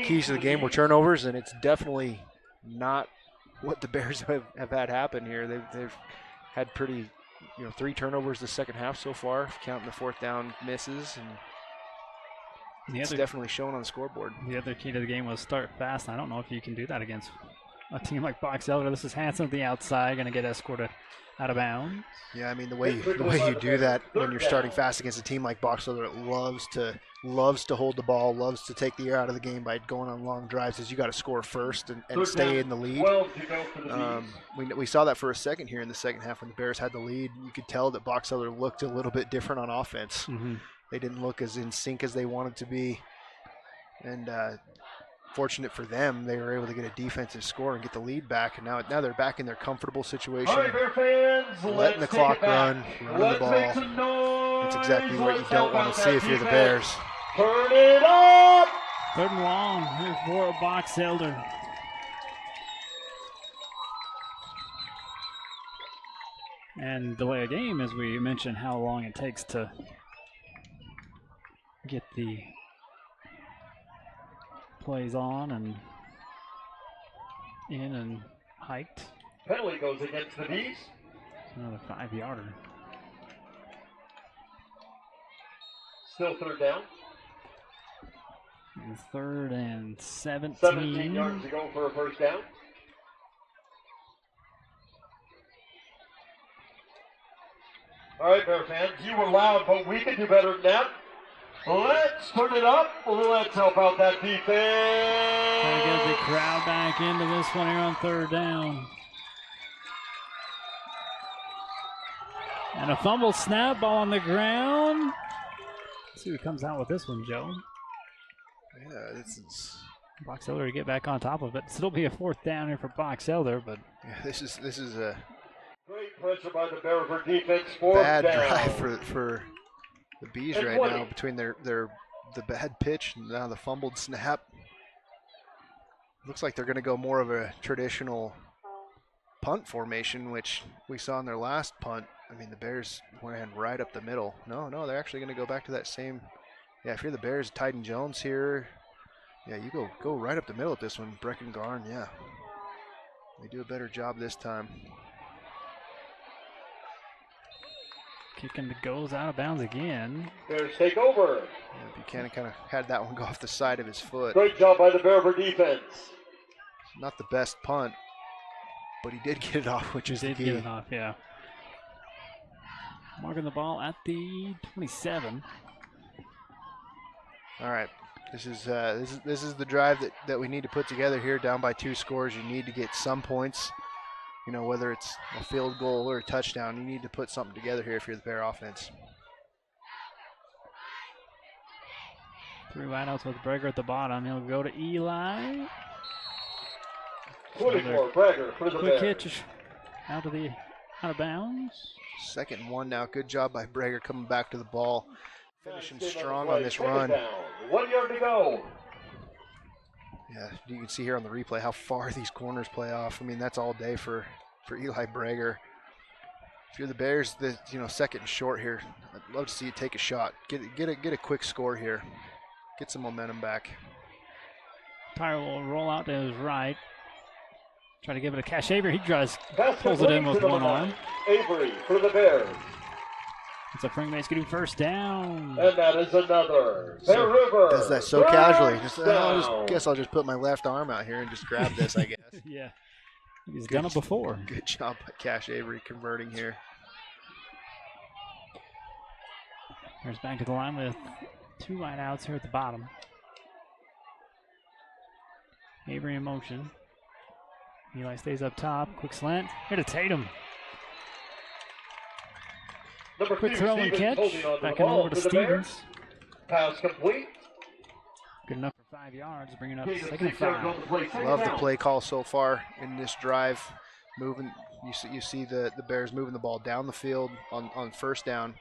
C: keys to the game were turnovers, and it's definitely not what the Bears have had happen here. They've had pretty, 3 turnovers the second half so far, counting the fourth down misses. And it's definitely shown on the scoreboard.
B: The other key to the game was start fast. I don't know if you can do that against a team like Box Elder. This is Hanson at the outside, going to get escorted out of bounds.
C: Yeah, I mean, the way you do that when you're starting fast against a team like Box Elder that loves to hold the ball, loves to take the air out of the game by going on long drives, is you got to score first and stay in the lead. We saw that for a second here in the second half when the Bears had the lead. You could tell that Box Elder looked a little bit different on offense. They didn't look as in sync as they wanted to be. And fortunate for them, they were able to get a defensive score and get the lead back. And now they're back in their comfortable situation.
E: All right, Bear fans,
C: letting the clock run, running the ball. That's exactly what you don't want to see if you're the Bears.
E: Turn it up!
B: 3rd and long. Here's for Box Elder. And delay a game, as we mentioned, how long it takes to get the plays on and in and hiked.
E: Penalty goes against the Bees.
B: Another 5-yarder.
E: Still 3rd down.
B: And 3rd and 17.
E: 17 yards to go for a 1st down. All right, Bear fans, you were loud, but we can do better than that. Let's turn it up. Let's help out that defense.
B: Trying to get the crowd back into this one here on 3rd down. And a fumble snap, ball on the ground. Let's see who comes out with this one, Joe.
C: Yeah, this is
B: Box Elder to get back on top of it. Still be a 4th down here for Box Elder, but
C: yeah, this is a
E: great pressure by the Bear River defense. 4th
C: bad
E: down.
C: drive for the Bees
E: And
C: right
E: 20.
C: now between the bad pitch and now the fumbled snap. Looks like they're going to go more of a traditional punt formation, which we saw in their last punt. I mean, the Bears ran right up the middle. No, they're actually going to go back to that same. Yeah, if you're the Bears, Tyden Jones here. Yeah, you go right up the middle at this one. Brecken Garn, yeah. They do a better job this time.
B: kicking goes out of bounds again.
E: Bears take over.
C: Yeah, Buchanan kind of had that one go off the side of his foot.
E: Great job by the Bear River defense.
C: Not the best punt, but he did get it off, which is the key.
B: Get it off, yeah. Marking the ball at the 27.
C: All right, this is the drive that we need to put together here. Down by 2 scores, you need to get some points. You know, whether it's a field goal or a touchdown, you need to put something together here if you're the Bear offense.
B: 3 wideouts with Breger at the bottom. He'll go to Eli.
E: 24, Breger for the
B: Quick
E: Bears.
B: hitch out of bounds.
C: 2nd and 1 now. Good job by Breger coming back to the ball. Finishing strong on this run.
E: 1 yard to go.
C: Yeah, you can see here on the replay how far these corners play off. I mean, that's all day for Eli Breger. If you're the Bears, 2nd and short here, I'd love to see you take a shot. Get a quick score here. Get some momentum back.
B: Tyre will roll out to his right. Try to give it a Cash Avery. He pulls it in with one arm.
E: Avery for the Bears.
B: It's a Frank Mace getting 1st down.
E: And that is another Bear River.
C: Does that so casually. Guess I'll just put my left arm out here and just grab this, I guess.
B: Yeah. He's done it before.
C: Good job by Cash Avery converting here.
B: Here's back to the line with 2 wideouts here at the bottom. Avery in motion. Eli stays up top. Quick slant. Here to Tatum.
E: Number
B: Quick
E: 2,
B: throw and
E: Stevens
B: catch.
E: holding on to
B: Back
E: the
B: in
E: ball
B: over to
E: for the Bears.
B: Stevens.
E: Pass complete.
B: Good enough for 5 yards. Bringing up
E: Gain of
B: 2nd
E: 6
B: and
E: yards
B: 5.
E: on the play. Second
C: Love the
E: down.
C: play call so far in this drive. Moving, you see the Bears moving the ball down the field on 1st down,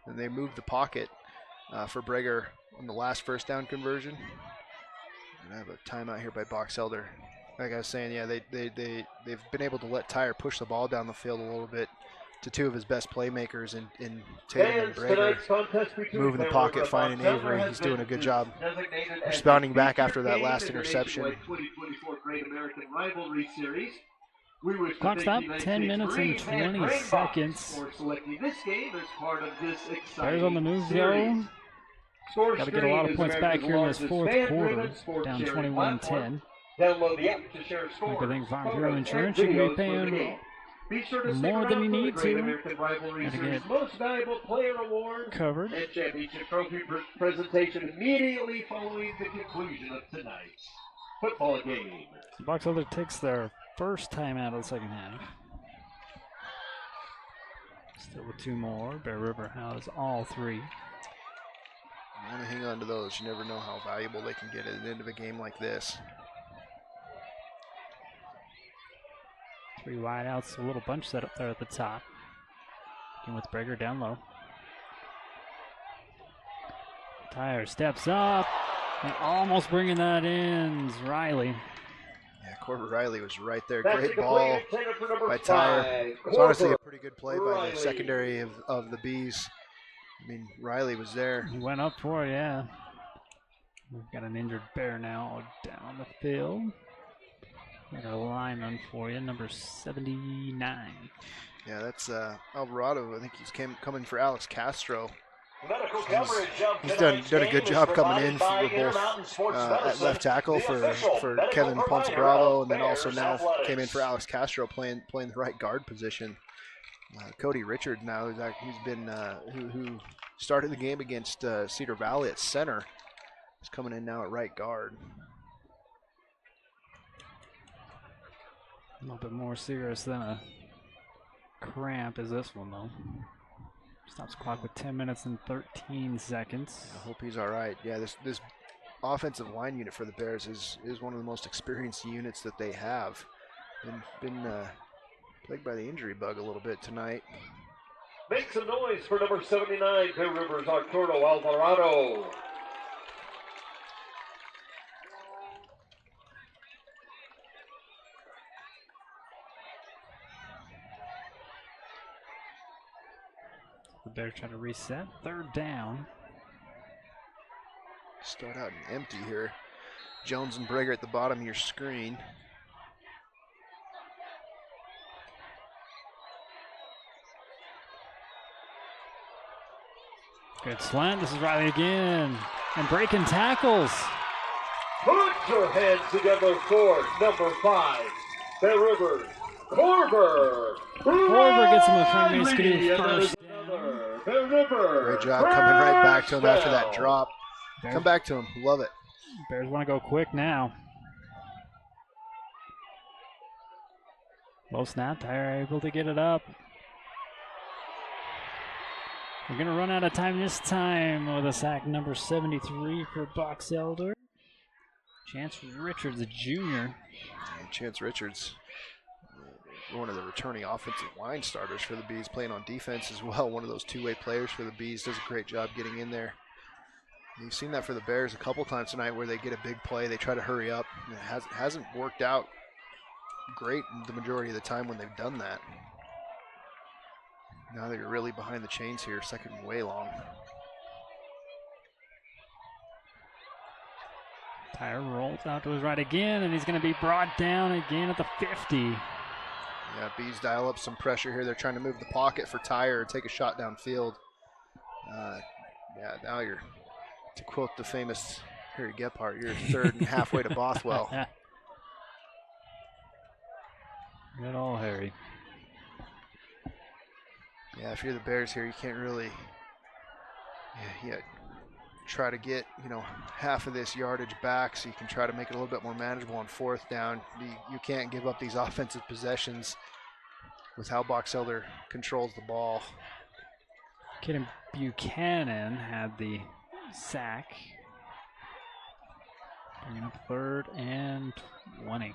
C: and they moved the pocket for Breger on the last 1st down conversion. And I have a timeout here by Box Elder. Like I was saying, yeah, they've been able to let Tyre push the ball down the field a little bit to 2 of his best playmakers in Tatum and Breger. Moving the pocket, finding Avery. He's doing a good job responding back after that last interception.
E: 2024 Great American Rivalry Series. We wish to
B: Clock
E: thank
B: stop,
E: United
B: 10
E: States
B: minutes and
E: Marine
B: 20
E: Rainbow
B: seconds.
E: for selecting this game as part of this exciting
B: Bears on the move,
E: series.
B: though. Got to get a lot of points back here in this fourth quarter, down 21-10.
E: Download the app to share scores.
B: I think Farm Bureau Insurance should be paying more than you need to.
E: Rivalry Series Most Valuable Player Award
B: covered.
E: And championship trophy presentation immediately following the conclusion of tonight's football game.
B: Box Elder takes their first time out of the second half. Still with 2 more. Bear River has all 3.
C: You want to hang on to those. You never know how valuable they can get at the end of a game like this.
B: 3 wideouts, a little bunch set up there at the top. Again with Breger down low. Tyre steps up and almost bringing that in. Riley.
C: Yeah, Corbett Riley was right there. Great ball by Tyre. It's honestly a pretty good play by the secondary of the Bees. I mean, Riley was there.
B: He went up for it, yeah. We've got an injured Bear now down the field. Got a lineman for you, number 79.
C: Yeah, that's Alvarado. I think he's coming for Alex Castro. He's done a good job coming in for both at left tackle for Kevin Ponce Bravo, and then also now came in for Alex Castro playing the right guard position. Cody Richard now, he's been who started the game against Cedar Valley at center. He's coming in now at right guard.
B: A little bit more serious than a cramp is this one, though. Stops clock with 10 minutes and 13 seconds.
C: I hope he's all right. Yeah, this offensive line unit for the Bears is one of the most experienced units that they have. Been plagued by the injury bug a little bit tonight.
E: Make some noise for number 79, Bear Rivers Arturo Alvarado.
B: The Bears trying to reset. 3rd down.
C: Start out an empty here. Jones and Breger at the bottom of your screen.
B: Good slant. This is Riley again. And breaking tackles.
E: Put your hands together for number 5, Bear Rivers, Corver.
B: Corver gets him a friendly Skidoo first.
C: Great job coming right back to him after that drop.
B: Bears.
C: Come back to him. Love it.
B: Bears want to go quick now. Low snap. Tyre able to get it up. We're going to run out of time this time with a sack number 73 for Box Elder. Chance Richards, the junior.
C: Chance Richards, one of the returning offensive line starters for the Bees, playing on defense as well. One of those two-way players for the Bees, does a great job getting in there. You've seen that for the Bears a couple times tonight where they get a big play, they try to hurry up. And it hasn't worked out great the majority of the time when they've done that. Now they're really behind the chains here, second and way long.
B: Tyre rolls out to his right again, and he's going to be brought down again at the 50.
C: Yeah, Bees dial up some pressure here. They're trying to move the pocket for Tyre, take a shot downfield. Yeah, now you're, to quote the famous Harry Gephardt, you're 3rd and halfway to Bothwell.
B: Good old Harry.
C: Yeah, if you're the Bears here, you can't really try to get, half of this yardage back so you can try to make it a little bit more manageable on 4th down. You can't give up these offensive possessions with how Box Elder controls the ball.
B: Kaden Buchanan had the sack. Bringing up 3rd and 20.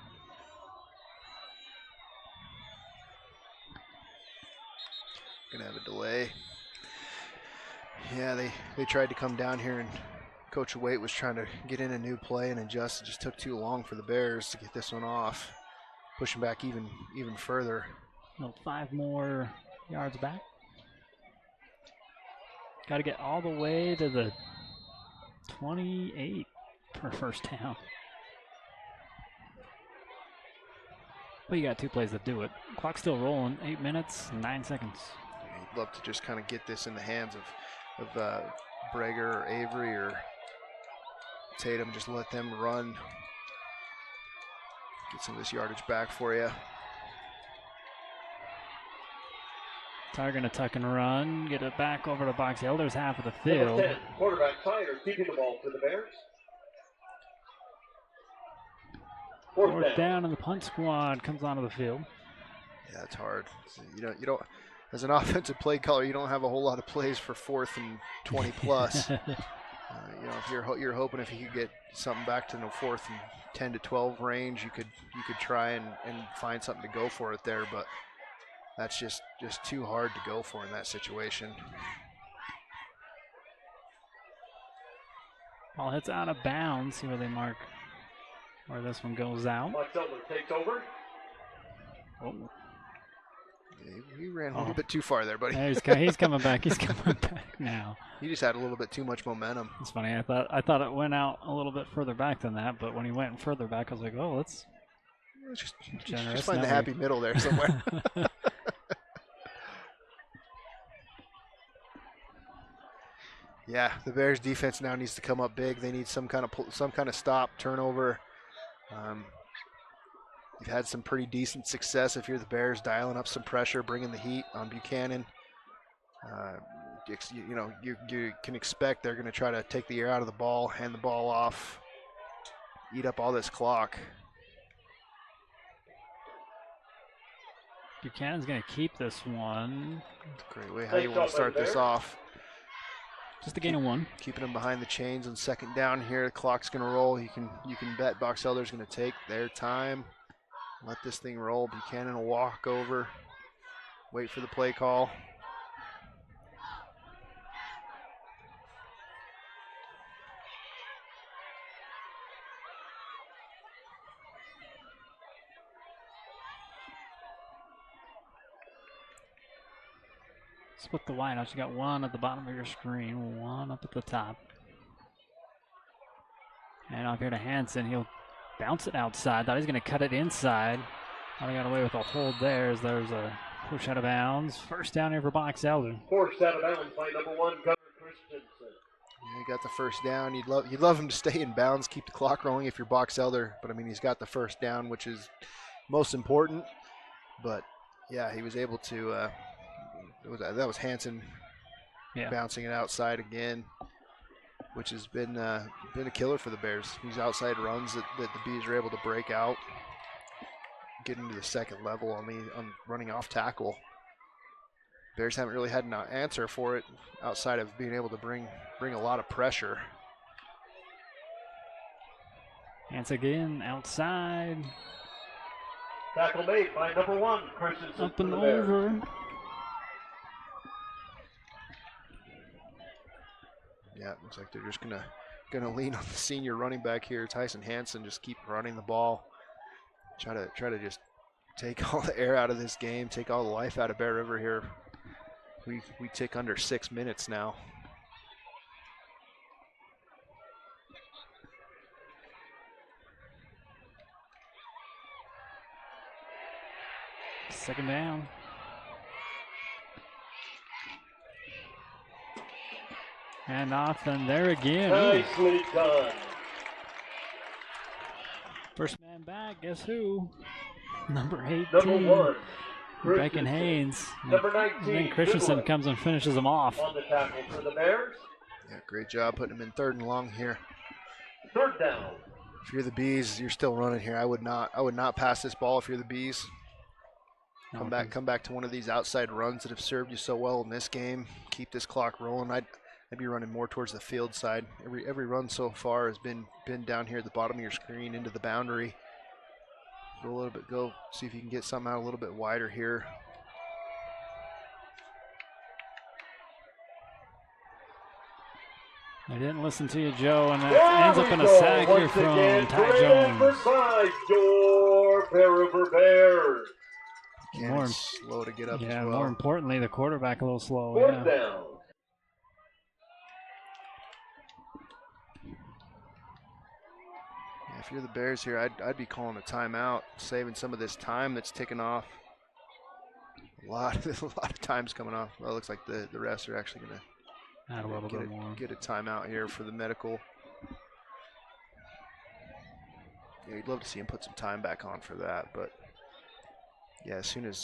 C: Gonna have a delay. Yeah, they tried to come down here, and Coach Waite was trying to get in a new play and adjust. It just took too long for the Bears to get this one off. Pushing back even further.
B: 5 more yards back. Got to get all the way to the 28 for 1st down. But you got 2 plays that do it. Clock's still rolling. 8 minutes and 9 seconds.
C: You'd love to just kind of get this in the hands of Brager or Avery or Tatum, just let them run. Get some of this yardage back for you.
B: They're going to tuck and run, get it back over to Box Elders, half of the field.
E: Number 10, quarterback Tyler keeping the ball for the Bears.
B: Fourth down, and the punt squad comes onto the field.
C: Yeah, it's hard. You don't. As an offensive play caller, you don't have a whole lot of plays for 4th and 20 plus. If you're hoping if you could get something back to the 4th and 10 to 12 range, you could try and find something to go for it there, but that's just too hard to go for in that situation.
B: Ball hits out of bounds. See where they mark where this one goes out.
E: Box Elder takes over.
B: Oh.
C: He ran a little bit too far there, buddy.
B: Yeah, he's coming back. He's coming back now.
C: He just had a little bit too much momentum.
B: It's funny. I thought it went out a little bit further back than that, but when he went further back, I was like, oh, let's
C: just find the happy middle there somewhere. Yeah, the Bears defense now needs to come up big. They need some kind of stop, turnover. You've had some pretty decent success if you're the Bears, dialing up some pressure, bringing the heat on Buchanan. You can expect they're going to try to take the air out of the ball, hand the ball off, eat up all this clock.
B: Buchanan's going to keep this one.
C: That's a great way how you want to start this off.
B: Just a gain of 1.
C: Keeping them behind the chains on 2nd down here. The clock's going to roll. You can bet Box Elder's going to take their time. Let this thing roll. Buchanan will walk over. Wait for the play call.
B: Split the wideouts. You got one at the bottom of your screen, one up at the top. And off here to Hansen. He'll bounce it outside. Thought he's going to cut it inside. Thought he got away with a hold there as there's a push out of bounds. First down here for Box Elder.
E: Forced out of bounds by number 1, Gunnar Christensen.
C: Yeah, he got the first down. You'd love him to stay in bounds, keep the clock rolling if you're Box Elder. But, I mean, he's got the first down, which is most important. But, yeah, he was able to that was Hansen bouncing it outside again, which has been a killer for the Bears. These outside runs that the Bees are able to break out, get into the 2nd level on running off tackle. Bears haven't really had an answer for it outside of being able to bring a lot of pressure.
B: Hansen again outside.
E: Tackle made by number 1, Christensen.
B: Up and over.
C: Yeah, it looks like they're just gonna lean on the senior running back here, Tyson Hansen. Just keep running the ball. Try to just take all the air out of this game, take all the life out of Bear River here. We tick under 6 minutes now.
B: Second down. And off and there again.
E: Nicely done.
B: First man back, guess who? Number 18.
E: Number 1,
B: Becken Haynes.
E: Number 19,
B: and then Christensen comes and finishes him off.
E: On the tackle for the Bears.
C: Yeah, great job putting him in 3rd and long here.
E: 3rd down.
C: If you're the Bees, you're still running here. I would not pass this ball if you're the Bees. Come back to one of these outside runs that have served you so well in this game. Keep this clock rolling. I'd be running more towards the field side. Every run so far has been down here at the bottom of your screen into the boundary. Go see if you can get something out a little bit wider here.
B: I didn't listen to you, Joe, and that ends up in a sack here from Ty Jones.
E: By your Bear River Bears.
C: More slow to get up as well.
B: More importantly, the quarterback a little slow.
E: 4th down.
C: If you're the Bears here, I'd be calling a timeout, saving some of this time that's ticking off. A lot of time's coming off. Well, it looks like the refs are actually going to
B: Add a little bit more.
C: Get a timeout here for the medical. Yeah, you'd love to see him put some time back on for that, but yeah, as soon as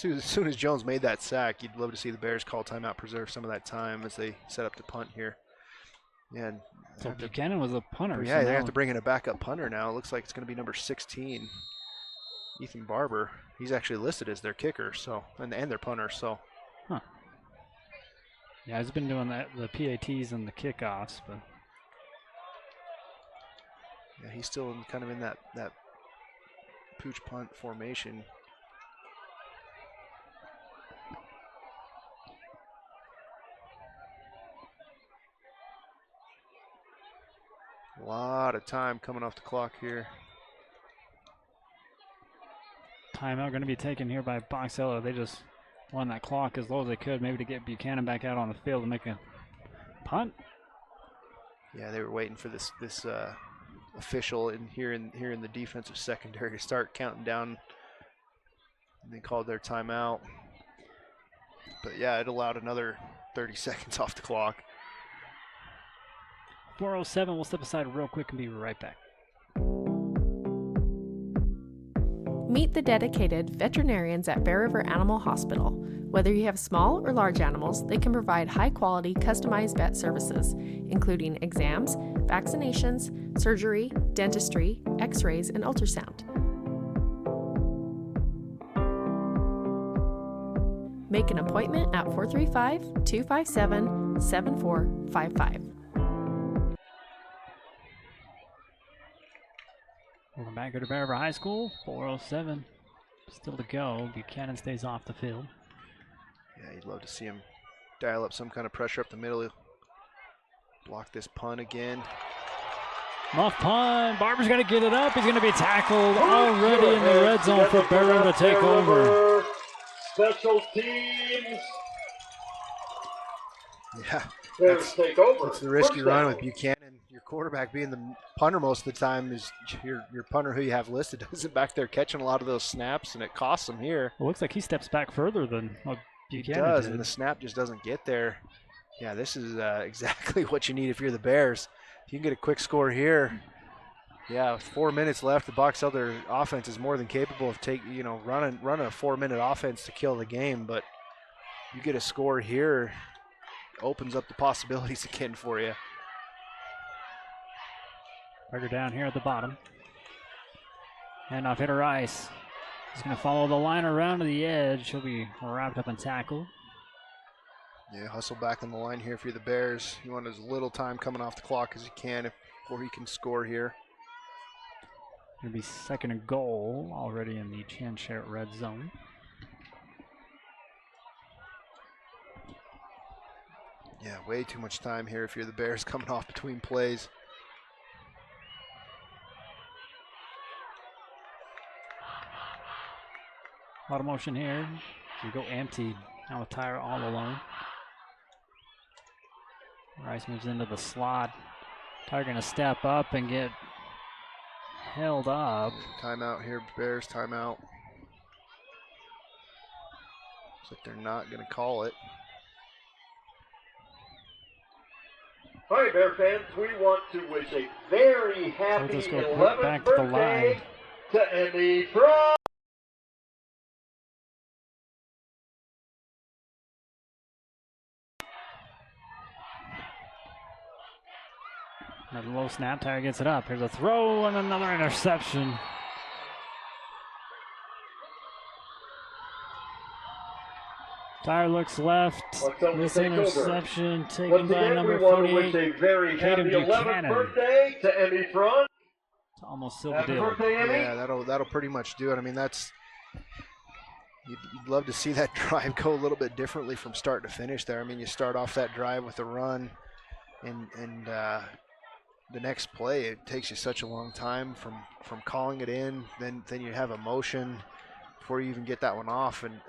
C: Jones made that sack, you'd love to see the Bears call timeout, preserve some of that time as they set up to punt here. And
B: so Buchanan was a punter.
C: Yeah, they have to bring in a backup punter now. It looks like it's going to be number 16, Ethan Barber. He's actually listed as their kicker, so and their punter. So,
B: yeah, he's been doing that, the PATs and the kickoffs, but
C: yeah, he's still kind of in that pooch punt formation. A lot of time coming off the clock here.
B: Timeout going to be taken here by Box Elder. They just won that clock as low as they could, maybe to get Buchanan back out on the field and make a punt.
C: Yeah, they were waiting for this official in the defensive secondary to start counting down. And they called their timeout. But yeah, it allowed another 30 seconds off the clock.
B: 4:07, we'll step aside real quick and be right back.
J: Meet the dedicated veterinarians at Bear River Animal Hospital. Whether you have small or large animals, they can provide high-quality, customized vet services, including exams, vaccinations, surgery, dentistry, x-rays, and ultrasound. Make an appointment at 435-257-7455.
B: Welcome back to Bear River High School. 4:07 still to go. Buchanan stays off the field.
C: Yeah, you'd love to see him dial up some kind of pressure up the middle. Block this punt again.
B: Muff punt. Barber's going to get it up. He's going to be tackled already in the red zone for Bear River to take over.
E: Special teams.
C: Yeah,
E: Bears take over.
C: It's the risk you run with Buchanan. Your quarterback being the punter most of the time is your punter who you have listed isn't back there catching a lot of those snaps, and it costs him here.
B: It looks like he steps back further than what Buchanan
C: does,
B: did.
C: and the snap just doesn't get there. Yeah, this is exactly what you need if you're the Bears. If you can get a quick score here, yeah, with 4 minutes left, the Box Elder offense is more than capable of running a 4-minute offense to kill the game. But you get a score here, opens up the possibilities again for you.
B: Burger down here at the bottom. Handoff hitter Rice. He's going to follow the line around to the edge. He'll be wrapped up and tackled.
C: Yeah, hustle back on the line here if you're the Bears. You want as little time coming off the clock as you can before you can score here.
B: Going to be second and goal already in the Chanchert red zone.
C: Yeah, way too much time here if you're the Bears coming off between plays.
B: A lot of motion here. We go empty. Now with Tyra all alone. Rice moves into the slot. Tyra going to step up and get held up.
C: Timeout here, Bears, timeout. Looks like they're not going to call it.
E: Hi, Bear fans. We want to wish a very happy 11th birthday to Emmy Frost.
B: Another low snap. Tyra gets it up. Here's a throw and another interception. Tyra looks left. This interception taken by number 48,
E: Caden Buchanan. Birthday to Emmy Front.
B: It's almost Silver Deal.
C: Yeah, that'll pretty much do it. I mean, you'd love to see that drive go a little bit differently from start to finish there. I mean, you start off that drive with a run, and the next play, it takes you such a long time from calling it in. Then you have a motion before you even get that one off, and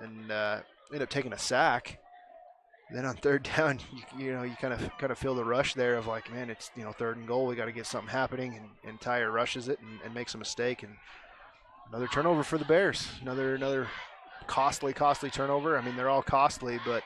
C: end up taking a sack. Then on third down, you kind of feel the rush there of like, man, it's third and goal. We got to get something happening, and Tyra rushes it and makes a mistake, and another turnover for the Bears. Another costly turnover. I mean, they're all costly, but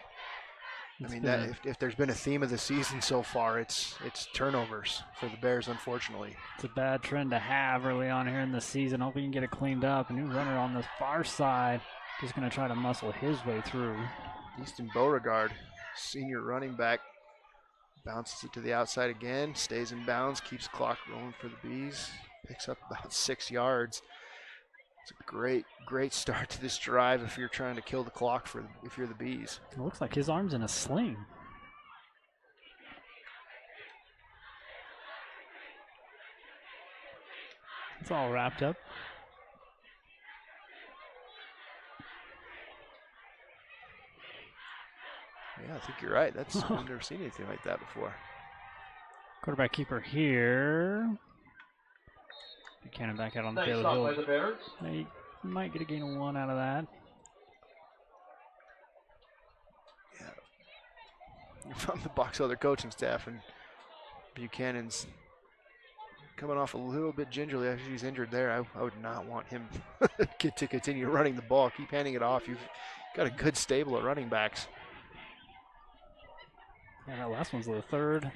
C: I mean, if there's been a theme of the season so far, it's turnovers for the Bears, unfortunately.
B: It's a bad trend to have early on here in the season. Hope we can get it cleaned up. A new runner on the far side, just going to try to muscle his way through.
C: Easton Beauregard, senior running back, bounces it to the outside again, stays in bounds, keeps the clock rolling for the Bees, picks up about 6 yards. It's a great start to this drive if you're trying to kill the clock if you're the Bees.
B: It looks like his arm's in a sling. It's all wrapped up.
C: Yeah, I think you're right. I've never seen anything like that before.
B: Quarterback keeper here. Buchanan back out on the field. He might get a gain of 1 out of that.
C: Yeah. From the Box Elder coaching staff, and Buchanan's coming off a little bit gingerly after he's injured there. I would not want him to continue running the ball. Keep handing it off. You've got a good stable of running backs.
B: Yeah, that last one's the third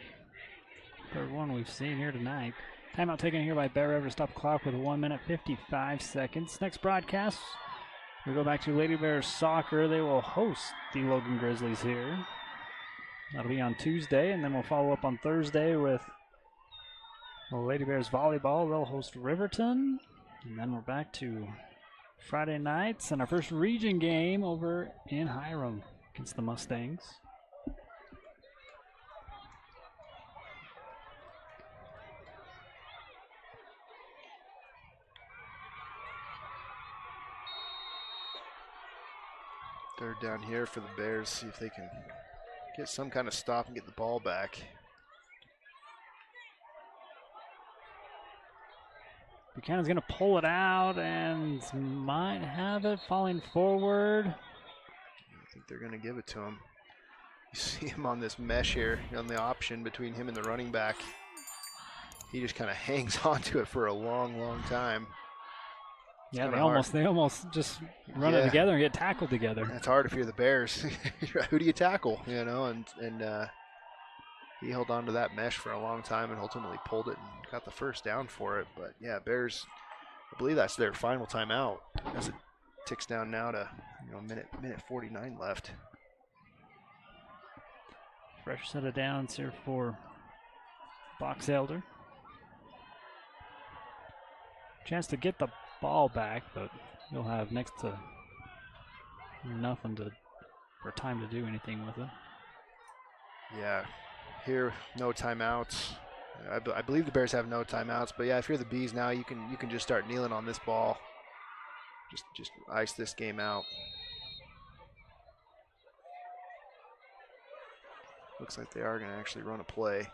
B: one we've seen here tonight. Timeout taken here by Bear River. Stop clock with 1 minute 55 seconds. Next broadcast, we go back to Lady Bears soccer. They will host the Logan Grizzlies here. That'll be on Tuesday, and then we'll follow up on Thursday with Lady Bears volleyball. They'll host Riverton, and then we're back to Friday nights and our first region game over in Hiram against the Mustangs.
C: Third down here for the Bears. See if they can get some kind of stop and get the ball back.
B: Buchanan's going to pull it out and might have it falling forward.
C: I think they're going to give it to him. You see him on this mesh here, on the option between him and the running back. He just kind of hangs onto it for a long time.
B: Yeah, they almost just run it together and get tackled together.
C: That's hard if you're the Bears. Who do you tackle? You know, and he held on to that mesh for a long time and ultimately pulled it and got the first down for it. But yeah, Bears, I believe that's their final timeout as it ticks down now to minute 49 left.
B: Fresh set of downs here for Box Elder. Chance to get the ball back, but you'll have next to nothing for time to do anything with it.
C: Yeah, here no timeouts. I believe the Bears have no timeouts, but yeah, if you're the Bees now, you can just start kneeling on this ball. Just ice this game out. Looks like they are going to actually run a play.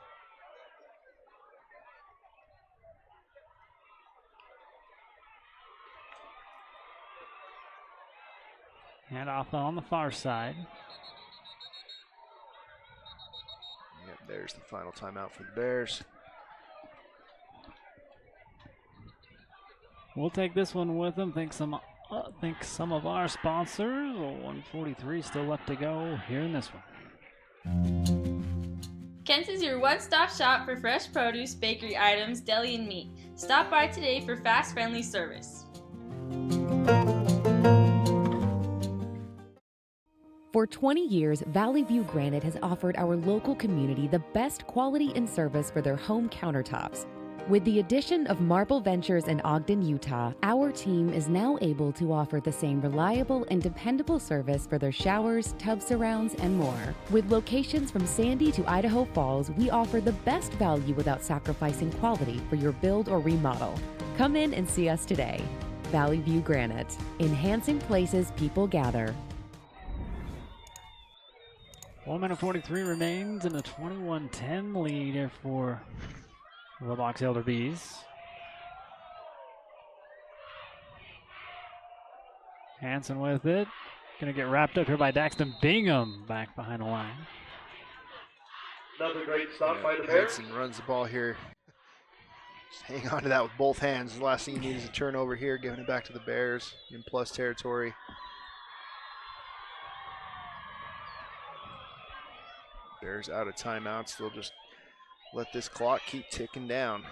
B: Hand off on the far side.
C: Yep, there's the final timeout for the Bears.
B: We'll take this one with them. Thank some of our sponsors. 1:43 still left to go here in this one.
N: Kent's is your one-stop shop for fresh produce, bakery items, deli, and meat. Stop by today for fast, friendly service.
H: For 20 years, Valley View Granite has offered our local community the best quality and service for their home countertops. With the addition of Marble Ventures in Ogden, Utah, our team is now able to offer the same reliable and dependable service for their showers, tub surrounds, and more. With locations from Sandy to Idaho Falls, we offer the best value without sacrificing quality for your build or remodel. Come in and see us today. Valley View Granite, enhancing places people gather.
B: 1 minute 43 remains in a 21-10 lead here for the Box Elder Bees. Hanson with it. Going to get wrapped up here by Daxton Bingham back behind the line.
E: Another great stop by the Bears.
C: Hanson runs the ball here. Just hang on to that with both hands. The last thing you need is a turnover here, giving it back to the Bears in plus territory. Bears out of timeouts. They'll just let this clock keep ticking down.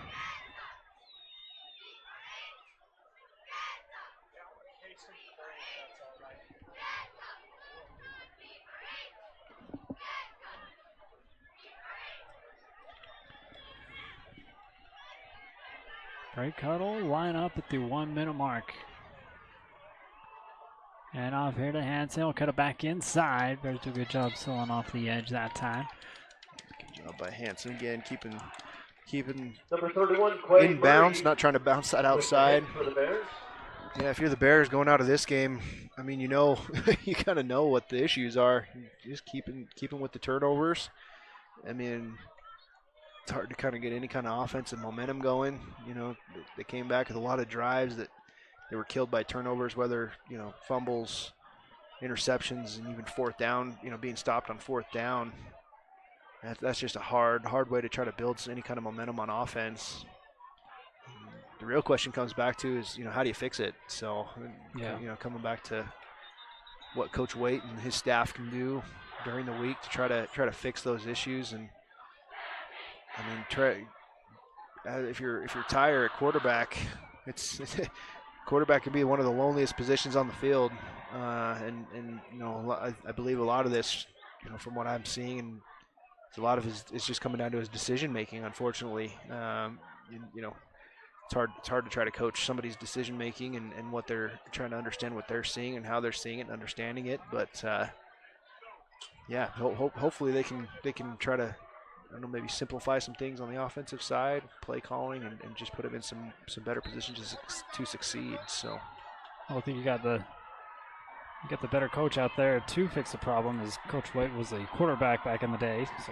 B: Break huddle, line up at the 1 minute mark. And off here to Hansen, will cut it back inside. Bears do a good job sealing off the edge that time.
C: Good job by Hansen again, keeping
E: Number 31, Quay
C: in bounds,
E: Murray,
C: not trying to bounce that outside.
E: for the Bears.
C: Yeah, if you're the Bears going out of this game, I mean, you know, you kind of know what the issues are. Just keeping with the turnovers. I mean, it's hard to kind of get any kind of offensive momentum going. You know, they came back with a lot of drives that they were killed by turnovers, whether, you know, fumbles, interceptions, and even fourth down, you know, being stopped on fourth down. That's just a hard way to try to build any kind of momentum on offense. The real question comes back to is, you know, how do you fix it? So,
B: Yeah.
C: you know, coming back to what Coach Waite and his staff can do during the week to try to fix those issues. And I mean, if you're Tyer at quarterback, it's quarterback can be one of the loneliest positions on the field. And you know, I believe a lot of this, you know, from what I'm seeing, and a lot of it's just coming down to his decision making. Unfortunately, you know, it's hard to try to coach somebody's decision making and what they're trying to understand, what they're seeing and how they're seeing it and understanding it. But yeah, hopefully they can try to, I don't know, maybe simplify some things on the offensive side, play calling, and just put them in some better positions to succeed. So
B: I think you got the better coach out there to fix the problem, as Coach White was a quarterback back in the day. So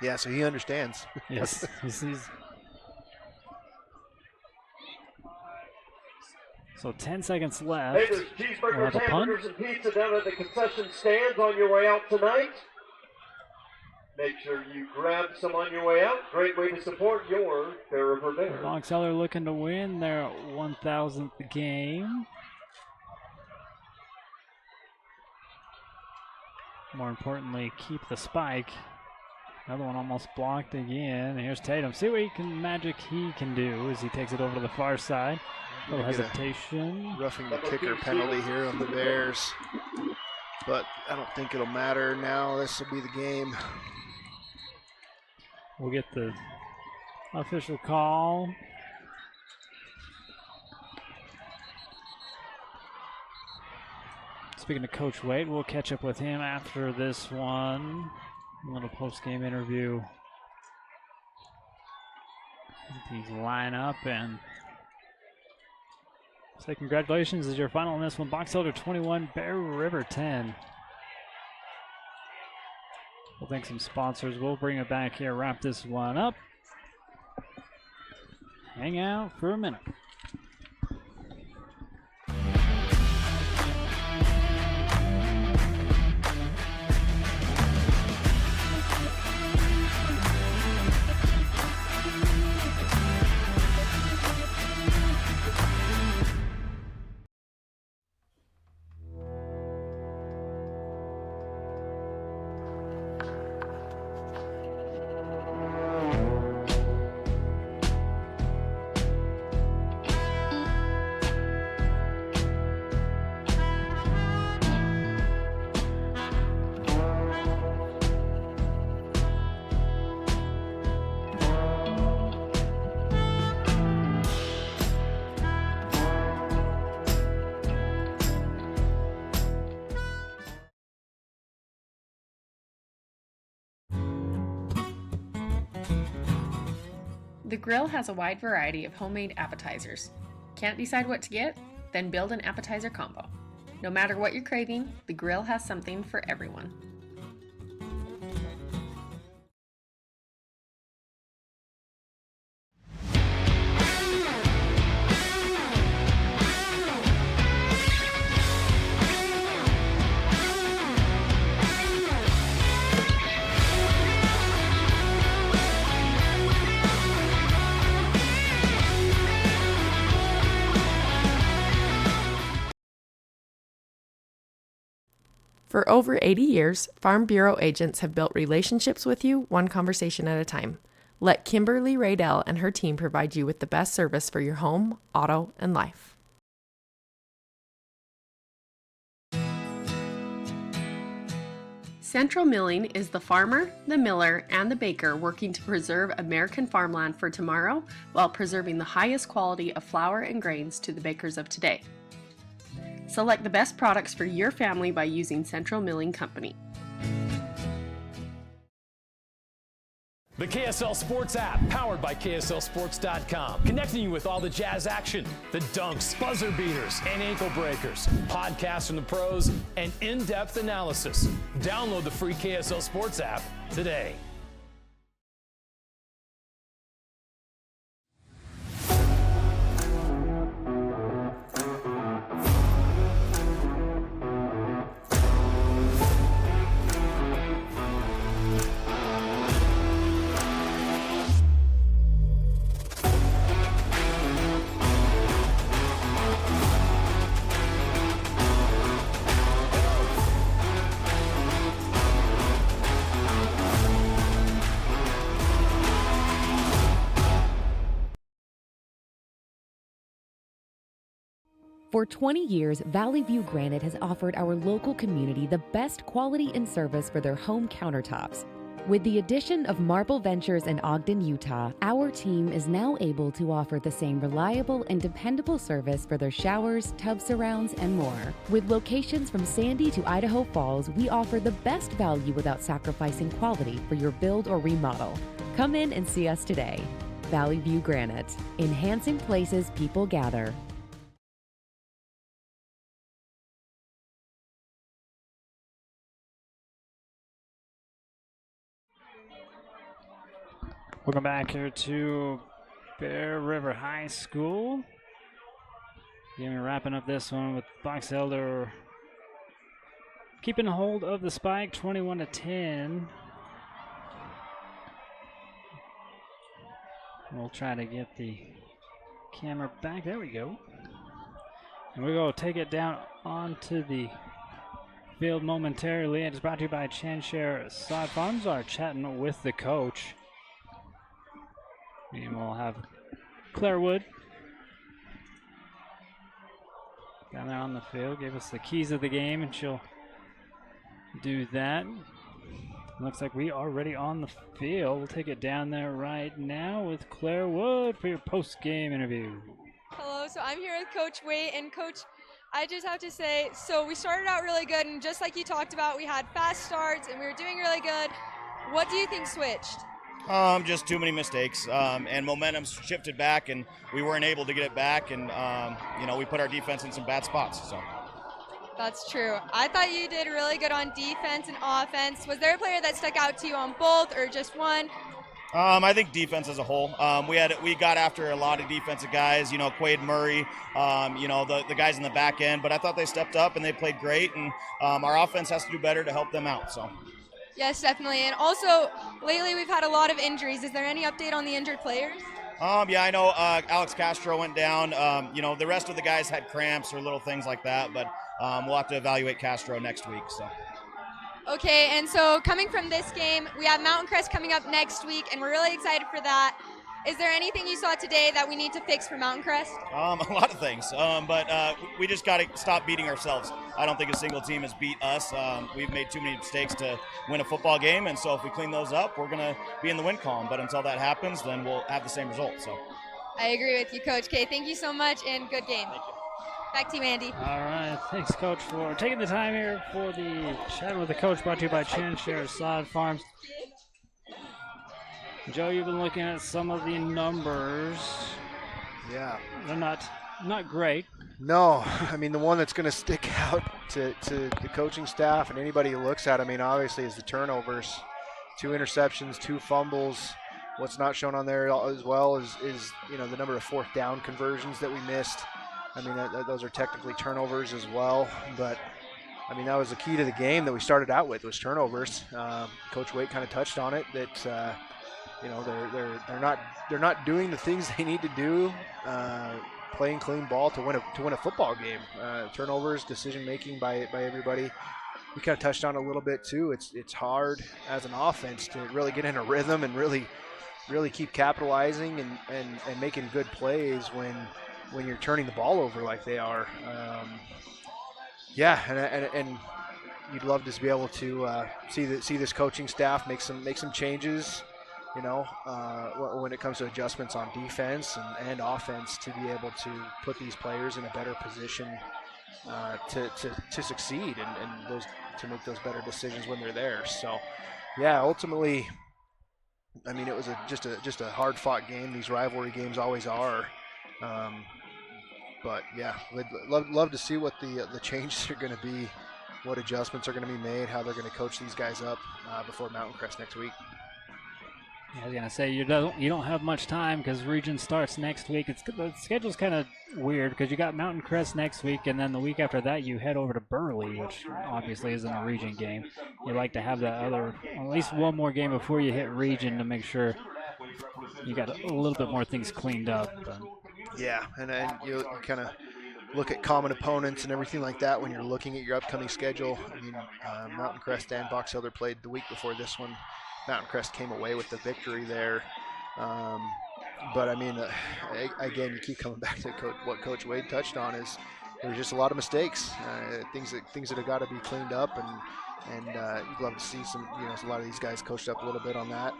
C: yeah, so he understands.
B: Yes, he's so 10 seconds left.
E: Hey, there's
B: We'll
E: cheeseburgers,
B: have a punt.
E: hamburgers, and pizza down at the concession stands on your way out tonight. Make sure you grab some on your way out. Great way to support your Bear River Bears.
B: Longseller looking to win their 1,000th game. More importantly, keep the spike. Another one almost blocked again. Here's Tatum. See what magic he can do as he takes it over to the far side. A little hesitation.
C: Roughing the kicker penalty here on the Bears. But I don't think it'll matter now. This will be the game.
B: We'll get the official call. Speaking to Coach Waite, we'll catch up with him after this one. A little post-game interview. These line up and say congratulations is your final in this one. Box Elder 21, Bear River 10. We'll thank some sponsors. We'll bring it back here, wrap this one up. Hang out for a minute.
J: The Grill has a wide variety of homemade appetizers. Can't decide what to get? Then build an appetizer combo. No matter what you're craving, the Grill has something for everyone. For over 80 years, Farm Bureau agents have built relationships with you one conversation at a time. Let Kimberly Raydell and her team provide you with the best service for your home, auto, and life. Central Milling is the farmer, the miller, and the baker working to preserve American farmland for tomorrow while preserving the highest quality of flour and grains to the bakers of today. Select the best products for your family by using Central Milling Company.
O: The KSL Sports app, powered by KSLSports.com, connecting you with all the Jazz action, the dunks, buzzer beaters, and ankle breakers, podcasts from the pros, and in-depth analysis. Download the free KSL Sports app today.
H: For 20 years, Valley View Granite has offered our local community the best quality and service for their home countertops. With the addition of Marble Ventures in Ogden, Utah, our team is now able to offer the same reliable and dependable service for their showers, tub surrounds, and more. With locations from Sandy to Idaho Falls, we offer the best value without sacrificing quality for your build or remodel. Come in and see us today. Valley View Granite, enhancing places people gather.
B: Welcome back here to Bear River High School. Again, we're wrapping up this one with Box Elder keeping hold of the spike, 21-10. We'll try to get the camera back. There we go. And we're going to take it down onto the field momentarily. It's brought to you by Chanshare Sod Farms. Are chatting with the coach. And we'll have Claire Wood down there on the field. Gave us the keys of the game, and she'll do that. Looks like we are ready on the field. We'll take it down there right now with Claire Wood for your post-game interview.
G: Hello, so I'm here with Coach Waite, and Coach, I just have to say, so we started out really good, and just like you talked about, we had fast starts, and we were doing really good. What do you think switched?
P: Just too many mistakes, and momentum shifted back, and we weren't able to get it back, and we put our defense in some bad spots. So
G: That's true. I thought you did really good on defense and offense. Was there a player that stuck out to you on both, or just one?
P: I think defense as a whole. We got after a lot of defensive guys. Quade Murray. The guys in the back end, but I thought they stepped up and they played great, and our offense has to do better to help them out. So.
G: Yes, definitely. And also, lately we've had a lot of injuries. Is there any update on the injured players?
P: I know Alex Castro went down. The rest of the guys had cramps or little things like that, but we'll have to evaluate Castro next week. So.
G: Okay, and so coming from this game, we have Mountain Crest coming up next week, and we're really excited for that. Is there anything you saw today that we need to fix for Mountain Crest?
P: A lot of things, but we just got to stop beating ourselves. I don't think a single team has beat us. We've made too many mistakes to win a football game, and so if we clean those up, we're going to be in the win column. But until that happens, then we'll have the same result. So.
G: I agree with you, Coach K. Thank you so much, and good game.
P: Thank you.
G: Back to you, Andy.
B: All right. Thanks, Coach, for taking the time here for the chat with the coach, brought to you by Chanshare Sod Farms. Joe, you've been looking at some of the numbers.
C: Yeah.
B: They're not great.
C: No. I mean, the one that's going to stick out to the coaching staff and anybody who looks at it, obviously, is the turnovers. 2 interceptions, 2 fumbles. What's not shown on there as well is the number of 4th down conversions that we missed. Those are technically turnovers as well, but that was the key to the game that we started out with, was turnovers. Coach Waite kind of touched on it, that they're not doing the things they need to do, playing clean ball to win a football game. Turnovers, decision making by everybody. you kind of touched on a little bit too. It's hard as an offense to really get in a rhythm and really keep capitalizing and making good plays when you're turning the ball over like they are. And you'd love to be able to see this coaching staff make some changes, when it comes to adjustments on defense and offense, to be able to put these players in a better position to succeed and those to make those better decisions when they're there. So, yeah, ultimately, I mean, it was just a hard-fought game. These rivalry games always are. But yeah, we'd love to see what the changes are going to be, what adjustments are going to be made, how they're going to coach these guys up before Mountain Crest next week.
B: Yeah, I was going to say, you don't have much time because region starts next week. The schedule's kind of weird because you got Mountain Crest next week, and then the week after that you head over to Burley, which obviously isn't a region game. You like to have that at least one more game before you hit region to make sure you got a little bit more things cleaned up. But.
C: Yeah, and you kind of look at common opponents and everything like that when you're looking at your upcoming schedule. I mean, Mountain Crest and Box Elder played the week before this one. Mountain Crest came away with the victory there. But, I mean, again, you keep coming back to what Coach Wade touched on is there's just a lot of mistakes, things that have got to be cleaned up, and you'd love to see a lot of these guys coached up a little bit on that.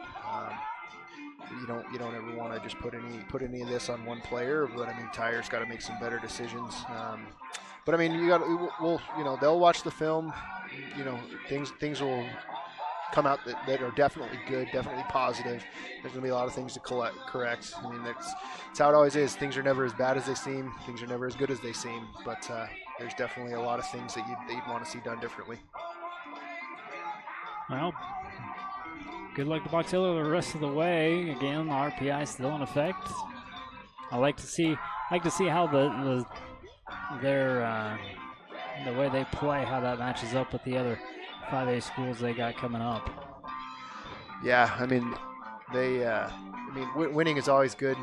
C: You don't ever want to just put any of this on one player, but I mean, Tyre's got to make some better decisions. But I mean, they'll watch the film. Things will come out that are definitely good, definitely positive. There's going to be a lot of things to correct. I mean, that's how it always is. Things are never as bad as they seem. Things are never as good as they seem. But there's definitely a lot of things that you'd want to see done differently.
B: Well, good luck to Box Elder the rest of the way. Again, RPI still in effect. I like to see how the way they play, how that matches up with the other 5A schools they got coming up.
C: Yeah, I mean, winning is always good.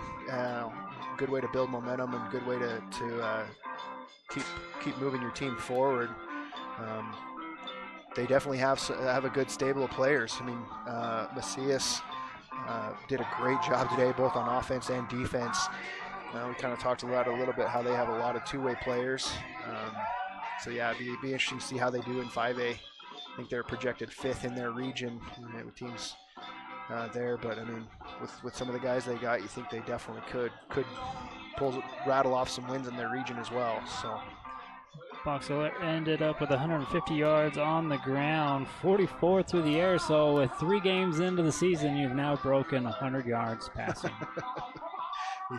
C: Good way to build momentum and good way to keep moving your team forward. They definitely have a good stable of players. I mean, Macias did a great job today, both on offense and defense. We kind of talked about it a little bit, how they have a lot of two-way players. So yeah, it'd be interesting to see how they do in 5A. I think they're projected 5th in their region with teams there. But I mean, with some of the guys they got, you think they definitely could rattle off some wins in their region as well. So.
B: Box Elder ended up with 150 yards on the ground, 44 through the air. So with 3 games into the season, you've now broken 100 yards passing.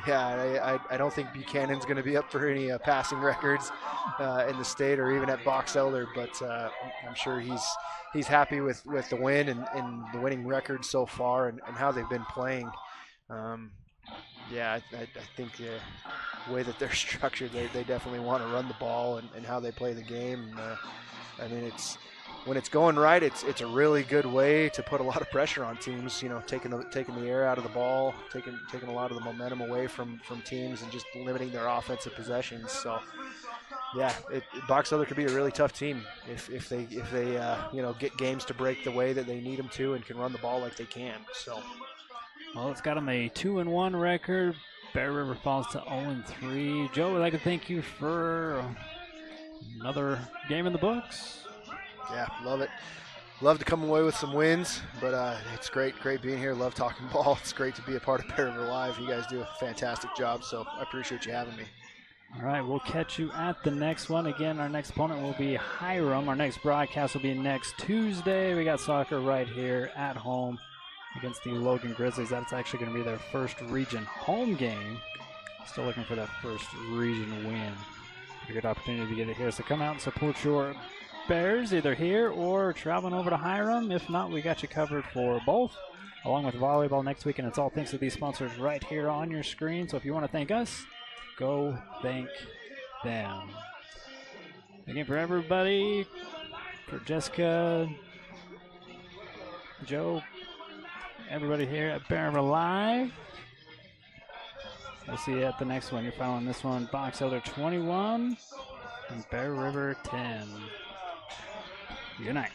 C: Yeah, I don't think Buchanan's going to be up for any passing records in the state or even at Box Elder, but I'm sure he's happy with the win and the winning record so far and how they've been playing. I think the way that they're structured, they definitely want to run the ball and how they play the game. I mean, when it's going right, it's a really good way to put a lot of pressure on teams. Taking the air out of the ball, taking a lot of the momentum away from teams, and just limiting their offensive possessions. So, yeah, Box Elder could be a really tough team if they get games to break the way that they need them to and can run the ball like they can. So.
B: Well, it's got them a 2-1 record. Bear River falls to 0-3. Joe, I'd like to thank you for another game in the books.
C: Yeah, love it. Love to come away with some wins, but it's great being here. Love talking ball. It's great to be a part of Bear River Live. You guys do a fantastic job, so I appreciate you having me.
B: All right, we'll catch you at the next one. Again, our next opponent will be Hiram. Our next broadcast will be next Tuesday. We got soccer right here at home against the Logan Grizzlies. That's actually going to be their first region home game. Still looking for that first region win. A good opportunity to get it here. So come out and support your Bears, either here or traveling over to Hiram. If not, we got you covered for both, along with volleyball next week. And it's all thanks to these sponsors right here on your screen. So if you want to thank us, go thank them. Again, for everybody, for Jessica, Joe, everybody here at Bear River Live. We'll see you at the next one. You're following this one, Box Elder 21 and Bear River 10. Good night.